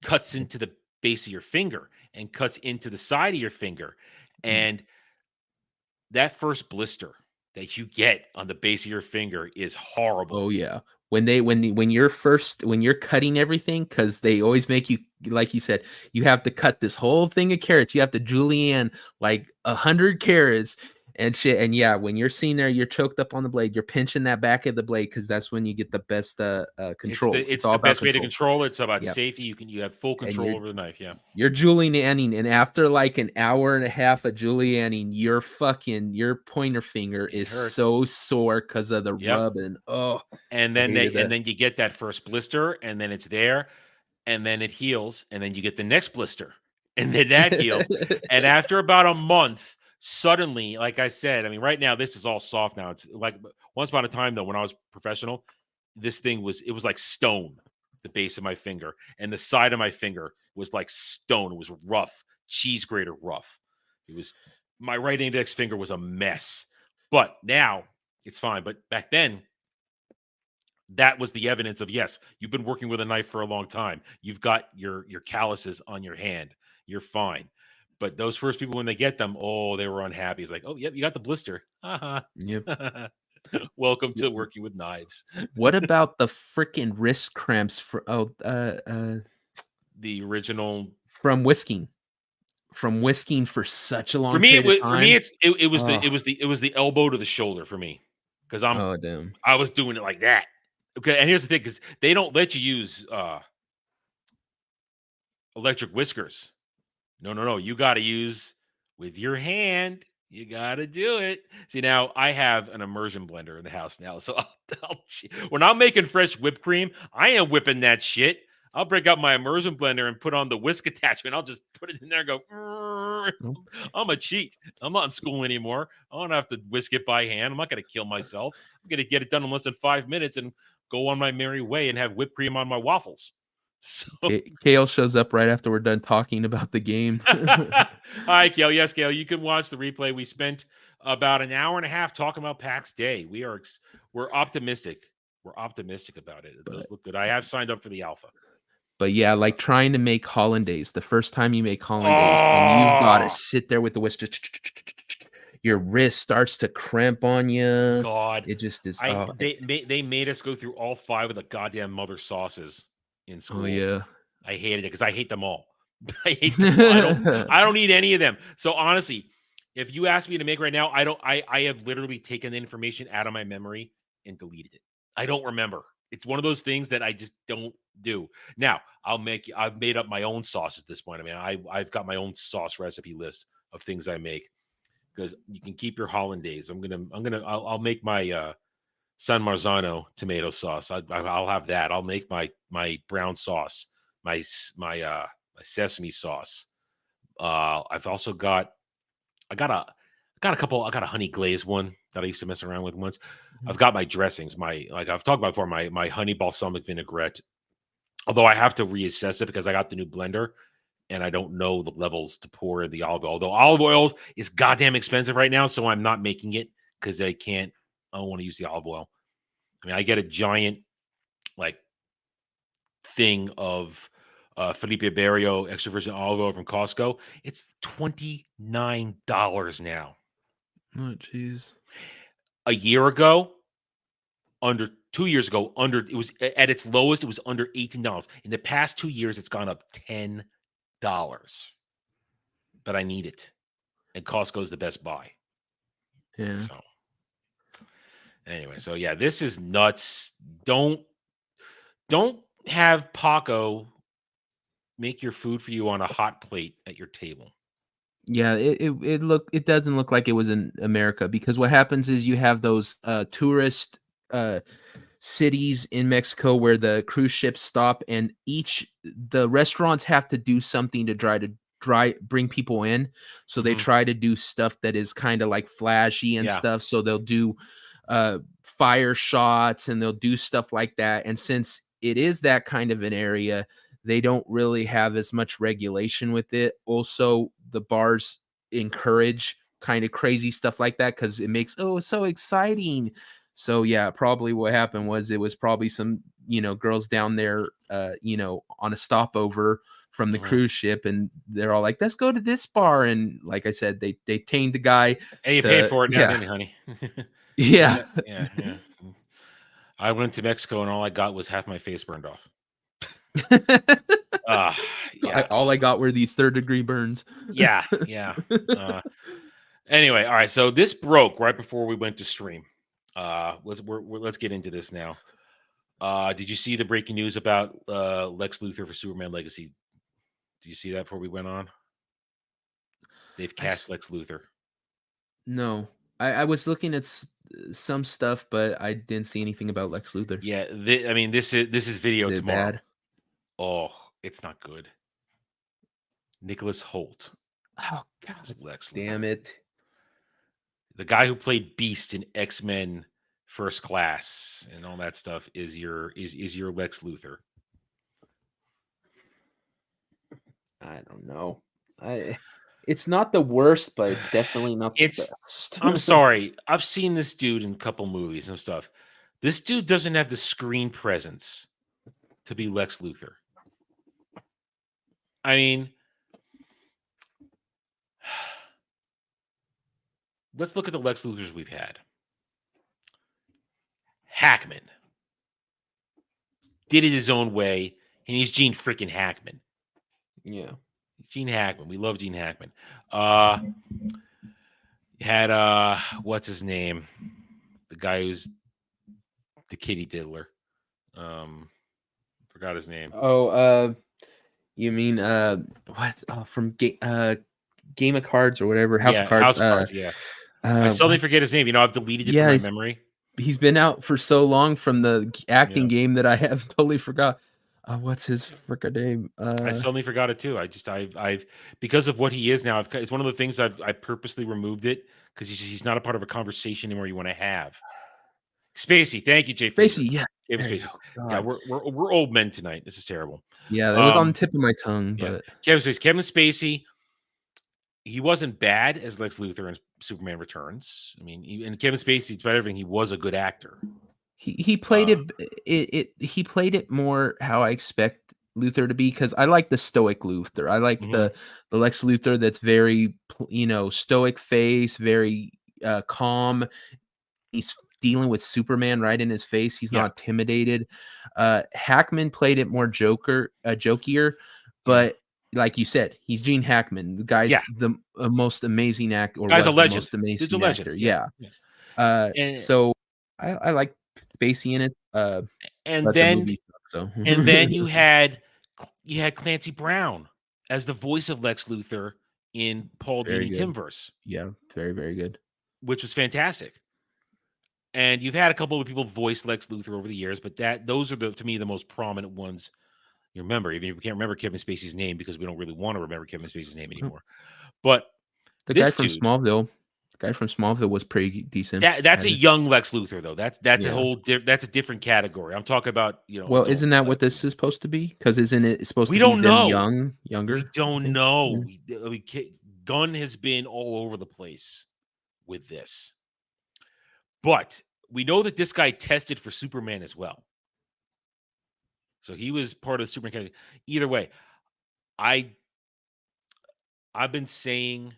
cuts into the base of your finger and cuts into the side of your finger. And that first blister that you get on the base of your finger is horrible. Oh yeah. When you're cutting everything, because they always make you, like you said, you have to cut this whole thing of carrots. You have to julienne like 100 carrots and shit. And yeah, when you're seeing there, you're choked up on the blade. You're pinching that back of the blade because that's when you get the best control. It's all the about best way to control it. It's about Yep. safety. You have full control over the knife. Yeah. You're julienning, and after like an hour and a half of julienning, your pointer finger is hurts. so sore because of the Yep. rub. And and then you get that first blister, and then it's there, and then it heals, and then you get the next blister, and then that heals. And after about a month, suddenly, like I said, I mean, right now this is all soft now. It's like once upon a time though, when I was professional, this thing was like stone, the base of my finger, and the side of my finger was like stone. It was rough, cheese grater rough. It was, my right index finger was a mess, but now it's fine. But back then, that was the evidence of, yes, you've been working with a knife for a long time. You've got your calluses on your hand. You're fine. But those first people, when they get them, oh, they were unhappy. It's like, oh, yep, you got the blister. Yep. Welcome to working with knives. What about the freaking wrist cramps for The original from whisking for such a long for me, period of time? for me, it was the elbow to the shoulder for me, because Oh damn. I was doing it like that. Okay, and here's the thing, because they don't let you use electric whiskers. No. You got to use with your hand. You got to do it. See, now I have an immersion blender in the house now. So when I'm making fresh whipped cream, I am whipping that shit. I'll break out my immersion blender and put on the whisk attachment. I'll just put it in there and go. I'm a cheat. I'm not in school anymore. I don't have to whisk it by hand. I'm not going to kill myself. I'm going to get it done in less than 5 minutes and go on my merry way and have whipped cream on my waffles. So Kale shows up right after we're done talking about the game. Hi, Kale. Yes, Kale. You can watch the replay. We spent about an hour and a half talking about PAX Day. We're optimistic. We're optimistic about it. It does look good. I have signed up for the alpha. But yeah, like trying to make hollandaise. The first time you make hollandaise, and you've got to sit there with the whisk. Your wrist starts to cramp on you. God, it just is. They made us go through all 5 of the goddamn mother sauces in school. Oh yeah, I hated it because I hate them all. I hate them all. I don't need any of them. So honestly, if you ask me to make right now, I have literally taken the information out of my memory and deleted it. I don't remember. It's one of those things that I just don't do. Now I've made up my own sauce at this point. I mean, I've got my own sauce recipe list of things I make, because you can keep your hollandaise. I'll make my San Marzano tomato sauce. I'll have that. I'll make my brown sauce, my sesame sauce. I've also got a honey glazed one that I used to mess around with once. I've got my dressings, like I've talked about before, my honey balsamic vinaigrette. Although I have to reassess it because I got the new blender and I don't know the levels to pour in the olive oil. Although olive oil is goddamn expensive right now, so I'm not making it because I don't want to use the olive oil. I mean, I get a giant like thing of Felipe Barrio extra virgin olive oil from Costco. It's $29 now. oh jeez. A year ago, 2 years ago, it was at its lowest, it was under $18. In the past 2 years, it's gone up $10. But I need it, and Costco's the best buy. Yeah. So anyway, so yeah, this is nuts. Don't have Paco make your food for you on a hot plate at your table. Yeah, it doesn't look like it was in America because what happens is you have those tourist cities in Mexico where the cruise ships stop, and the restaurants have to do something to bring people in. So they Mhm. try to do stuff that is kind of like flashy and Yeah. stuff. So they'll do fire shots and they'll do stuff like that. And since it is that kind of an area, they don't really have as much regulation with it. Also, the bars encourage kind of crazy stuff like that because it makes so exciting. So yeah, probably what happened was it was probably some girls down there on a stopover from the Mhm. cruise ship, and they're all like, let's go to this bar, and like I said, they tamed the guy Hey, you paid to for it now, yeah didn't you, honey? yeah. Yeah, yeah. I went to Mexico and all I got was half my face burned off. Yeah. All I got were these third-degree burns. Yeah, yeah. Anyway, all right. So this broke right before we went to stream. Let's get into this now. Did you see the breaking news about Lex Luthor for Superman Legacy? Did you see that before we went on? They've cast Lex Luthor. No, I was looking at some stuff, but I didn't see anything about Lex Luthor. Yeah, I mean this is video Is it tomorrow. bad? Oh, it's not good. Nicholas Holt, Oh as Lex Luthor. damn it! The guy who played Beast in X-Men First Class and all that stuff is your Lex Luthor. I don't know. It's not the worst, but it's definitely not the best. I'm sorry. I've seen this dude in a couple movies and stuff. This dude doesn't have the screen presence to be Lex Luthor. I mean, let's look at the Lex Luthors we've had. Hackman did it his own way, and he's Gene freaking Hackman. Yeah. Gene Hackman. We love Gene Hackman. Had what's his name? The guy who's the kitty diddler. Forgot his name. Oh, you mean what? Oh, from Game of Cards or whatever. House of Cards. House of Cards. Yeah. I suddenly forget his name. I've deleted it from my memory. He's been out for so long from the acting game that I have totally forgot. What's his frickin' name? I suddenly forgot it too. I've because of what he is now. It's one of the things I purposely removed it because he's not a part of a conversation anymore you want to have. Spacey, thank you, Jay. Spacey, yeah. Spacey. Yeah, we're old men tonight. This is terrible. Yeah, that was on the tip of my tongue. Yeah. But Kevin Spacey, he wasn't bad as Lex Luthor in Superman Returns. I mean, and Kevin Spacey, despite everything, he was a good actor. He played he played it more how I expect Luthor to be, because I like the stoic Luthor. I like the Lex Luthor that's very stoic face, very calm. He's dealing with Superman right in his face. He's not intimidated. Hackman played it more jokier, but like you said, he's Gene Hackman. The guy's the most amazing actor. Guy's a legend. Most amazing He's a legend. actor. Yeah. So I like Spacey in it. And then you had Clancy Brown as the voice of Lex Luthor in Paul Dini Timverse. Yeah, very, very good. Which was fantastic. And you've had a couple of people voice Lex Luthor over the years, but those are to me the most prominent ones. You remember, even if we can't remember Kevin Spacey's name because we don't really want to remember Kevin Spacey's name anymore. But the guy from Smallville was pretty decent. That's a young Lex Luthor, though. That's a different category. I'm talking about Well, isn't that what this is supposed to be? Because isn't it supposed to be younger? We don't know. Gunn has been all over the place with this, but we know that this guy tested for Superman as well. So he was part of the Superman category. Either way, I've been saying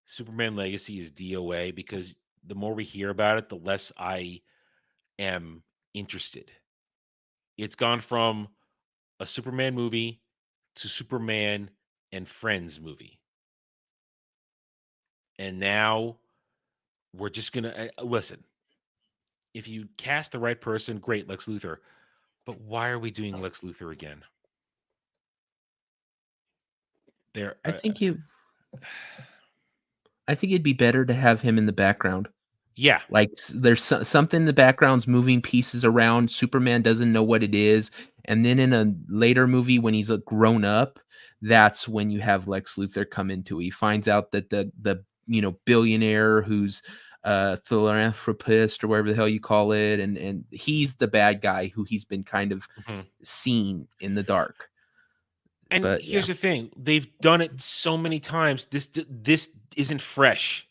Superman Legacy is DOA because the more we hear about it, the less I am interested. It's gone from a Superman movie to Superman and Friends movie. And now we're just going to listen. If you cast the right person, great, Lex Luthor. But why are we doing Lex Luthor again? I think you. I think it'd be better to have him in the background. Yeah. Like there's something in the background's moving pieces around. Superman doesn't know what it is, and then in a later movie when he's a grown up, that's when you have Lex Luthor come into it. He finds out that the billionaire who's philanthropist or whatever the hell you call it, and he's the bad guy who he's been kind of Mhm. seen in the dark. And But here's the thing: they've done it so many times. This isn't fresh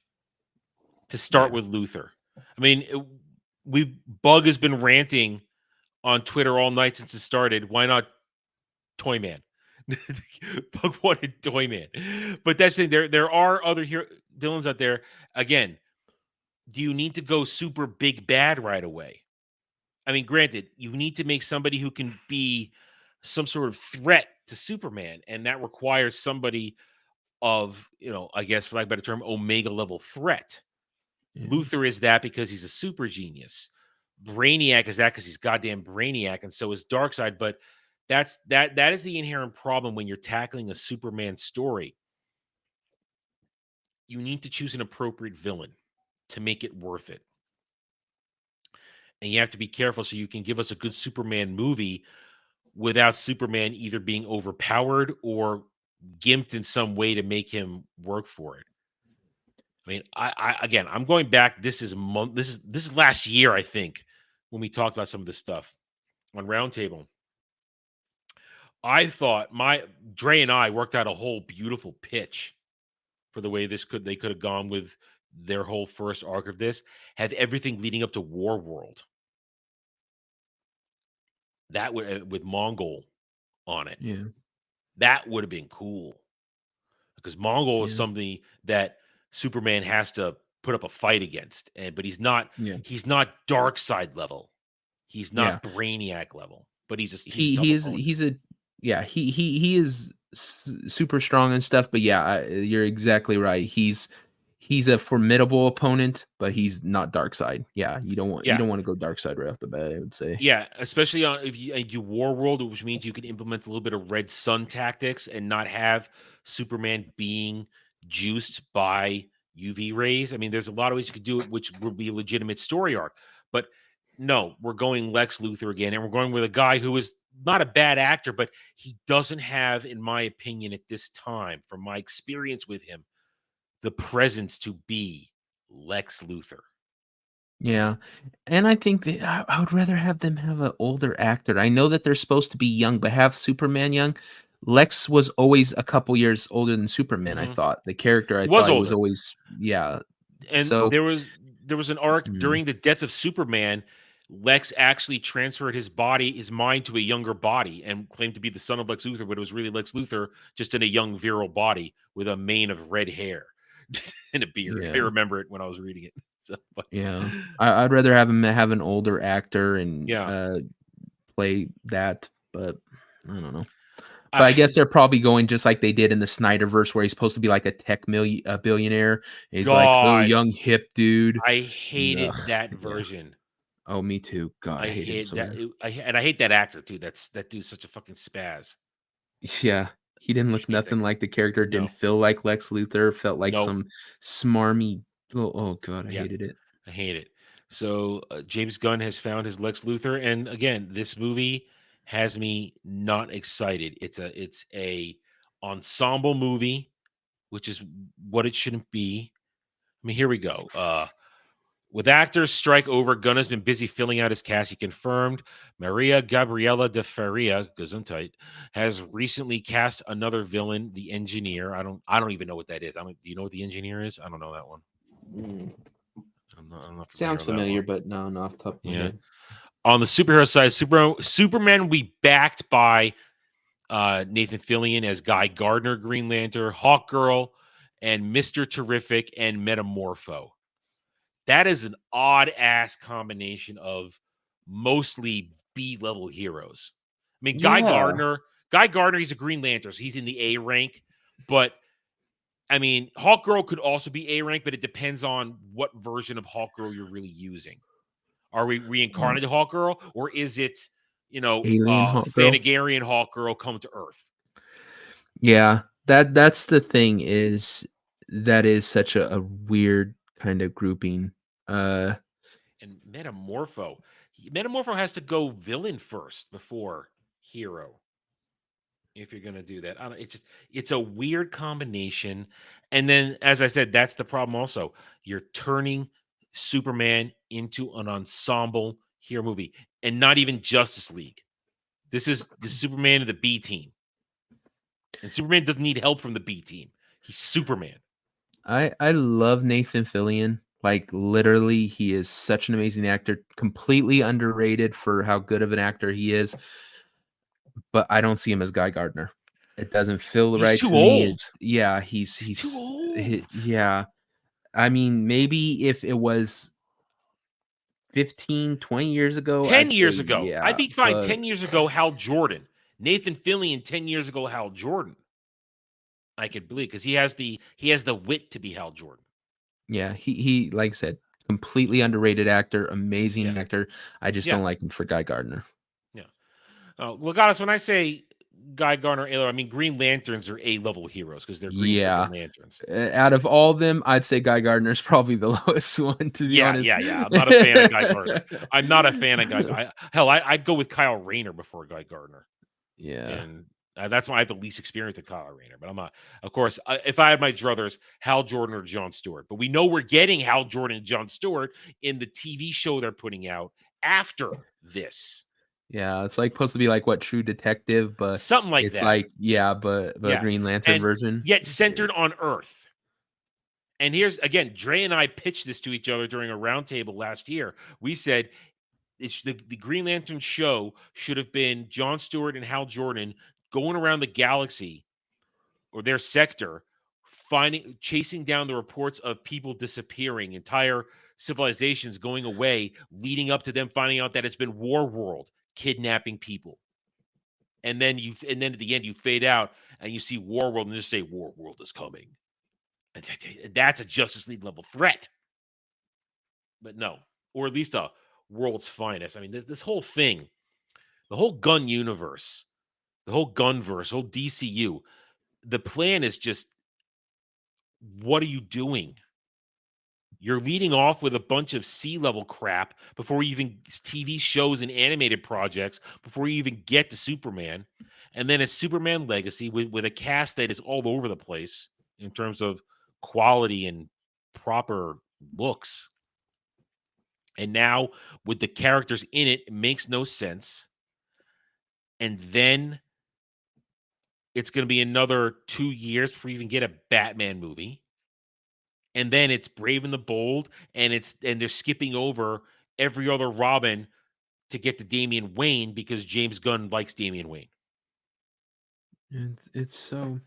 to start Yeah. with Luthor. I mean, Bug has been ranting on Twitter all night since it started. Why not Toyman? Bug wanted Toyman, but that's the thing. There are other villains out there. Again, do you need to go super big bad right away? I mean, granted, you need to make somebody who can be some sort of threat to Superman, and that requires somebody of, I guess for lack of a better term, Omega level threat. Yeah. Luthor is that because he's a super genius. Brainiac is that because he's goddamn Brainiac, and so is Darkseid. But that is the inherent problem when you're tackling a Superman story. You need to choose an appropriate villain to make it worth it. And you have to be careful so you can give us a good Superman movie without Superman either being overpowered or gimped in some way to make him work for it. I mean, again, I'm going back. This is last year, I think, when we talked about some of this stuff on Roundtable. I thought Dre and I worked out a whole beautiful pitch for the way they could have gone with their whole first arc of this. Have everything leading up to War World. That would with Mongol on it. Yeah. That would have been cool because Mongol is Yeah. somebody that Superman has to put up a fight against, but he's not. Yeah. He's not Darkseid level. He's Yeah. not Brainiac level, but he's a he is super strong and stuff. But yeah, you're exactly right. He's a formidable opponent, but he's not Darkseid. Yeah, you don't want to go Darkseid right off the bat, I would say. Yeah, especially if you do War World, which means you can implement a little bit of Red Sun tactics and not have Superman being juiced by UV rays. I mean, there's a lot of ways you could do it, which would be a legitimate story arc. But no, we're going Lex Luthor again, and we're going with a guy who is not a bad actor, but he doesn't have, in my opinion, at this time, from my experience with him, the presence to be Lex Luthor. Yeah, and I think that I would rather have them have an older actor. I know that they're supposed to be young, but have Superman young. Lex was always a couple years older than Superman. I Mhm. thought the character He was was older. always And So there was an arc Mhm. during the death of Superman. Lex actually transferred his mind to a younger body and claimed to be the son of Lex Luthor, but it was really Lex Luthor just in a young virile body with a mane of red hair and a beard. I Yeah. remember it when I was reading it. So, Yeah, I'd rather have him have an older actor and yeah. play that, but I don't know. But I guess they're probably going just like they did in the Snyderverse, where he's supposed to be like a billionaire. He's like, oh, God, young hip dude. I hated Ugh, that yeah. version. Oh, me too. God, I I hate him hate so that. bad. And I hate that actor too. That dude's such a fucking spaz. Yeah, he didn't I look hate that nothing guy. like the character. No, Didn't feel like Lex Luthor. Felt like no. some smarmy. Oh God, I Yeah. hated it. I hate it. So James Gunn has found his Lex Luthor, and again, this movie has me not excited. It's a ensemble movie, which is what it shouldn't be. I mean, here we go. With actors strike over, Gunn has been busy filling out his cast. He confirmed Maria Gabriela de Faria, Gesundheit, has recently cast another villain, the Engineer. I don't even know what that is. Do you know what the Engineer is? I don't know that one. I'm not familiar Sounds with that familiar, one. but no, not off the top of my Yeah. head. On the superhero side, Superman will be backed by Nathan Fillion as Guy Gardner, Green Lantern, Hawkgirl, and Mr. Terrific and Metamorpho. That is an odd ass combination of mostly B-level heroes. I mean, Guy Yeah. Gardner, he's a Green Lantern, so he's in the A rank, but I mean, Hawkgirl could also be A rank, but it depends on what version of Hawkgirl you're really using. Are we reincarnated Hawkgirl, or is it, Alien Hawk Girl. Thanagarian Hawkgirl come to Earth? Yeah, that's the thing is that is such a weird kind of grouping. And Metamorpho has to go villain first before hero. If you're gonna do that, I don't. It's a weird combination. And then, as I said, that's the problem. Also, you're turning Superman into an ensemble hero movie, and not even Justice League. This is the Superman of the B team, and Superman doesn't need help from the B team. He's Superman. I love Nathan Fillion. Like literally, he is such an amazing actor. Completely underrated for how good of an actor he is. But I don't see him as Guy Gardner. It doesn't feel He's right too to me. old. Yeah, He's too old. yeah. I mean, maybe if it was 15, 20 years ago, 10 I'd years say, ago, yeah, I'd be fine. but 10 years ago, Hal Jordan. Nathan Fillion, 10 years ago, Hal Jordan. I could believe because he has the wit to be Hal Jordan. yeah, he like I said, completely underrated actor, amazing Yeah. actor. I just Yeah. don't like him for Guy Gardner. Yeah. Legatus, when I say Guy Gardner, I mean Green Lanterns are A-level heroes because they're Green Yeah. freaking Lanterns. Out of all of them, I'd say Guy Gardner's probably the lowest one, to be honest. Yeah. I'm not a fan of Guy Gardner. I'm not a fan of Guy. I'd go with Kyle Rayner before Guy Gardner. Yeah. And that's why I have the least experience with Kyle Rayner. But I'm not. Of course, if I had my druthers, Hal Jordan or Jon Stewart. But we know we're getting Hal Jordan and Jon Stewart in the TV show they're putting out after this. Yeah, it's like supposed to be like what True Detective, but Something like it's that. like but Yeah. Green Lantern And version. yet centered on Earth. And here's again, Dre and I pitched this to each other during a roundtable last year. We said the Green Lantern show should have been Jon Stewart and Hal Jordan going around the galaxy or their sector, chasing down the reports of people disappearing, entire civilizations going away, leading up to them finding out that it's been War World kidnapping people. And then at the end you fade out and you see War World and just say War World is coming. And that's a Justice League level threat. But no, or at least a world's finest. I mean, this whole thing, the whole gun universe, the whole gunverse, whole DCU, the plan is just, what are you doing? You're leading off with a bunch of C-level crap before you even TV shows and animated projects, before you even get to Superman. And then a Superman Legacy with a cast that is all over the place in terms of quality and proper looks. And now with the characters in it, it makes no sense. And then it's going to be another 2 years before you even get a Batman movie. And then it's Brave and the Bold, and they're skipping over every other Robin to get to Damian Wayne because James Gunn likes Damian Wayne. It's so,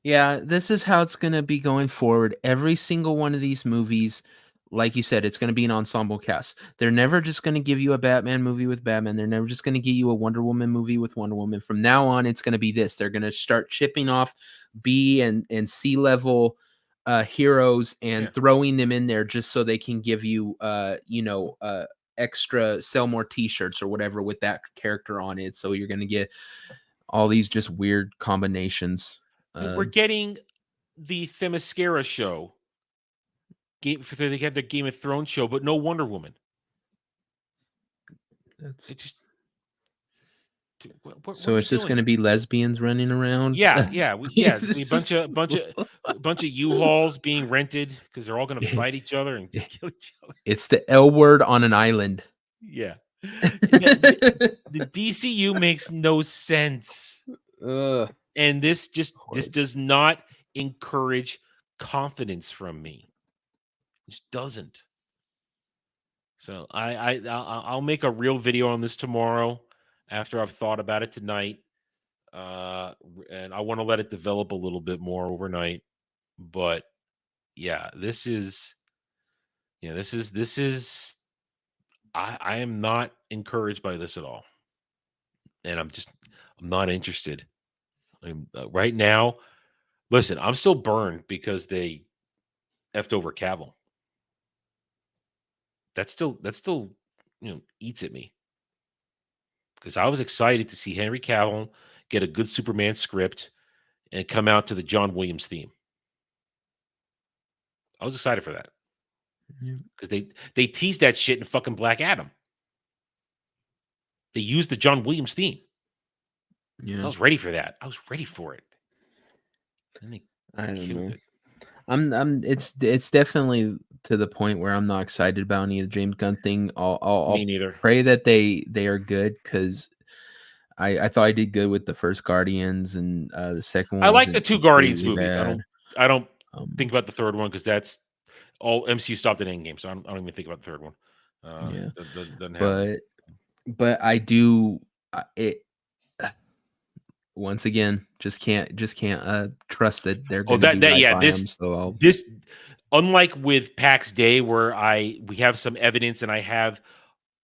yeah, this is how it's going to be going forward. Every single one of these movies, like you said, it's going to be an ensemble cast. They're never just going to give you a Batman movie with Batman. They're never just going to give you a Wonder Woman movie with Wonder Woman. From now on, it's going to be this. They're going to start chipping off B and C level heroes and throwing them in there just so they can give you, extra, sell more T-shirts or whatever with that character on it. So you're going to get all these just weird combinations. We're getting the Themyscira show. They have the Game of Thrones show, but no Wonder Woman. That's just, so it's just going to be lesbians running around. Yeah. A bunch of U-Hauls being rented because they're all going to fight each other and kill each other. It's the L word on an island. Yeah. The DCU makes no sense. And this does not encourage confidence from me. It just doesn't. So I'll make a real video on this tomorrow after I've thought about it tonight. And I want to let it develop a little bit more overnight. But yeah, this is I am not encouraged by this at all. And I'm not interested. Right now, listen, I'm still burned because they effed over Cavill. That still eats at me. Because I was excited to see Henry Cavill get a good Superman script and come out to the John Williams theme. I was excited for that Yeah. because they teased that shit in fucking Black Adam. They used the John Williams theme. So I Yeah. was ready for that. I was ready for it. And they I don't killed know. it. It's definitely to the point where I'm not excited about any of the James Gunn thing. I'll Me neither. pray that they are good because I thought I did good with the first Guardians and the second one I like the wasn't two Guardians completely movies. bad. I don't Um, think about the third one because that's all MCU stopped at Endgame, so I don't even think about the third one. Yeah. Doesn't happen. but I do it once again. Just can't trust that they're Oh, going to do right by this them. So I'll this unlike with PAX Day where we have some evidence and I have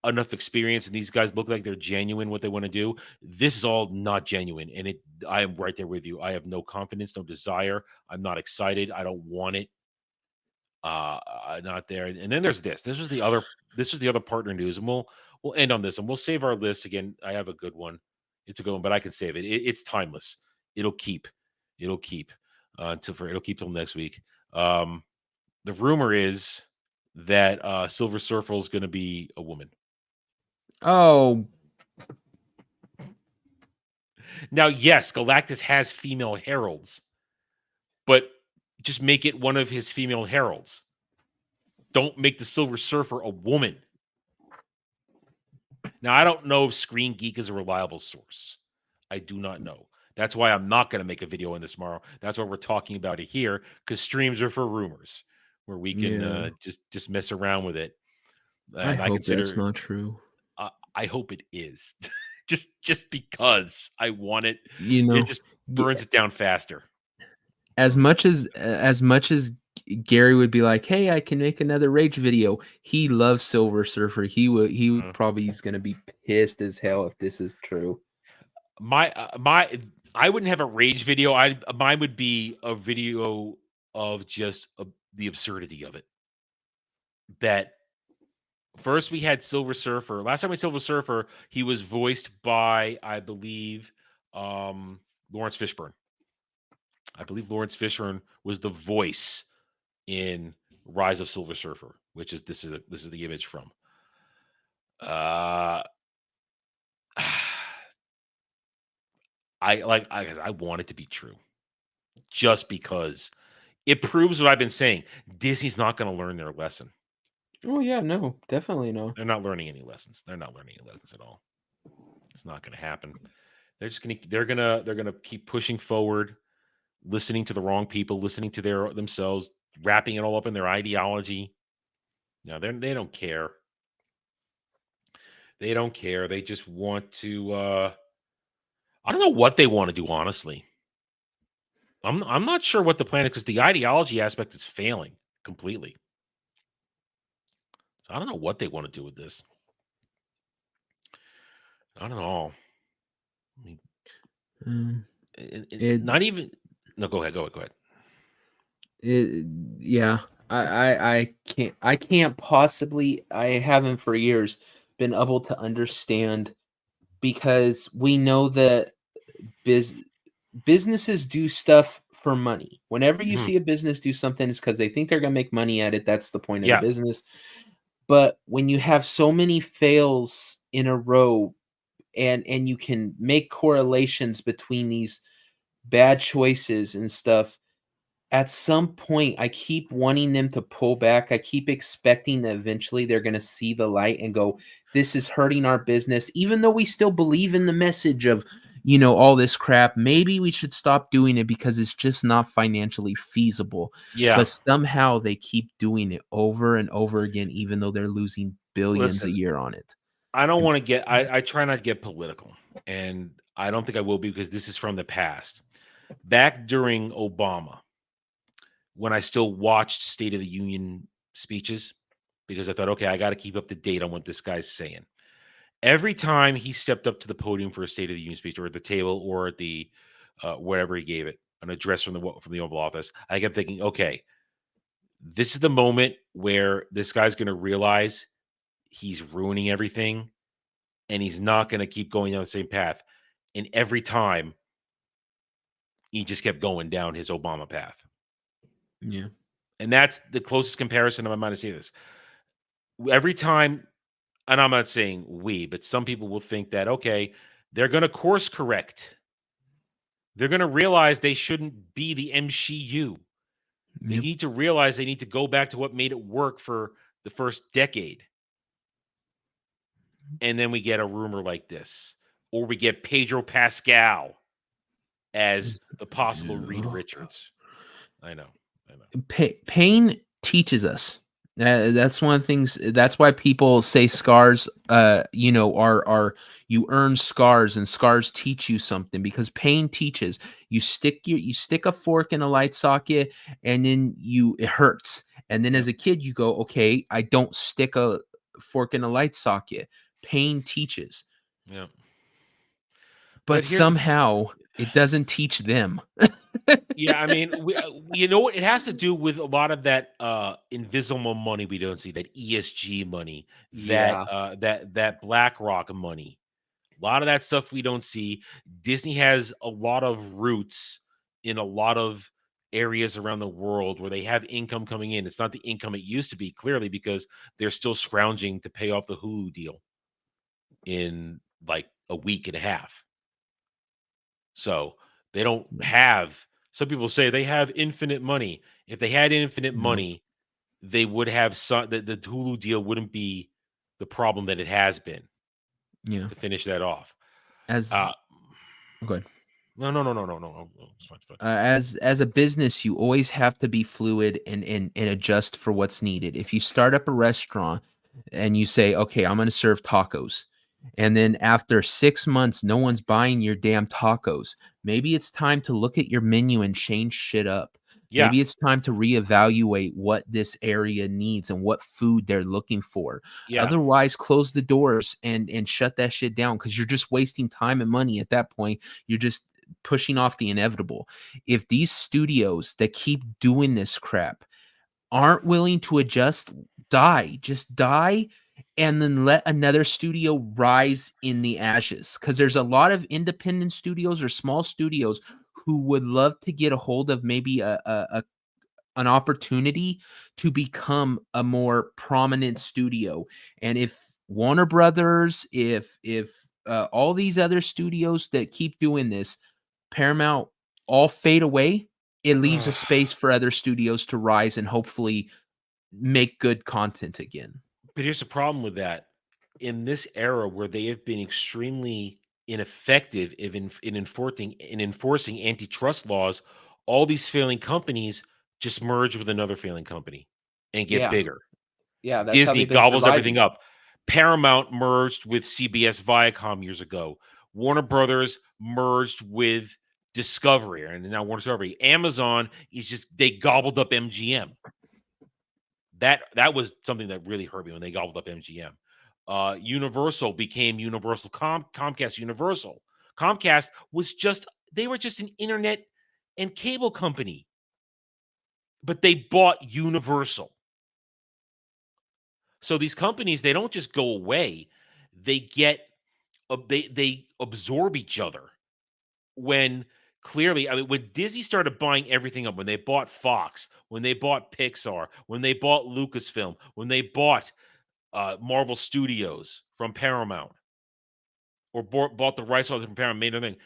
enough experience and these guys look like they're genuine what they want to do. This is all not genuine, and I am right there with you. I have no confidence, no desire. I'm not excited. I don't want it. Not there. And then there's this. This was the other partner news, and we'll end on this, and we'll save our list again. I have a good one. It's a good one, but I can save it. It's timeless. It'll keep. It'll keep it'll keep till next week. The rumor is that Silver Surfer is going to be a woman. Oh, Now, yes, Galactus has female heralds, but just make it one of his female heralds. Don't make the Silver Surfer a woman. Now, I don't know if Screen Geek is a reliable source. I do not know. That's why I'm not going to make a video on this tomorrow. That's why we're talking about it here, because streams are for rumors, where we can just mess around with it. I And hope consider that's not true. I hope it is, just because I want it. You know, It just burns it down faster. as much as Gary would be like, "Hey, I can make another Rage video." He loves Silver Surfer. He would probably is going to be pissed as hell if this is true. I wouldn't have a Rage video. Mine would be a video of just the absurdity of it. That first we had Silver Surfer. Last time we had Silver Surfer, he was voiced by, I believe, Lawrence Fishburne. I believe Lawrence Fishburne was the voice in Rise of Silver Surfer, which is this is the image from. I want it to be true, just because it proves what I've been saying. Disney's not going to learn their lesson. Oh yeah, no, definitely no. They're not learning any lessons. They're not learning any lessons at all. It's not going to happen. They're gonna keep pushing forward, listening to the wrong people, listening to themselves, wrapping it all up in their ideology. No, they don't care. They don't care. They just want to. I don't know what they want to do, honestly. I'm not sure what the plan is because the ideology aspect is failing completely. So I don't know what they want to do with this. I don't know. I mean, not even. No, go ahead. Go ahead. Yeah, I can't possibly. I haven't for years been able to understand, because we know that businesses do stuff for money. Whenever you see a business do something, it's because they think they're gonna make money at it. That's the point of the business. But when you have so many fails in a row, and you can make correlations between these bad choices and stuff, at some point I keep wanting them to pull back. I keep expecting that eventually they're going to see the light and go, this is hurting our business, even though we still believe in the message of, all this crap. Maybe we should stop doing it because it's just not financially feasible. Yeah. But somehow they keep doing it over and over again, even though they're losing billions a year on it. I don't want to get, I try not to get political, and I don't think I will be, because this is from the past. Back during Obama, when I still watched State of the Union speeches, because I thought, okay, I got to keep up to date on what this guy's saying. Every time he stepped up to the podium for a State of the Union speech, or at the table, or at the wherever he gave it, an address from the Oval Office, I kept thinking, okay, this is the moment where this guy's going to realize he's ruining everything, and he's not going to keep going down the same path. And every time, he just kept going down his Obama path. Yeah. And that's the closest comparison in my mind to see this. Every time, and I'm not saying we, but some people will think that, okay, they're going to course correct. They're going to realize they shouldn't be the MCU. They Yep. need to realize they need to go back to what made it work for the first decade. And then we get a rumor like this, or we get Pedro Pascal as the possible Reed Richards. I know. Pain teaches us. That's one of the things. That's why people say scars, are you earn scars, and scars teach you something, because pain teaches. You stick a fork in a light socket, and then it hurts. And then as a kid, you go, okay, I don't stick a fork in a light socket. Pain teaches. Yeah. But here's somehow it doesn't teach them. Yeah, I mean, you know what? It has to do with a lot of that invisible money we don't see, that ESG money, that BlackRock money. A lot of that stuff we don't see. Disney has a lot of roots in a lot of areas around the world where they have income coming in. It's not the income it used to be, clearly, because they're still scrounging to pay off the Hulu deal in like a week and a half. So they don't have, some people say they have infinite money. If they had infinite money, they would have the Hulu deal wouldn't be the problem that it has been. Yeah. To finish that off. Go ahead. No. It's fine. As a business, you always have to be fluid and adjust for what's needed. If you start up a restaurant and you say, okay, I'm going to serve tacos, and then after 6 months, no one's buying your damn tacos, maybe it's time to look at your menu and change shit up. Yeah. Maybe it's time to reevaluate what this area needs and what food they're looking for. Yeah. Otherwise, close the doors and shut that shit down, because you're just wasting time and money at that point. You're just pushing off the inevitable. If these studios that keep doing this crap aren't willing to adjust, just die, and then let another studio rise in the ashes. Because there's a lot of independent studios or small studios who would love to get a hold of maybe an opportunity to become a more prominent studio. And if Warner Brothers, if all these other studios that keep doing this, Paramount, all fade away, it leaves a space for other studios to rise and hopefully make good content again. But here's the problem with that. In this era where they have been extremely ineffective in enforcing antitrust laws, all these failing companies just merge with another failing company and get bigger. Yeah, that's Disney gobbles everything up. Paramount merged with CBS Viacom years ago. Warner Brothers merged with Discovery, and now Warner Discovery. Amazon they gobbled up MGM. That was something that really hurt me when they gobbled up MGM. Universal became Universal Comcast Universal. Comcast was they were just an internet and cable company, but they bought Universal. So these companies, they don't just go away; they they absorb each other. When clearly, I mean, when Disney started buying everything up, when they bought Fox, when they bought Pixar, when they bought Lucasfilm, when they bought Marvel Studios from Paramount, or bought the rights from Paramount, made everything.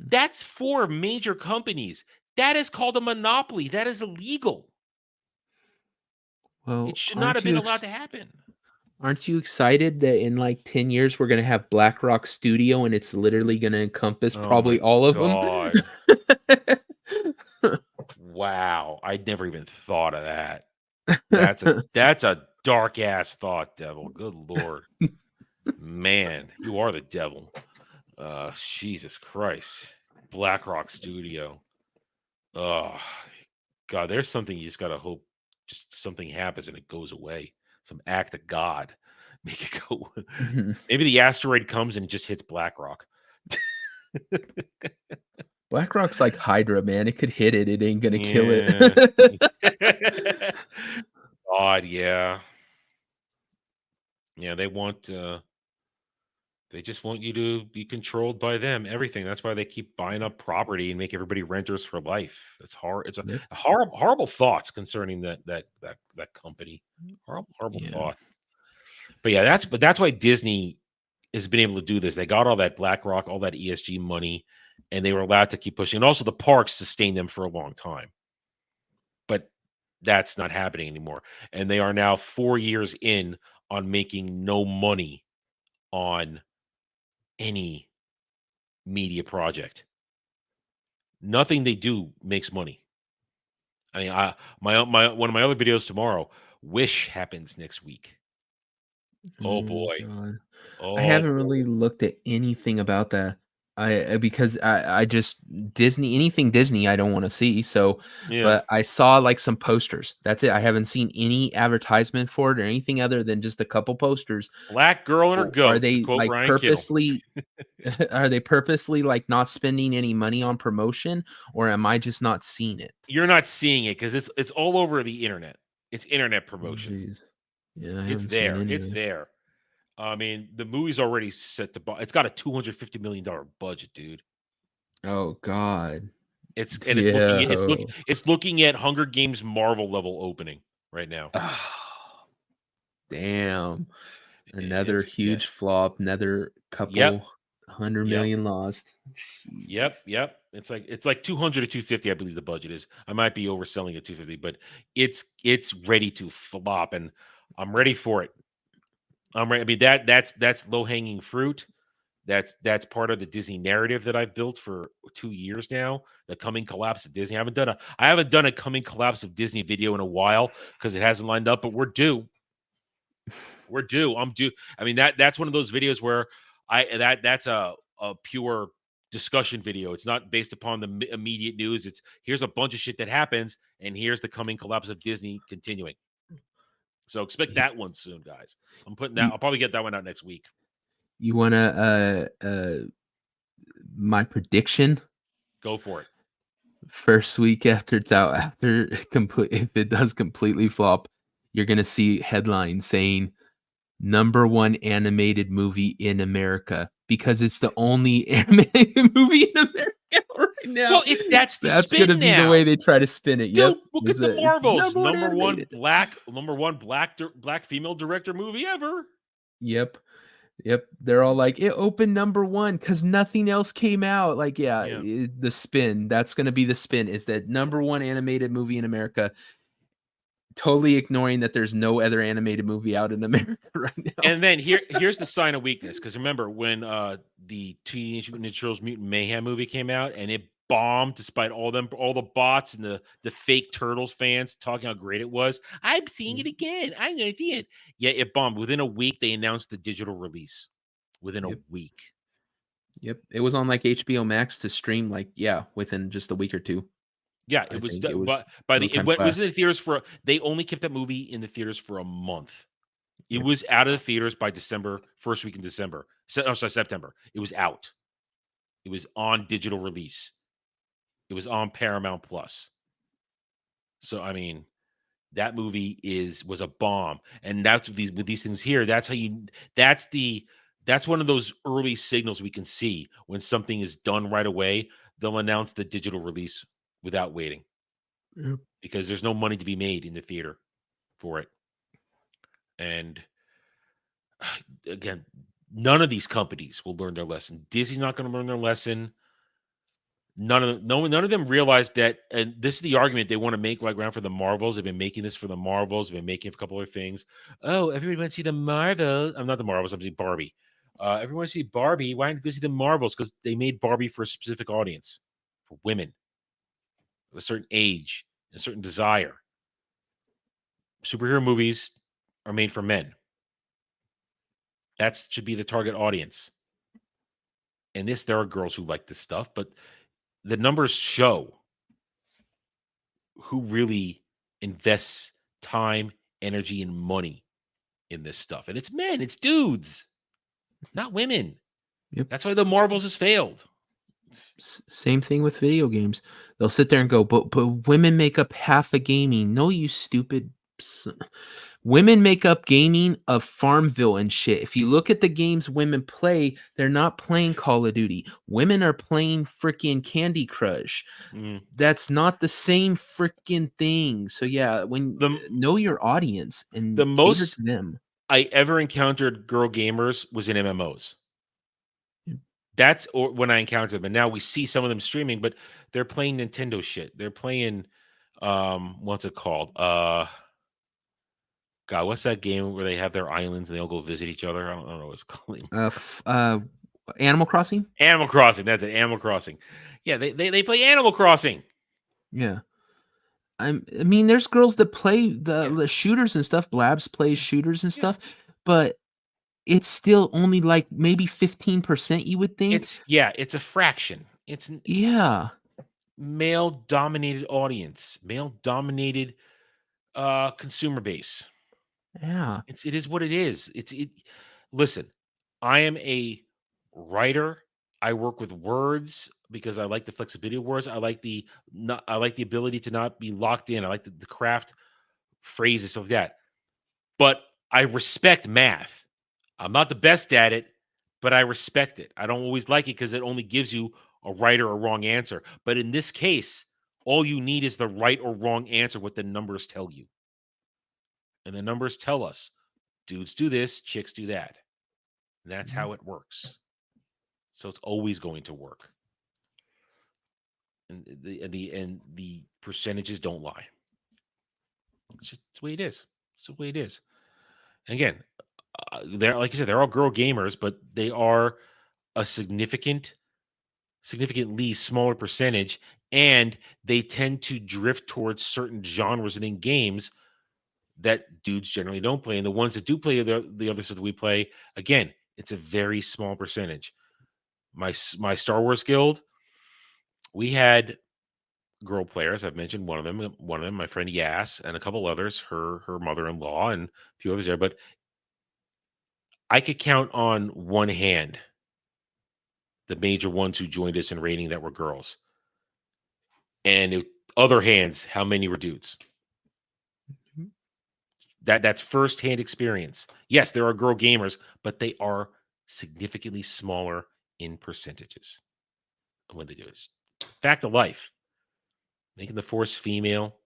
That's 4 major companies. That is called a monopoly. That is illegal. Well, It should not have been allowed to happen. Aren't you excited that in like 10 years we're going to have BlackRock Studio, and it's literally going to encompass probably all of them? Wow. I'd never even thought of that. That's a dark ass thought, Devil. Good Lord. Man, you are the devil. Jesus Christ. BlackRock Studio. Oh God, there's something you just gotta hope just something happens and it goes away. Some act of God. Make it go. Maybe the asteroid comes and just hits BlackRock. BlackRock's like Hydra, man. It could hit it. It ain't gonna kill it. God, yeah. Yeah, they want They just want you to be controlled by them. Everything. That's why they keep buying up property and make everybody renters for life. It's hard. It's a Yep. horrible thoughts concerning that company. Horrible Yeah. thought. But yeah, that's why Disney has been able to do this. They got all that BlackRock, all that ESG money, and they were allowed to keep pushing. And also the parks sustained them for a long time. But that's not happening anymore. And they are now 4 years in on making no money on any media project. Nothing they do makes money. I mean, my one of my other videos tomorrow, Wish happens next week. Oh boy. God. I Oh haven't boy. really looked at anything about that. Because I just Disney, anything Disney I don't want to see. So, Yeah. but I saw like some posters. That's it. I haven't seen any advertisement for it or anything other than just a couple posters. Black girl and her Are goat, to they quote like Ryan Kittle. purposely are they purposely like not spending any money on promotion, or am I just not seeing it? You're not seeing it because it's all over the internet. It's internet Oh, promotion. jeez. Yeah, I It's haven't seen there. any It's of it. there. I mean, the movie's already set to buy. It's got a $250 million budget, dude. Oh God. It's Yeah. looking at Hunger Games Marvel level opening right now. Oh, damn. Another It's yeah. huge flop, another couple Yep. 100 Yep. million lost. Yep. Jeez. It's like 200 to 250, I believe the budget is. I might be overselling at 250, but it's ready to flop, and I'm ready for it. I'm ready. I mean, that's low hanging fruit. That's part of the Disney narrative that I've built for 2 years now. The coming collapse of Disney. I haven't done a coming collapse of Disney video in a while because it hasn't lined up, but we're due. We're due. I'm due. I mean, that's one of those videos where that's a pure discussion video. It's not based upon the immediate news. It's here's a bunch of shit that happens, and here's the coming collapse of Disney continuing. So expect that one soon, guys. I'm putting that. I'll probably get that one out next week. You wanna my prediction? Go for it. First week after it's out, after complete, if it does completely flop, you're gonna see headlines saying #1 animated movie in America because it's the only animated movie in America right now. Well, that's the spin gonna be now. the way they try to spin it. Dude, Yep. look at the Marvels. Number one animated. black female director movie ever. Yep. They're all like, it opened #1 because nothing else came out. Like, Yeah. the spin. That's gonna be the spin. Is that #1 animated movie in America? Totally ignoring that there's no other animated movie out in America right now. And then here's the sign of weakness, because remember when the Teenage Mutant Ninja Turtles Mutant Mayhem movie came out and it bombed despite all the bots and the fake Turtles fans talking how great it was. I'm seeing it again. I'm gonna see it. Yeah, it bombed. Within a week, they announced the digital release. Within a week. Yep. It was on like HBO Max to stream within just a week or two. Yeah, I it was. think it was But by no the time it was flat. in the theaters for. They only kept that movie in the theaters for a month. It was out of the theaters by December, first week in December. September. It was out. It was on digital release. It was on Paramount Plus. So I mean, that movie was a bomb, and that's with these things here. That's one of those early signals we can see when something is done right away. They'll announce the digital release without waiting. Yep. Because there's no money to be made in the theater for it. And again, none of these companies will learn their lesson. Disney's not going to learn their lesson. None of them realize that, and this is the argument they want to make right around for the Marvels. They've been making this for the Marvels. They've been making a couple of things. Oh, everybody wants to see the Marvels. I'm not the Marvels. I'm seeing Barbie. Everyone wants to see Barbie. Why don't you go see the Marvels? Because they made Barbie for a specific audience, for women of a certain age, a certain desire. Superhero movies are made for men. That should be the target audience. And there are girls who like this stuff, but the numbers show who really invests time, energy, and money in this stuff. And it's men, it's dudes, not women. Yep. That's why the Marvels has failed. Same thing with video games. They'll sit there and go, but women make up half of gaming. No, you stupid. Women make up gaming of Farmville and shit. If you look at the games women play, they're not playing Call of Duty. Women are playing freaking Candy Crush. Mm. That's not the same freaking thing. So yeah, when know your audience and The cater most to them. I ever encountered girl gamers was in MMOs. Yeah. That's or when I encountered them, and now we see some of them streaming, but they're playing Nintendo shit. They're playing, what's it called? God, what's that game where they have their islands and they all go visit each other? I don't know what it's called. Animal Crossing. Animal Crossing. That's it. Animal Crossing. Yeah, they play Animal Crossing. Yeah. I mean, there's girls that play the shooters and stuff. Blabs plays shooters and stuff, but it's still only like maybe 15%. You would think. It's a fraction. It's male dominated audience, male dominated consumer base. Yeah. It is what it is. Listen, I am a writer. I work with words because I like the flexibility of words. I like the ability to not be locked in. I like the craft phrases of that. But I respect math. I'm not the best at it, but I respect it. I don't always like it because it only gives you a right or a wrong answer. But in this case, all you need is the right or wrong answer, what the numbers tell you. And the numbers tell us dudes do this, chicks do that. And that's how it works. So it's always going to work. And the percentages don't lie. It's the way it is. It's the way it is. And again, they're like you said, they're all girl gamers, but they are a significantly smaller percentage, and they tend to drift towards certain genres within games that dudes generally don't play. And the ones that do play the other stuff that we play, again, it's a very small percentage. My Star Wars guild, we had girl players. I've mentioned one of them, my friend Yass, and a couple others, her mother-in-law, and a few others there. But I could count on one hand the major ones who joined us in raiding that were girls. And other hands, how many were dudes? That's firsthand experience. Yes, there are girl gamers, but they are significantly smaller in percentages when they do it. Fact of life. Making the Force female,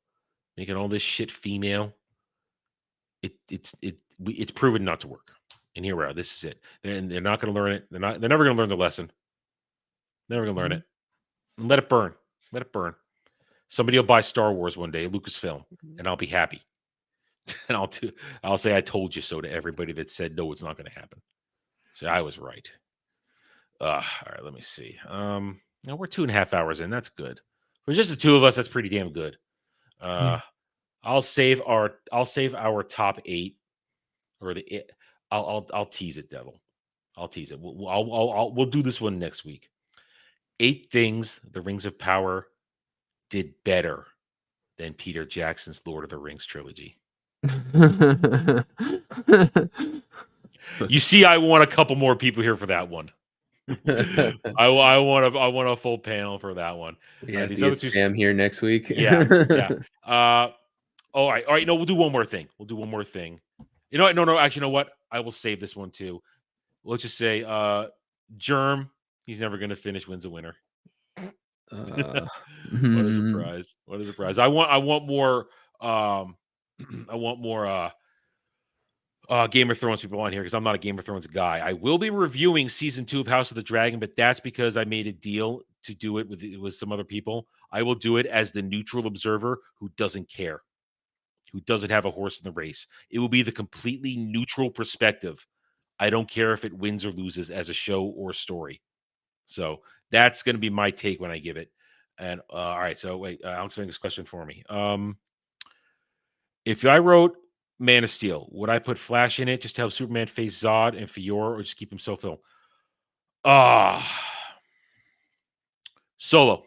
making all this shit female. It's proven not to work. And here we are. This is it. They're not going to learn it. They're never going to learn the lesson. Never going to learn it. And let it burn. Let it burn. Somebody will buy Star Wars one day, Lucasfilm, and I'll be happy. And I'll say I told you so to everybody that said no, it's not going to happen. So I was right. All right, let me see. Now we're 2.5 hours in. That's good. For just the two of us, that's pretty damn good. I'll save our top 8, or I'll tease it, Devil. I'll tease it. We'll do this one next week. 8 things the Rings of Power did better than Peter Jackson's Lord of the Rings trilogy. You see, I want a couple more people here for that one. I want a full panel for that one. Yeah, these other Sam here next week. Yeah. All right. No, we'll do one more thing. You know what? No. Actually, you know what? I will save this one too. Let's just say, Germ. He's never going to finish. Wins a winner. What a surprise! What a surprise! I want more. I want more. Game of Thrones people on here because I'm not a Game of Thrones guy. I will be reviewing season 2 of House of the Dragon, but that's because I made a deal to do it with some other people. I will do it as the neutral observer who doesn't care, who doesn't have a horse in the race. It will be the completely neutral perspective. I don't care if it wins or loses as a show or story. So that's going to be my take when I give it. And all right, so wait, Alex Vegas question for me. If I wrote Man of Steel, would I put Flash in it just to help Superman face Zod and Fiora, or just keep him so-Phil? Solo.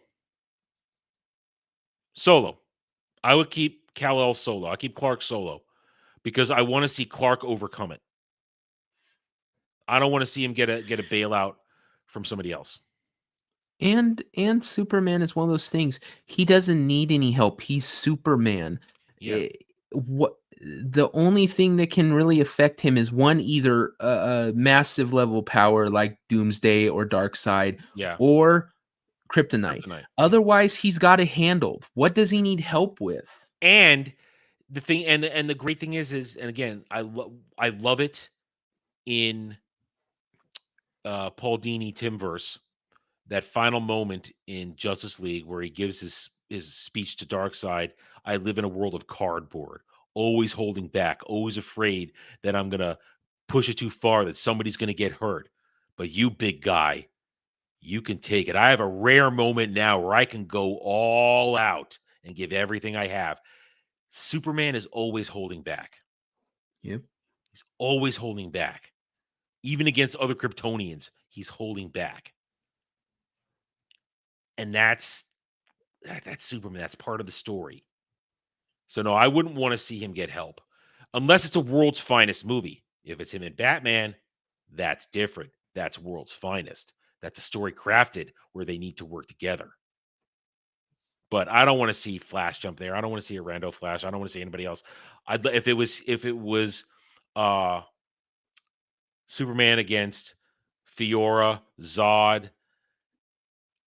I would keep Kal-El solo. I keep Clark solo because I want to see Clark overcome it. I don't want to see him get a bailout from somebody else. And Superman is one of those things. He doesn't need any help. He's Superman. Yeah. What the only thing that can really affect him is one, either a massive level power like Doomsday or Darkseid, Yeah. or Kryptonite. Kryptonite. Otherwise, he's got it handled. What does he need help with? And the thing, and the great thing is, and again, I love it in Paul Dini Timverse, that final moment in Justice League where he gives his speech to Darkseid. I live in a world of cardboard, always holding back, always afraid that I'm gonna push it too far, that somebody's gonna get hurt. But you, big guy, you can take it. I have a rare moment now where I can go all out and give everything I have. Superman is always holding back. Yep. He's always holding back. Even against other Kryptonians, he's holding back. And that's Superman. That's part of the story. So no, I wouldn't want to see him get help unless it's a world's finest movie. If it's him and Batman, that's different. That's world's finest. That's a story crafted where they need to work together. But I don't want to see Flash jump there. I don't want to see a rando Flash. I don't want to see anybody else. If it was Superman against Fiora, Zod,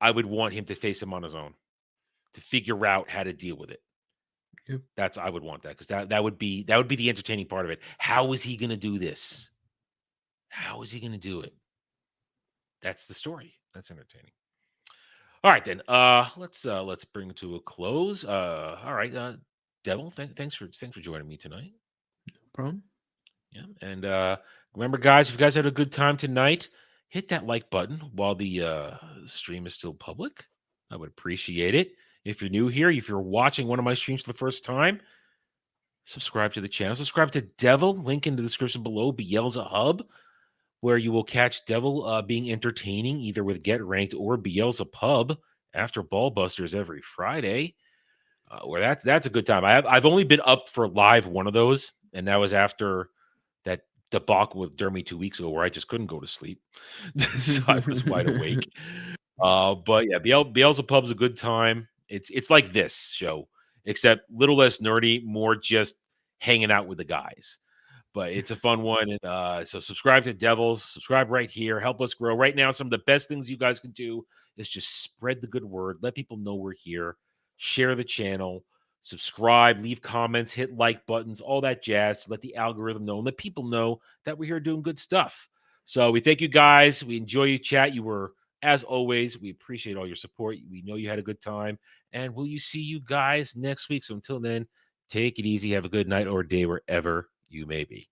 I would want him to face him on his own, to figure out how to deal with it. Yep. I would want that, because that would be the entertaining part of it. How is he going to do this? How is he going to do it? That's the story. That's entertaining. All right, then. Let's bring it to a close. All right, Devil. Thanks for joining me tonight. No problem. Yeah, and remember, guys, if you guys had a good time tonight, hit that like button while the stream is still public. I would appreciate it. If you're new here, if you're watching one of my streams for the first time, subscribe to the channel. Subscribe to Devil. Link in the description below. Beelzehub, where you will catch Devil being entertaining, either with Get Ranked or Beelzepub after Ballbusters every Friday. Where that's a good time. I've only been up for live one of those, and that was after that debacle with Dermy 2 weeks ago, where I just couldn't go to sleep, so I was wide awake. But yeah, Beelzepub's a good time. It's like this show, except a little less nerdy, more just hanging out with the guys. But it's a fun one. And so subscribe to Devil. Subscribe right here. Help us grow. Right now, some of the best things you guys can do is just spread the good word. Let people know we're here. Share the channel. Subscribe. Leave comments. Hit like buttons. All that jazz to let the algorithm know and let people know that we're here doing good stuff. So we thank you guys. We enjoy you, chat. You were, as always, we appreciate all your support. We know you had a good time. And will you see you guys next week? So until then, take it easy. Have a good night or day wherever you may be.